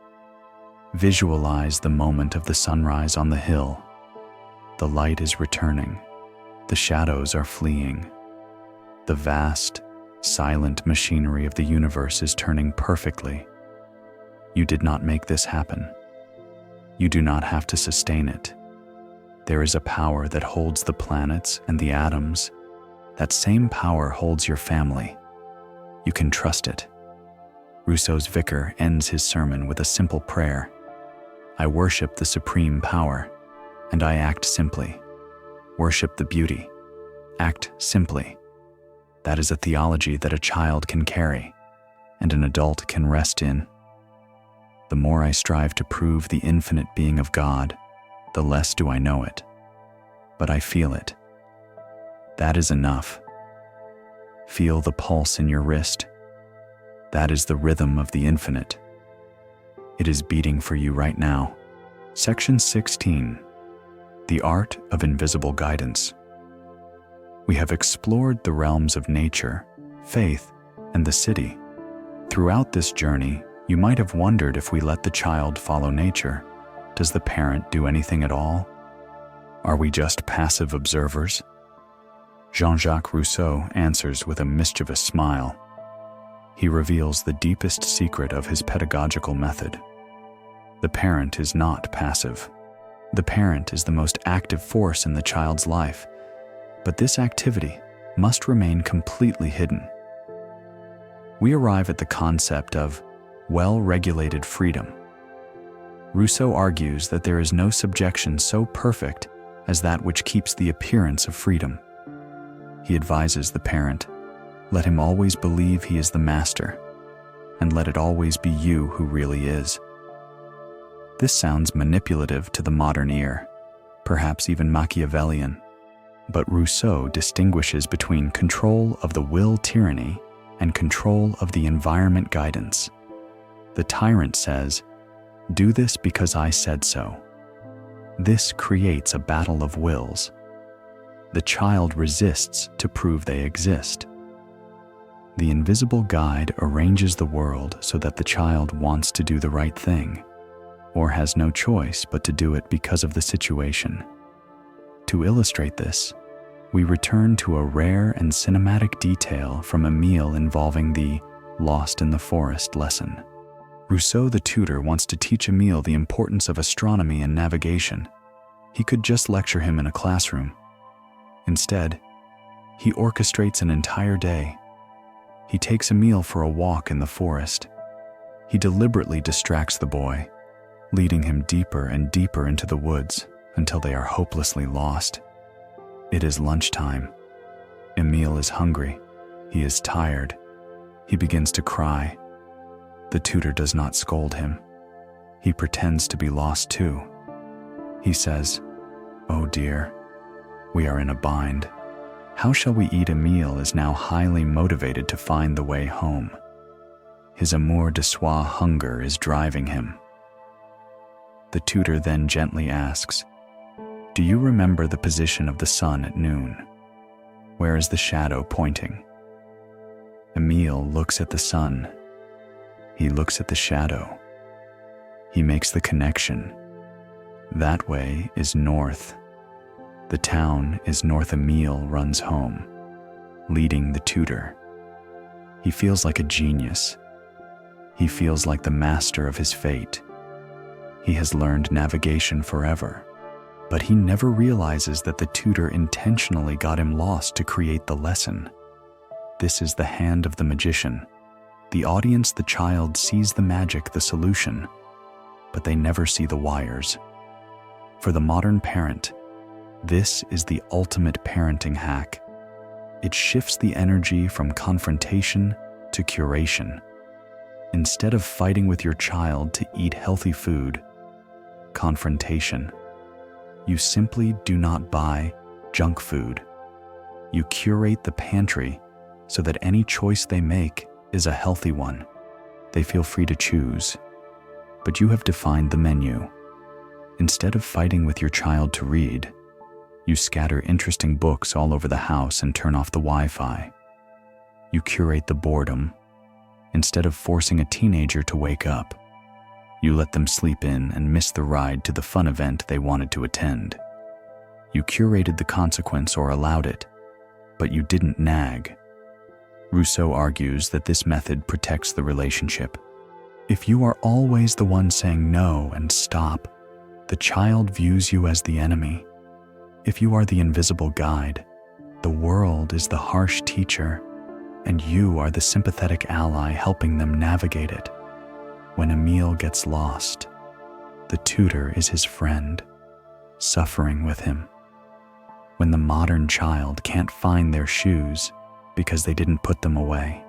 Visualize the moment of the sunrise on the hill. The light is returning. The shadows are fleeing. The vast, silent machinery of the universe is turning perfectly. You did not make this happen. You do not have to sustain it. There is a power that holds the planets and the atoms. That same power holds your family. You can trust it. Rousseau's vicar ends his sermon with a simple prayer. I worship the supreme power, and I act simply. Worship the beauty. Act simply. That is a theology that a child can carry, and an adult can rest in. The more I strive to prove the infinite being of God, the less do I know it. But I feel it. That is enough. Feel the pulse in your wrist. That is the rhythm of the infinite. It is beating for you right now. Section 16. The Art of Invisible Guidance. We have explored the realms of nature, faith, and the city. Throughout this journey, you might have wondered if we let the child follow nature. Does the parent do anything at all? Are we just passive observers? Jean-Jacques Rousseau answers with a mischievous smile. He reveals the deepest secret of his pedagogical method. The parent is not passive. The parent is the most active force in the child's life, but this activity must remain completely hidden. We arrive at the concept of well-regulated freedom. Rousseau argues that there is no subjection so perfect as that which keeps the appearance of freedom. He advises the parent, let him always believe he is the master, and let it always be you who really is. This sounds manipulative to the modern ear, perhaps even Machiavellian, but Rousseau distinguishes between control of the will tyranny and control of the environment guidance. The tyrant says, "Do this because I said so." This creates a battle of wills. The child resists to prove they exist. The invisible guide arranges the world so that the child wants to do the right thing, or has no choice but to do it because of the situation. To illustrate this, we return to a rare and cinematic detail from a meal involving the Lost in the Forest lesson. Rousseau the tutor wants to teach Emile the importance of astronomy and navigation. He could just lecture him in a classroom. Instead, he orchestrates an entire day. He takes Emile for a walk in the forest. He deliberately distracts the boy, leading him deeper and deeper into the woods until they are hopelessly lost. It is lunchtime. Emile is hungry. He is tired. He begins to cry. The tutor does not scold him. He pretends to be lost too. He says, "Oh dear, we are in a bind. How shall we eat?" Emile is now highly motivated to find the way home. His amour de soi hunger is driving him. The tutor then gently asks, "Do you remember the position of the sun at noon? Where is the shadow pointing?" Emile looks at the sun. He looks at the shadow. He makes the connection. That way is north. The town is north. Emile runs home, leading the tutor. He feels like a genius. He feels like the master of his fate. He has learned navigation forever, but he never realizes that the tutor intentionally got him lost to create the lesson. This is the hand of the magician. The audience, the child, sees the magic, the solution, but they never see the wires. For the modern parent, this is the ultimate parenting hack. It shifts the energy from confrontation to curation. Instead of fighting with your child to eat healthy food, confrontation. You simply do not buy junk food. You curate the pantry so that any choice they make is a healthy one. They feel free to choose, but you have defined the menu. Instead of fighting with your child to read, you scatter interesting books all over the house and turn off the Wi-Fi. You curate the boredom. Instead of forcing a teenager to wake up, you let them sleep in and miss the ride to the fun event they wanted to attend. You curated the consequence or allowed it, but you didn't nag. Rousseau argues that this method protects the relationship. If you are always the one saying no and stop, the child views you as the enemy. If you are the invisible guide, the world is the harsh teacher, and you are the sympathetic ally helping them navigate it. When Emile gets lost, the tutor is his friend, suffering with him. When the modern child can't find their shoes because they didn't put them away,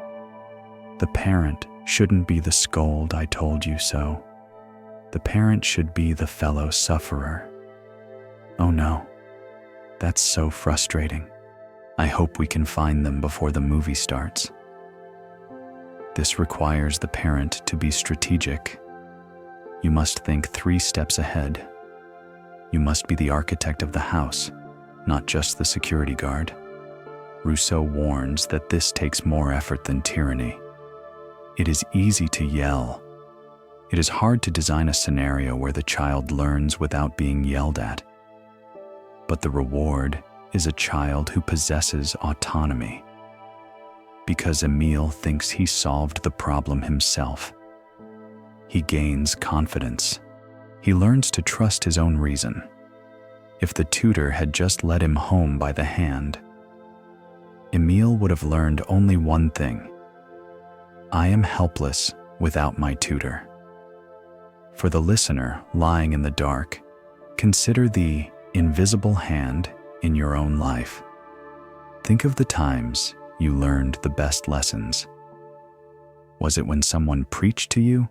the parent shouldn't be the scold, "I told you so." The parent should be the fellow sufferer. Oh no, that's so frustrating. I hope we can find them before the movie starts. This requires the parent to be strategic. You must think 3 steps ahead. You must be the architect of the house, not just the security guard. Rousseau warns that this takes more effort than tyranny. It is easy to yell. It is hard to design a scenario where the child learns without being yelled at. But the reward is a child who possesses autonomy. Because Emile thinks he solved the problem himself. He gains confidence. He learns to trust his own reason. If the tutor had just led him home by the hand, Emile would have learned only one thing: I am helpless without my tutor. For the listener lying in the dark, consider the invisible hand in your own life. Think of the times you learned the best lessons. Was it when someone preached to you,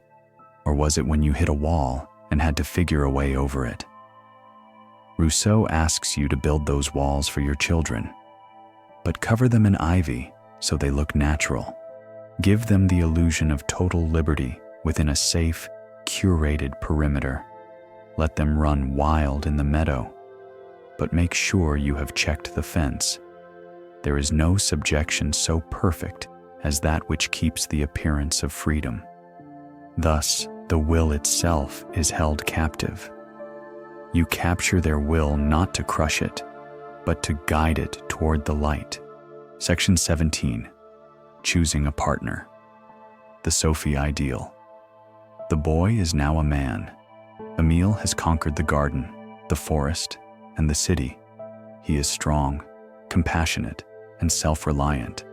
or was it when you hit a wall and had to figure a way over it? Rousseau asks you to build those walls for your children, but cover them in ivy so they look natural. Give them the illusion of total liberty within a safe, curated perimeter. Let them run wild in the meadow, but make sure you have checked the fence. There is no subjection so perfect as that which keeps the appearance of freedom. Thus, the will itself is held captive. You capture their will not to crush it, but to guide it toward the light. Section 17. Choosing a partner. The Sophie ideal. The boy is now a man. Emile has conquered the garden, the forest, and the city. He is strong, compassionate, and self-reliant.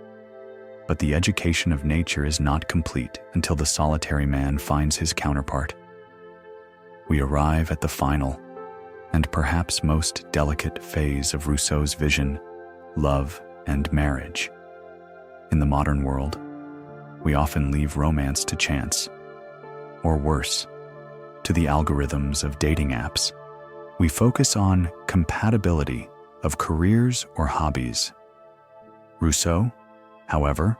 But the education of nature is not complete until the solitary man finds his counterpart. We arrive at the final, and perhaps most delicate phase of Rousseau's vision: love and marriage. In the modern world, we often leave romance to chance, or worse, to the algorithms of dating apps. We focus on compatibility of careers or hobbies. Rousseau, however,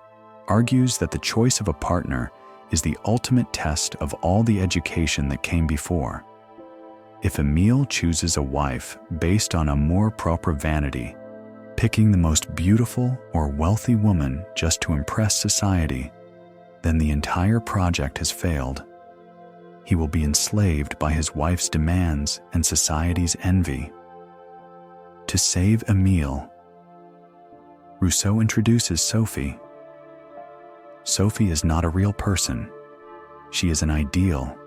argues that the choice of a partner is the ultimate test of all the education that came before. If Emile chooses a wife based on amour propre vanity, picking the most beautiful or wealthy woman just to impress society, then the entire project has failed. He will be enslaved by his wife's demands and society's envy. To save Emile, Rousseau introduces Sophie. Sophie is not a real person. She is an ideal.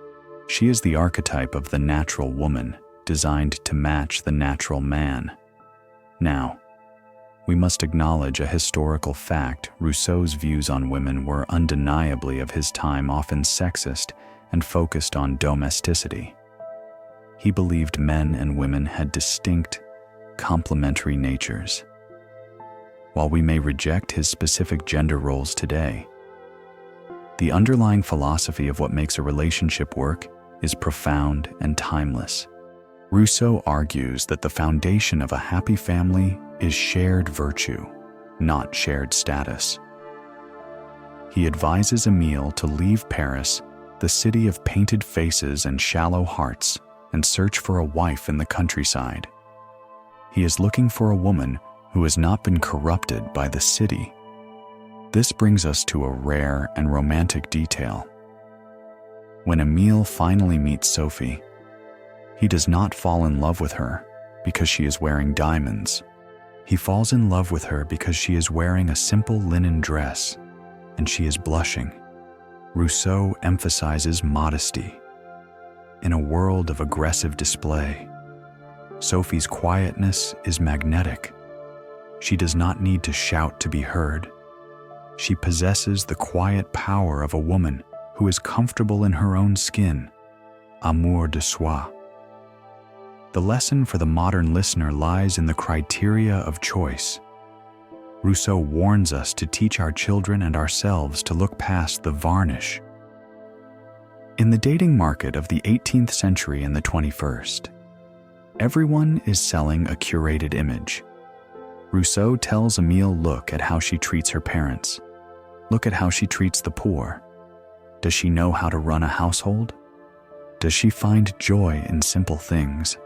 She is the archetype of the natural woman, designed to match the natural man. Now, we must acknowledge a historical fact. Rousseau's views on women were undeniably of his time often sexist and focused on domesticity. He believed men and women had distinct, complementary natures. While we may reject his specific gender roles today, the underlying philosophy of what makes a relationship work is profound and timeless. Rousseau argues that the foundation of a happy family is shared virtue, not shared status. He advises Emile to leave Paris, the city of painted faces and shallow hearts, and search for a wife in the countryside. He is looking for a woman who has not been corrupted by the city. This brings us to a rare and romantic detail. When Emile finally meets Sophie, he does not fall in love with her because she is wearing diamonds. He falls in love with her because she is wearing a simple linen dress and she is blushing. Rousseau emphasizes modesty. In a world of aggressive display, Sophie's quietness is magnetic. She does not need to shout to be heard. She possesses the quiet power of a woman who is comfortable in her own skin, amour de soi. The lesson for the modern listener lies in the criteria of choice. Rousseau warns us to teach our children and ourselves to look past the varnish. In the dating market of the 18th century and the 21st, Everyone is selling a curated image. Rousseau tells Emile, look at how she treats her parents. Look at how she treats the poor. Does she know how to run a household? Does she find joy in simple things?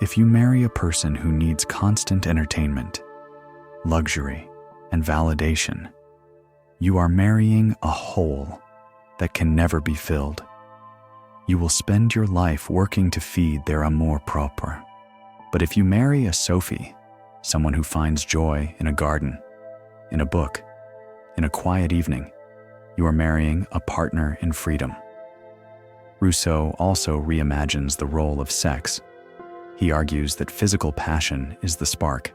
If you marry a person who needs constant entertainment, luxury, and validation, you are marrying a hole that can never be filled. You will spend your life working to feed their amour propre. But if you marry a Sophie, someone who finds joy in a garden, in a book, in a quiet evening, you are marrying a partner in freedom. Rousseau also reimagines the role of sex. He argues that physical passion is the spark,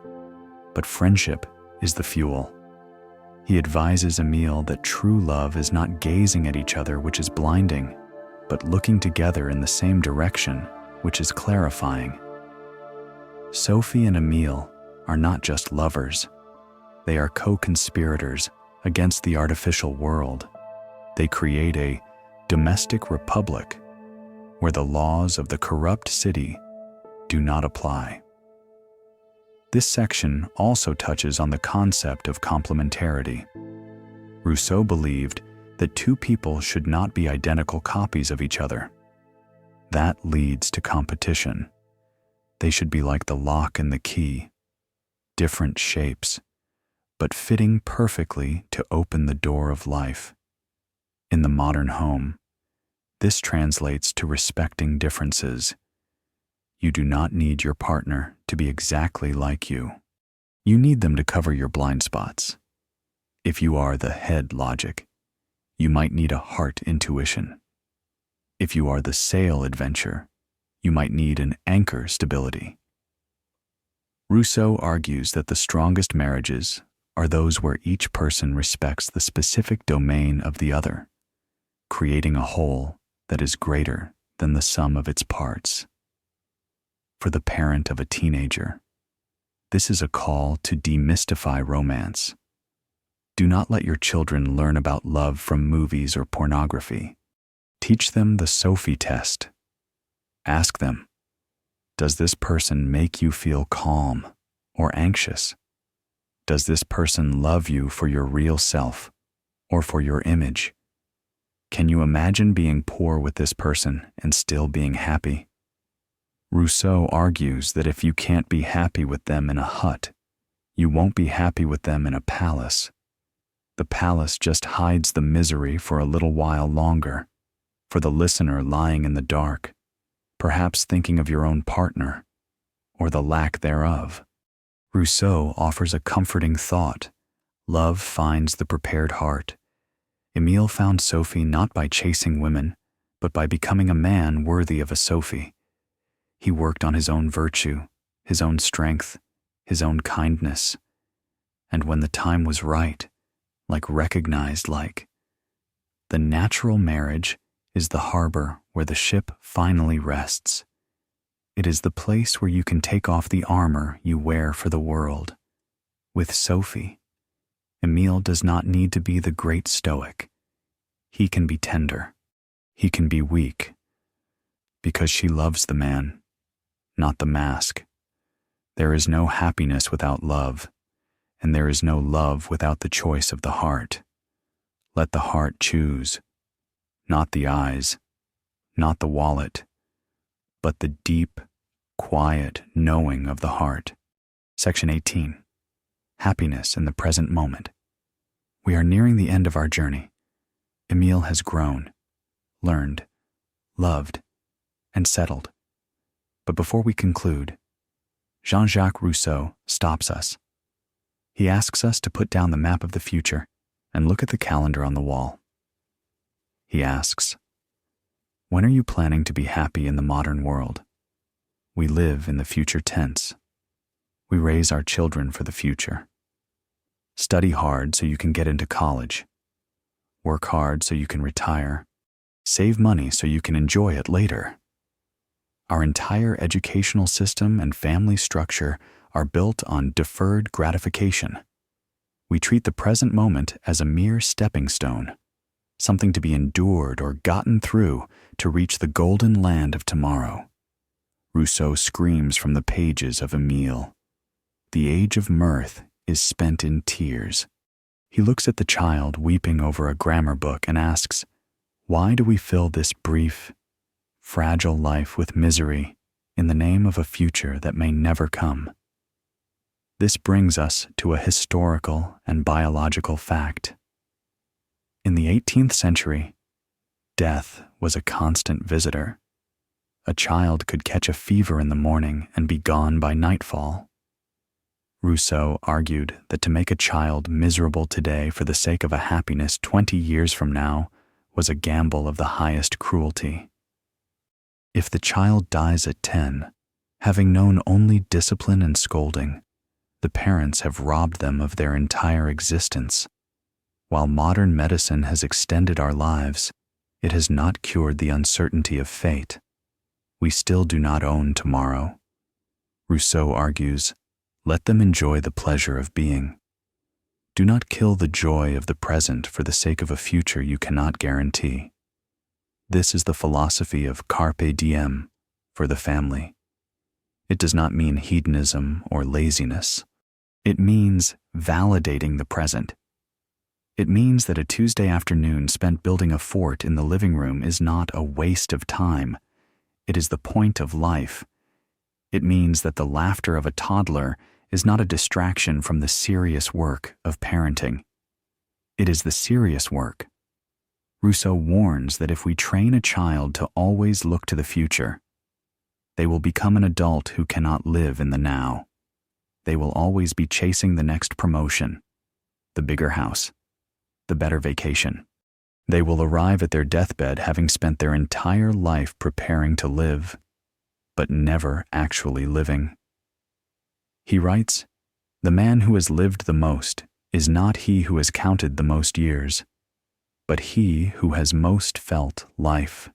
but friendship is the fuel. He advises Emile that true love is not gazing at each other, which is blinding, but looking together in the same direction, which is clarifying. Sophie and Emile are not just lovers. They are co-conspirators against the artificial world. They create a domestic republic where the laws of the corrupt city do not apply. This section also touches on the concept of complementarity. Rousseau believed that two people should not be identical copies of each other. That leads to competition. They should be like the lock and the key, different shapes, but fitting perfectly to open the door of life. In the modern home, this translates to respecting differences. You do not need your partner to be exactly like you. You need them to cover your blind spots. If you are the head logic, you might need a heart intuition. If you are the sail adventure, you might need an anchor stability. Rousseau argues that the strongest marriages are those where each person respects the specific domain of the other, creating a whole that is greater than the sum of its parts. For the parent of a teenager, this is a call to demystify romance. Do not let your children learn about love from movies or pornography. Teach them the Sophie test. Ask them, does this person make you feel calm or anxious? Does this person love you for your real self or for your image? Can you imagine being poor with this person and still being happy? Rousseau argues that if you can't be happy with them in a hut, you won't be happy with them in a palace. The palace just hides the misery for a little while longer, for the listener lying in the dark, perhaps thinking of your own partner, or the lack thereof. Rousseau offers a comforting thought. Love finds the prepared heart. Emile found Sophie not by chasing women, but by becoming a man worthy of a Sophie. He worked on his own virtue, his own strength, his own kindness. And when the time was right, the natural marriage is the harbor where the ship finally rests. It is the place where you can take off the armor you wear for the world. With Sophie, Emile does not need to be the great stoic. He can be tender. He can be weak. Because she loves the man, not the mask. There is no happiness without love, and there is no love without the choice of the heart. Let the heart choose, not the eyes, not the wallet, but the deep, quiet knowing of the heart. Section 18. Happiness in the present moment. We are nearing the end of our journey. Emile has grown, learned, loved, and settled. But before we conclude, Jean-Jacques Rousseau stops us. He asks us to put down the map of the future and look at the calendar on the wall. He asks, when are you planning to be happy in the modern world? We live in the future tense. We raise our children for the future. Study hard so you can get into college. Work hard so you can retire. Save money so you can enjoy it later. Our entire educational system and family structure are built on deferred gratification. We treat the present moment as a mere stepping stone, something to be endured or gotten through to reach the golden land of tomorrow. Rousseau screams from the pages of Emile. The age of mirth is spent in tears. He looks at the child weeping over a grammar book and asks, "Why do we fill this brief, fragile life with misery in the name of a future that may never come?" This brings us to a historical and biological fact. In the 18th century, death was a constant visitor. A child could catch a fever in the morning and be gone by nightfall. Rousseau argued that to make a child miserable today for the sake of a happiness 20 years from now was a gamble of the highest cruelty. If the child dies at 10, having known only discipline and scolding, the parents have robbed them of their entire existence. While modern medicine has extended our lives, it has not cured the uncertainty of fate. We still do not own tomorrow. Rousseau argues, let them enjoy the pleasure of being. Do not kill the joy of the present for the sake of a future you cannot guarantee. This is the philosophy of carpe diem for the family. It does not mean hedonism or laziness. It means validating the present. It means that a Tuesday afternoon spent building a fort in the living room is not a waste of time. It is the point of life. It means that the laughter of a toddler is not a distraction from the serious work of parenting. It is the serious work. Rousseau warns that if we train a child to always look to the future, they will become an adult who cannot live in the now. They will always be chasing the next promotion, the bigger house, the better vacation. They will arrive at their deathbed having spent their entire life preparing to live, but never actually living. He writes, "The man who has lived the most is not he who has counted the most years, but he who has most felt life."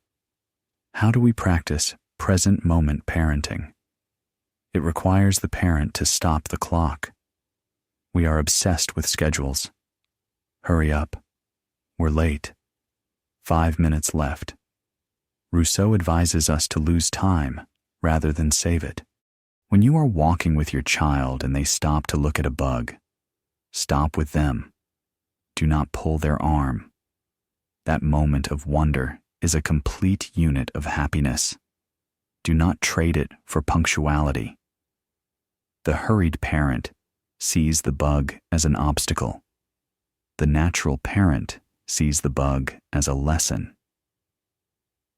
How do we practice present moment parenting? It requires the parent to stop the clock. We are obsessed with schedules. Hurry up. We're late. 5 minutes left. Rousseau advises us to lose time rather than save it. When you are walking with your child and they stop to look at a bug, stop with them. Do not pull their arm. That moment of wonder is a complete unit of happiness. Do not trade it for punctuality. The hurried parent sees the bug as an obstacle. The natural parent sees the bug as a lesson.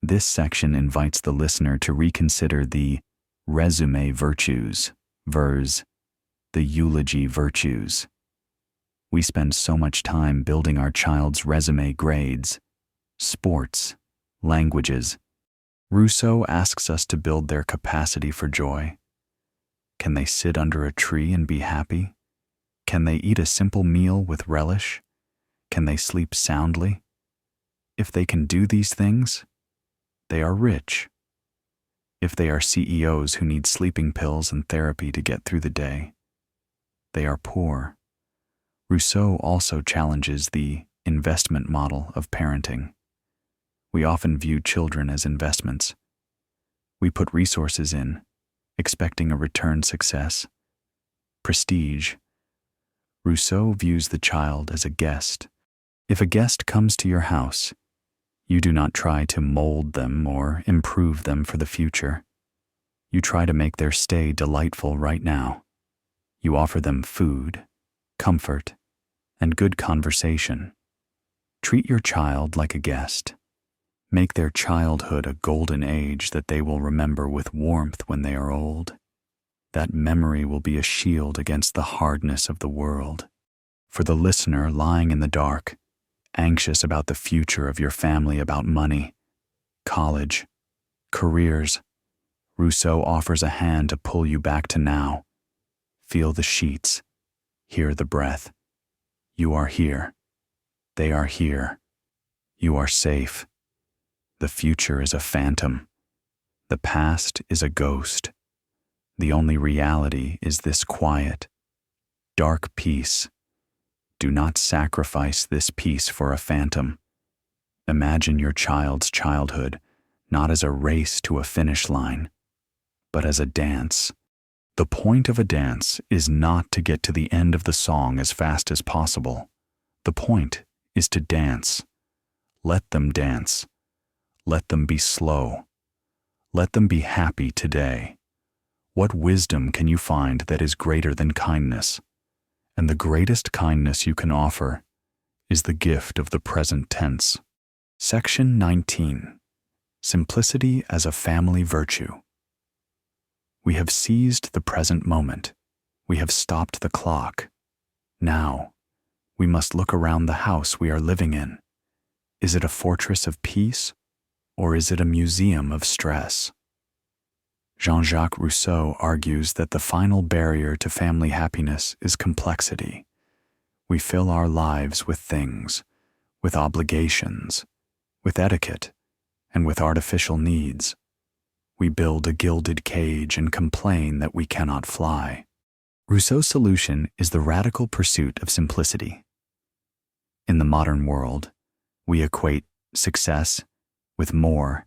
This section invites the listener to reconsider the resume virtues versus the eulogy virtues. We spend so much time building our child's resume grades, sports, languages. Rousseau asks us to build their capacity for joy. Can they sit under a tree and be happy? Can they eat a simple meal with relish? Can they sleep soundly? If they can do these things, they are rich. If they are CEOs who need sleeping pills and therapy to get through the day, they are poor. Rousseau also challenges the investment model of parenting. We often view children as investments. We put resources in, expecting a return success. Prestige. Rousseau views the child as a guest. If a guest comes to your house, you do not try to mold them or improve them for the future. You try to make their stay delightful right now. You offer them food, comfort, and good conversation. Treat your child like a guest. Make their childhood a golden age that they will remember with warmth when they are old. That memory will be a shield against the hardness of the world. For the listener lying in the dark, anxious about the future of your family, about money, college, careers, Rousseau offers a hand to pull you back to now. Feel the sheets. Hear the breath. You are here. They are here. You are safe. The future is a phantom. The past is a ghost. The only reality is this quiet, dark peace. Do not sacrifice this peace for a phantom. Imagine your child's childhood not as a race to a finish line, but as a dance. The point of a dance is not to get to the end of the song as fast as possible. The point is to dance. Let them dance. Let them be slow. Let them be happy today. What wisdom can you find that is greater than kindness? And the greatest kindness you can offer is the gift of the present tense. Section 19. Simplicity as a family virtue. We have seized the present moment. We have stopped the clock. Now, we must look around the house we are living in. Is it a fortress of peace, or is it a museum of stress? Jean-Jacques Rousseau argues that the final barrier to family happiness is complexity. We fill our lives with things, with obligations, with etiquette, and with artificial needs. We build a gilded cage and complain that we cannot fly. Rousseau's solution is the radical pursuit of simplicity. In the modern world, we equate success with more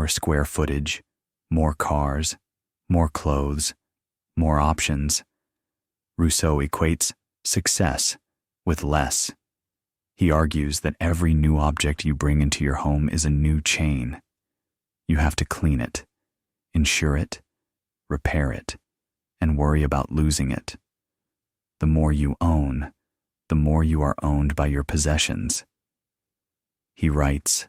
square footage, more cars, more clothes, more options. Rousseau equates success with less. He argues that every new object you bring into your home is a new chain. You have to clean it, insure it, repair it, and worry about losing it. The more you own, the more you are owned by your possessions. He writes,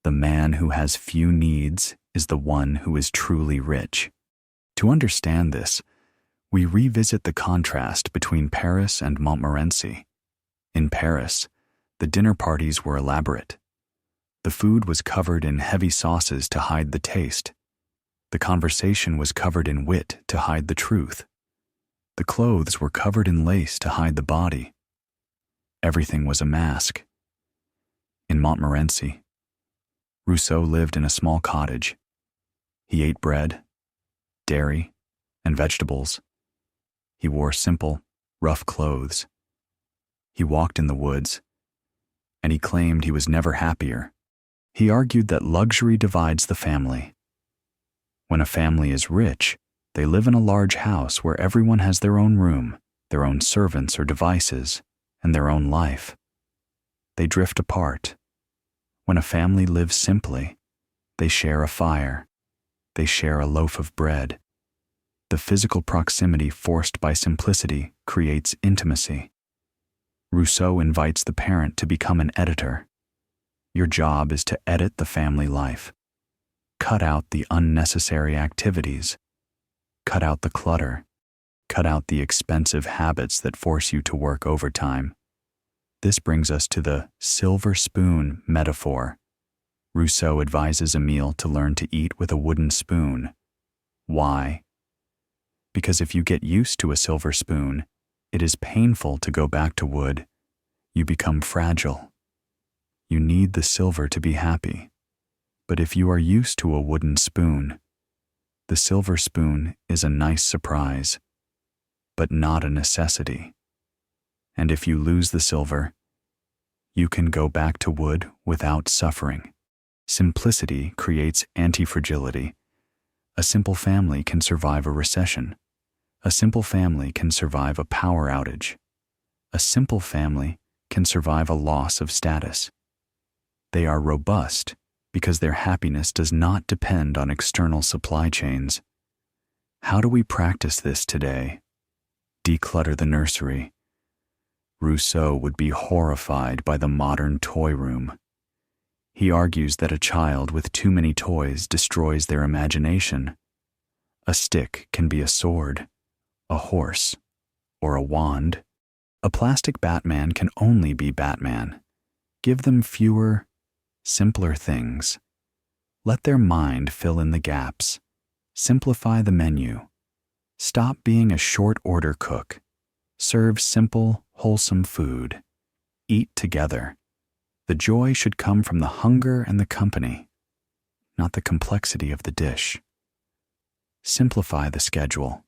"The man who has few needs is the one who is truly rich." To understand this, we revisit the contrast between Paris and Montmorency. In Paris, the dinner parties were elaborate. The food was covered in heavy sauces to hide the taste. The conversation was covered in wit to hide the truth. The clothes were covered in lace to hide the body. Everything was a mask. In Montmorency, Rousseau lived in a small cottage. He ate bread, dairy, and vegetables. He wore simple, rough clothes. He walked in the woods, and he claimed he was never happier. He argued that luxury divides the family. When a family is rich, they live in a large house where everyone has their own room, their own servants or devices, and their own life. They drift apart. When a family lives simply, they share a fire. They share a loaf of bread. The physical proximity forced by simplicity creates intimacy. Rousseau invites the parent to become an editor. Your job is to edit the family life. Cut out the unnecessary activities. Cut out the clutter. Cut out the expensive habits that force you to work overtime. This brings us to the silver spoon metaphor. Rousseau advises Emile to learn to eat with a wooden spoon. Why? Because if you get used to a silver spoon, it is painful to go back to wood. You become fragile. You need the silver to be happy. But if you are used to a wooden spoon, the silver spoon is a nice surprise, but not a necessity. And if you lose the silver, you can go back to wood without suffering. Simplicity creates anti-fragility. A simple family can survive a recession. A simple family can survive a power outage. A simple family can survive a loss of status. They are robust because their happiness does not depend on external supply chains. How do we practice this today? Declutter the nursery. Rousseau would be horrified by the modern toy room. He argues that a child with too many toys destroys their imagination. A stick can be a sword, a horse, or a wand. A plastic Batman can only be Batman. Give them fewer, simpler things. Let their mind fill in the gaps. Simplify the menu. Stop being a short-order cook. Serve simple, wholesome food. Eat together. The joy should come from the hunger and the company, not the complexity of the dish. Simplify the schedule.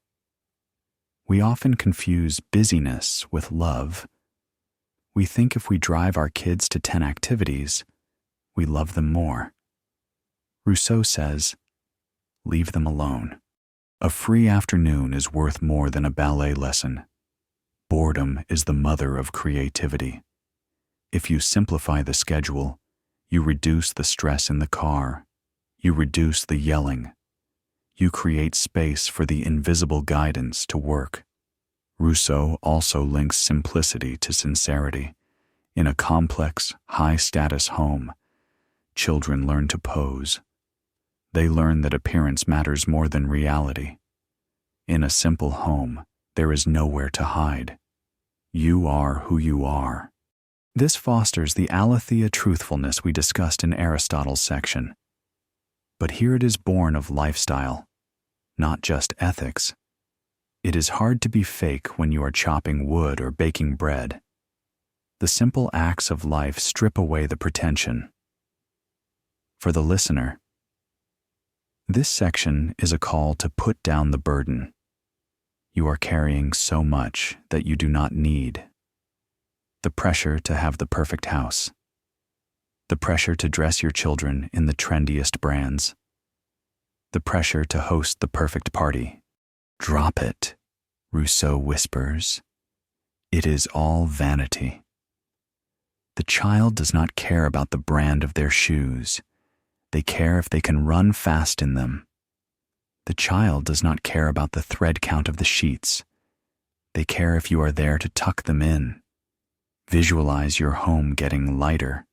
We often confuse busyness with love. We think if we drive our kids to 10 activities, we love them more. Rousseau says, Leave them alone. A free afternoon is worth more than a ballet lesson. Boredom is the mother of creativity. If you simplify the schedule, you reduce the stress in the car. You reduce the yelling. You create space for the invisible guidance to work. Rousseau also links simplicity to sincerity. In a complex, high-status home, children learn to pose. They learn that appearance matters more than reality. In a simple home, there is nowhere to hide. You are who you are. This fosters the aletheia truthfulness we discussed in Aristotle's section. But here it is born of lifestyle, not just ethics. It is hard to be fake when you are chopping wood or baking bread. The simple acts of life strip away the pretension. For the listener, this section is a call to put down the burden. You are carrying so much that you do not need. The pressure to have the perfect house. The pressure to dress your children in the trendiest brands. The pressure to host the perfect party. Drop it, Rousseau whispers. It is all vanity. The child does not care about the brand of their shoes. They care if they can run fast in them. The child does not care about the thread count of the sheets. They care if you are there to tuck them in. Visualize your home getting lighter.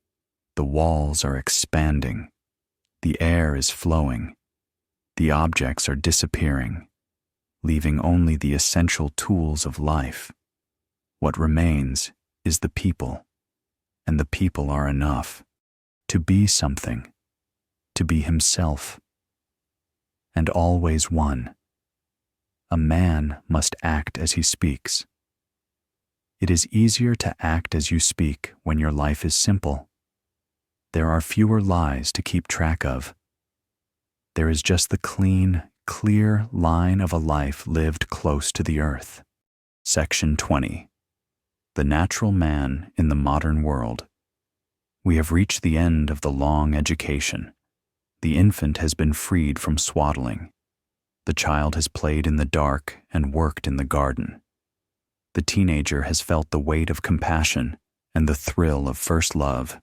The walls are expanding. The air is flowing. The objects are disappearing, leaving only the essential tools of life. What remains is the people, and the people are enough to be something, to be himself. And always one. A man must act as he speaks. It is easier to act as you speak when your life is simple. There are fewer lies to keep track of. There is just the clean, clear line of a life lived close to the earth. Section 20. The natural man in the modern world. We have reached the end of the long education. The infant has been freed from swaddling. The child has played in the dark and worked in the garden. The teenager has felt the weight of compassion and the thrill of first love.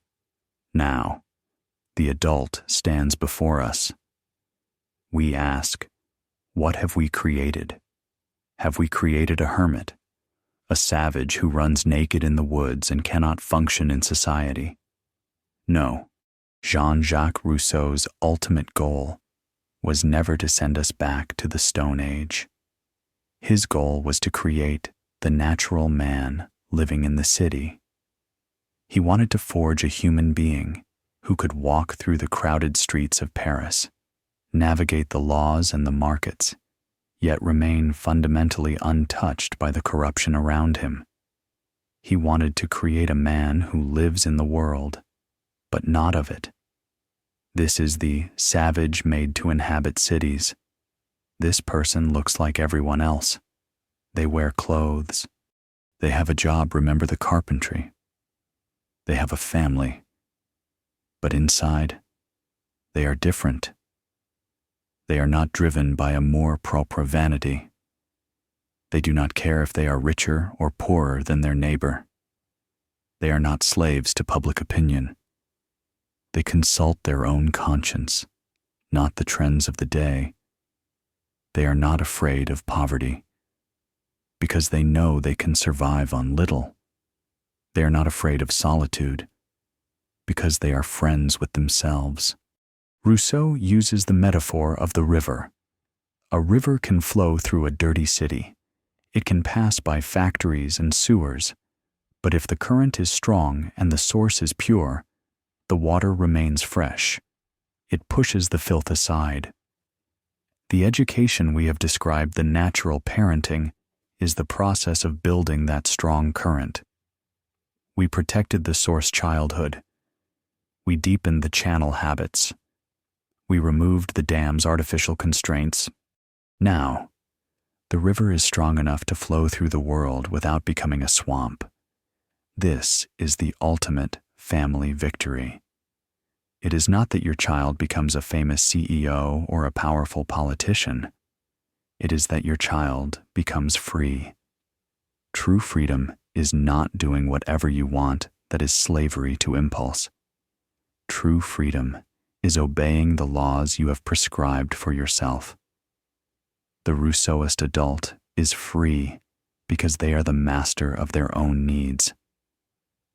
Now, the adult stands before us. We ask, what have we created? Have we created a hermit, a savage who runs naked in the woods and cannot function in society? No. Jean-Jacques Rousseau's ultimate goal was never to send us back to the Stone Age. His goal was to create the natural man living in the city. He wanted to forge a human being who could walk through the crowded streets of Paris, navigate the laws and the markets, yet remain fundamentally untouched by the corruption around him. He wanted to create a man who lives in the world, but not of it. This is the savage made to inhabit cities. This person looks like everyone else. They wear clothes. They have a job, remember the carpentry. They have a family. But inside, they are different. They are not driven by amour propre vanity. They do not care if they are richer or poorer than their neighbor. They are not slaves to public opinion. They consult their own conscience, not the trends of the day. They are not afraid of poverty, because they know they can survive on little. They are not afraid of solitude, because they are friends with themselves. Rousseau uses the metaphor of the river. A river can flow through a dirty city. It can pass by factories and sewers, but if the current is strong and the source is pure, the water remains fresh. It pushes the filth aside. The education we have described, the natural parenting, is the process of building that strong current. We protected the source childhood. We deepened the channel habits. We removed the dam's artificial constraints. Now, the river is strong enough to flow through the world without becoming a swamp. This is the ultimate family victory. It is not that your child becomes a famous CEO or a powerful politician. It is that your child becomes free. True freedom is not doing whatever you want that is slavery to impulse. True freedom is obeying the laws you have prescribed for yourself. The Rousseauist adult is free because they are the master of their own needs.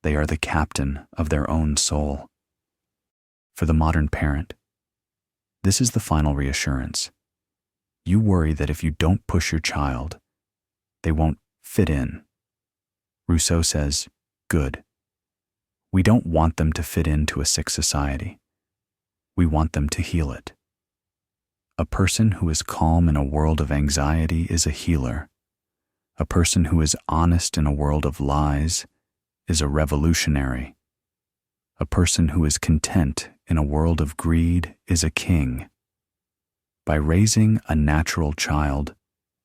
They are the captain of their own soul. For the modern parent, this is the final reassurance. You worry that if you don't push your child, they won't fit in. Rousseau says, good. We don't want them to fit into a sick society. We want them to heal it. A person who is calm in a world of anxiety is a healer. A person who is honest in a world of lies is a revolutionary. A person who is content in a world of greed is a king. By raising a natural child,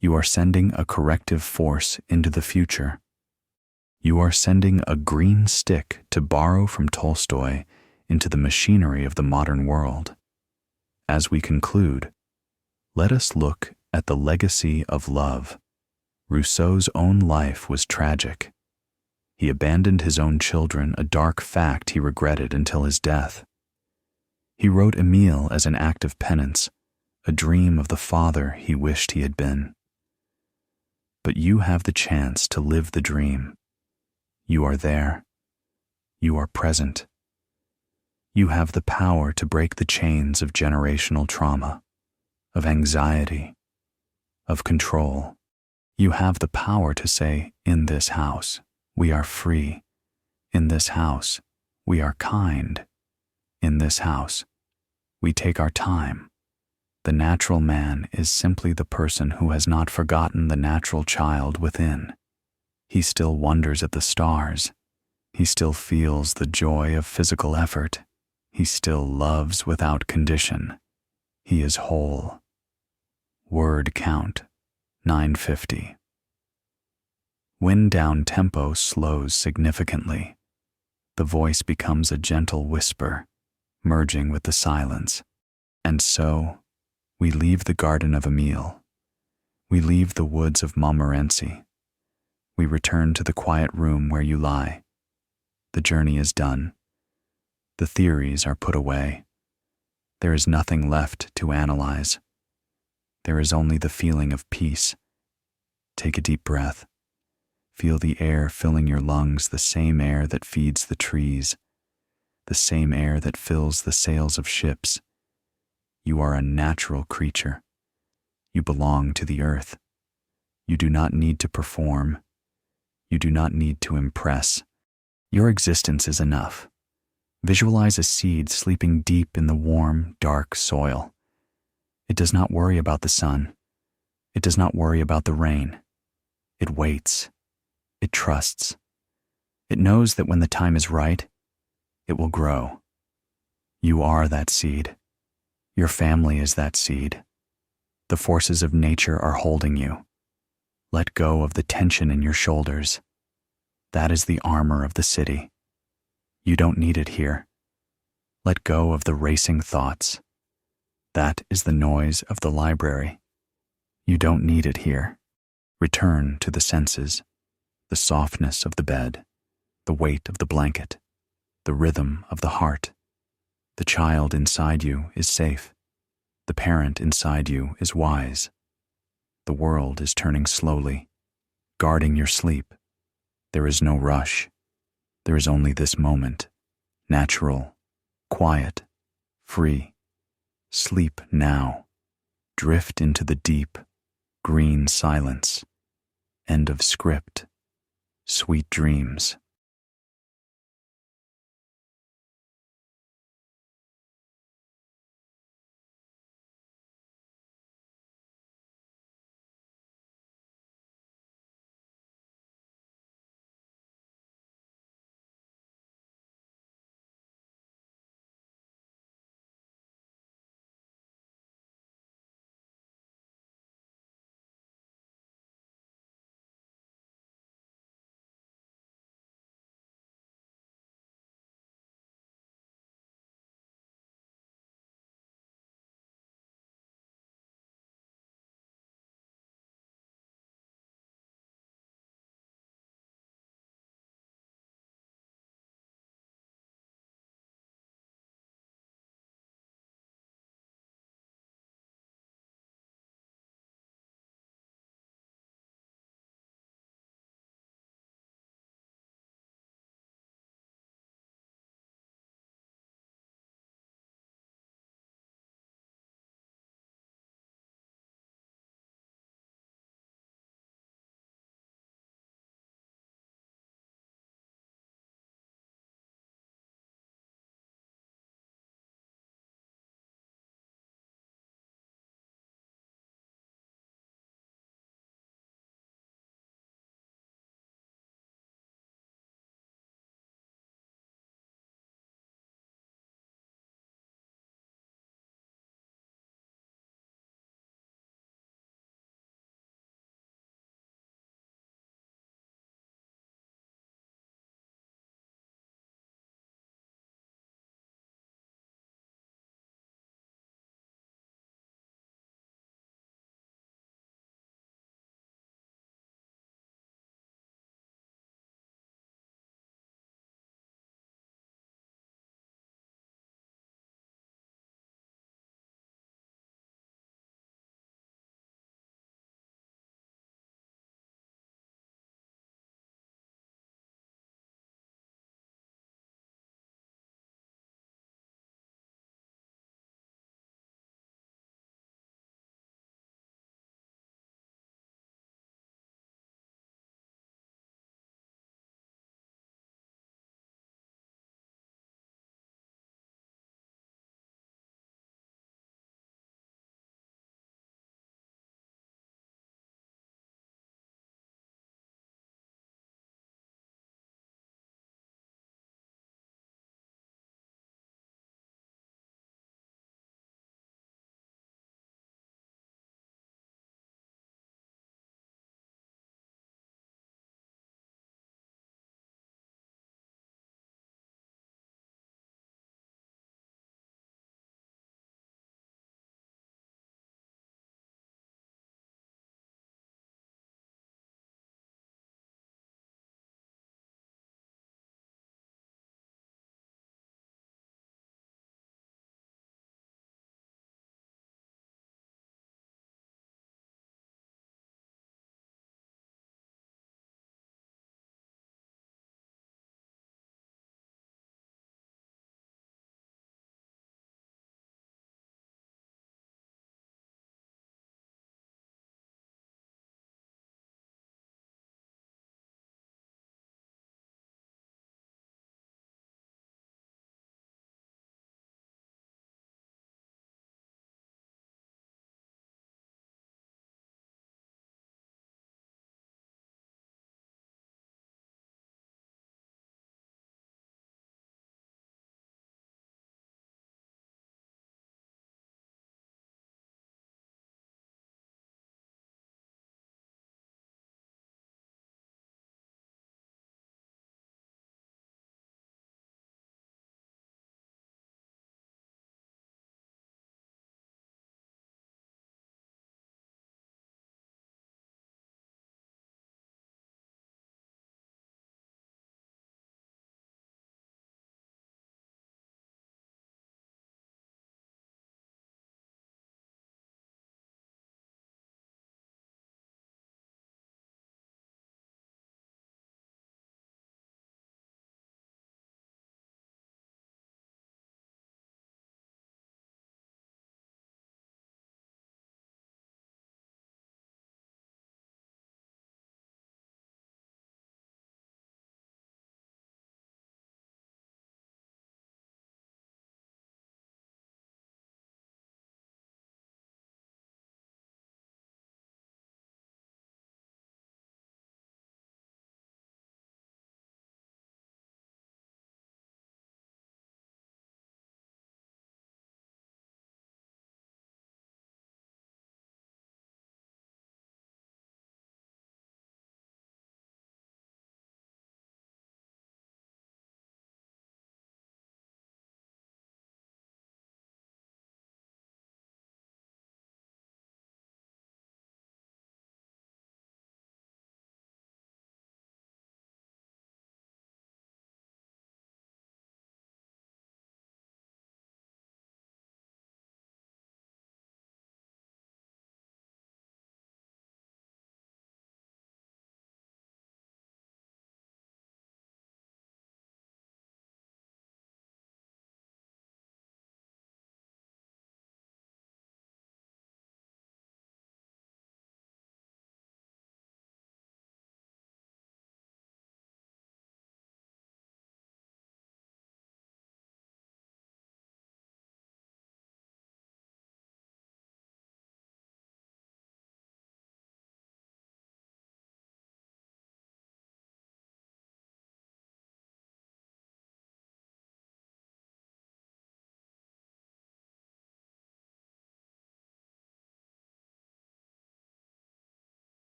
you are sending a corrective force into the future. You are sending a green stick, to borrow from Tolstoy, into the machinery of the modern world. As we conclude, let us look at the legacy of love. Rousseau's own life was tragic. He abandoned his own children, a dark fact he regretted until his death. He wrote Emile as an act of penance, a dream of the father he wished he had been. But you have the chance to live the dream. You are there. You are present. You have the power to break the chains of generational trauma, of anxiety, of control. You have the power to say, in this house, we are free. In this house, we are kind. In this house, we take our time. The natural man is simply the person who has not forgotten the natural child within. He still wonders at the stars. He still feels the joy of physical effort. He still loves without condition. He is whole. Word count, 950. When down tempo slows significantly, the voice becomes a gentle whisper, merging with the silence. And so, we leave the garden of Emile. We leave the woods of Montmorency. We return to the quiet room where you lie. The journey is done. The theories are put away. There is nothing left to analyze. There is only the feeling of peace. Take a deep breath. Feel the air filling your lungs, the same air that feeds the trees, the same air that fills the sails of ships. You are a natural creature. You belong to the earth. You do not need to perform. You do not need to impress. Your existence is enough. Visualize a seed sleeping deep in the warm, dark soil. It does not worry about the sun. It does not worry about the rain. It waits. It trusts. It knows that when the time is right, it will grow. You are that seed. Your family is that seed. The forces of nature are holding you. Let go of the tension in your shoulders. That is the armor of the city. You don't need it here. Let go of the racing thoughts. That is the noise of the library. You don't need it here. Return to the senses, the softness of the bed, the weight of the blanket, the rhythm of the heart. The child inside you is safe. The parent inside you is wise. The world is turning slowly, guarding your sleep. There is no rush. There is only this moment, natural, quiet, free. Sleep now. Drift into the deep, green silence. End of script. Sweet dreams.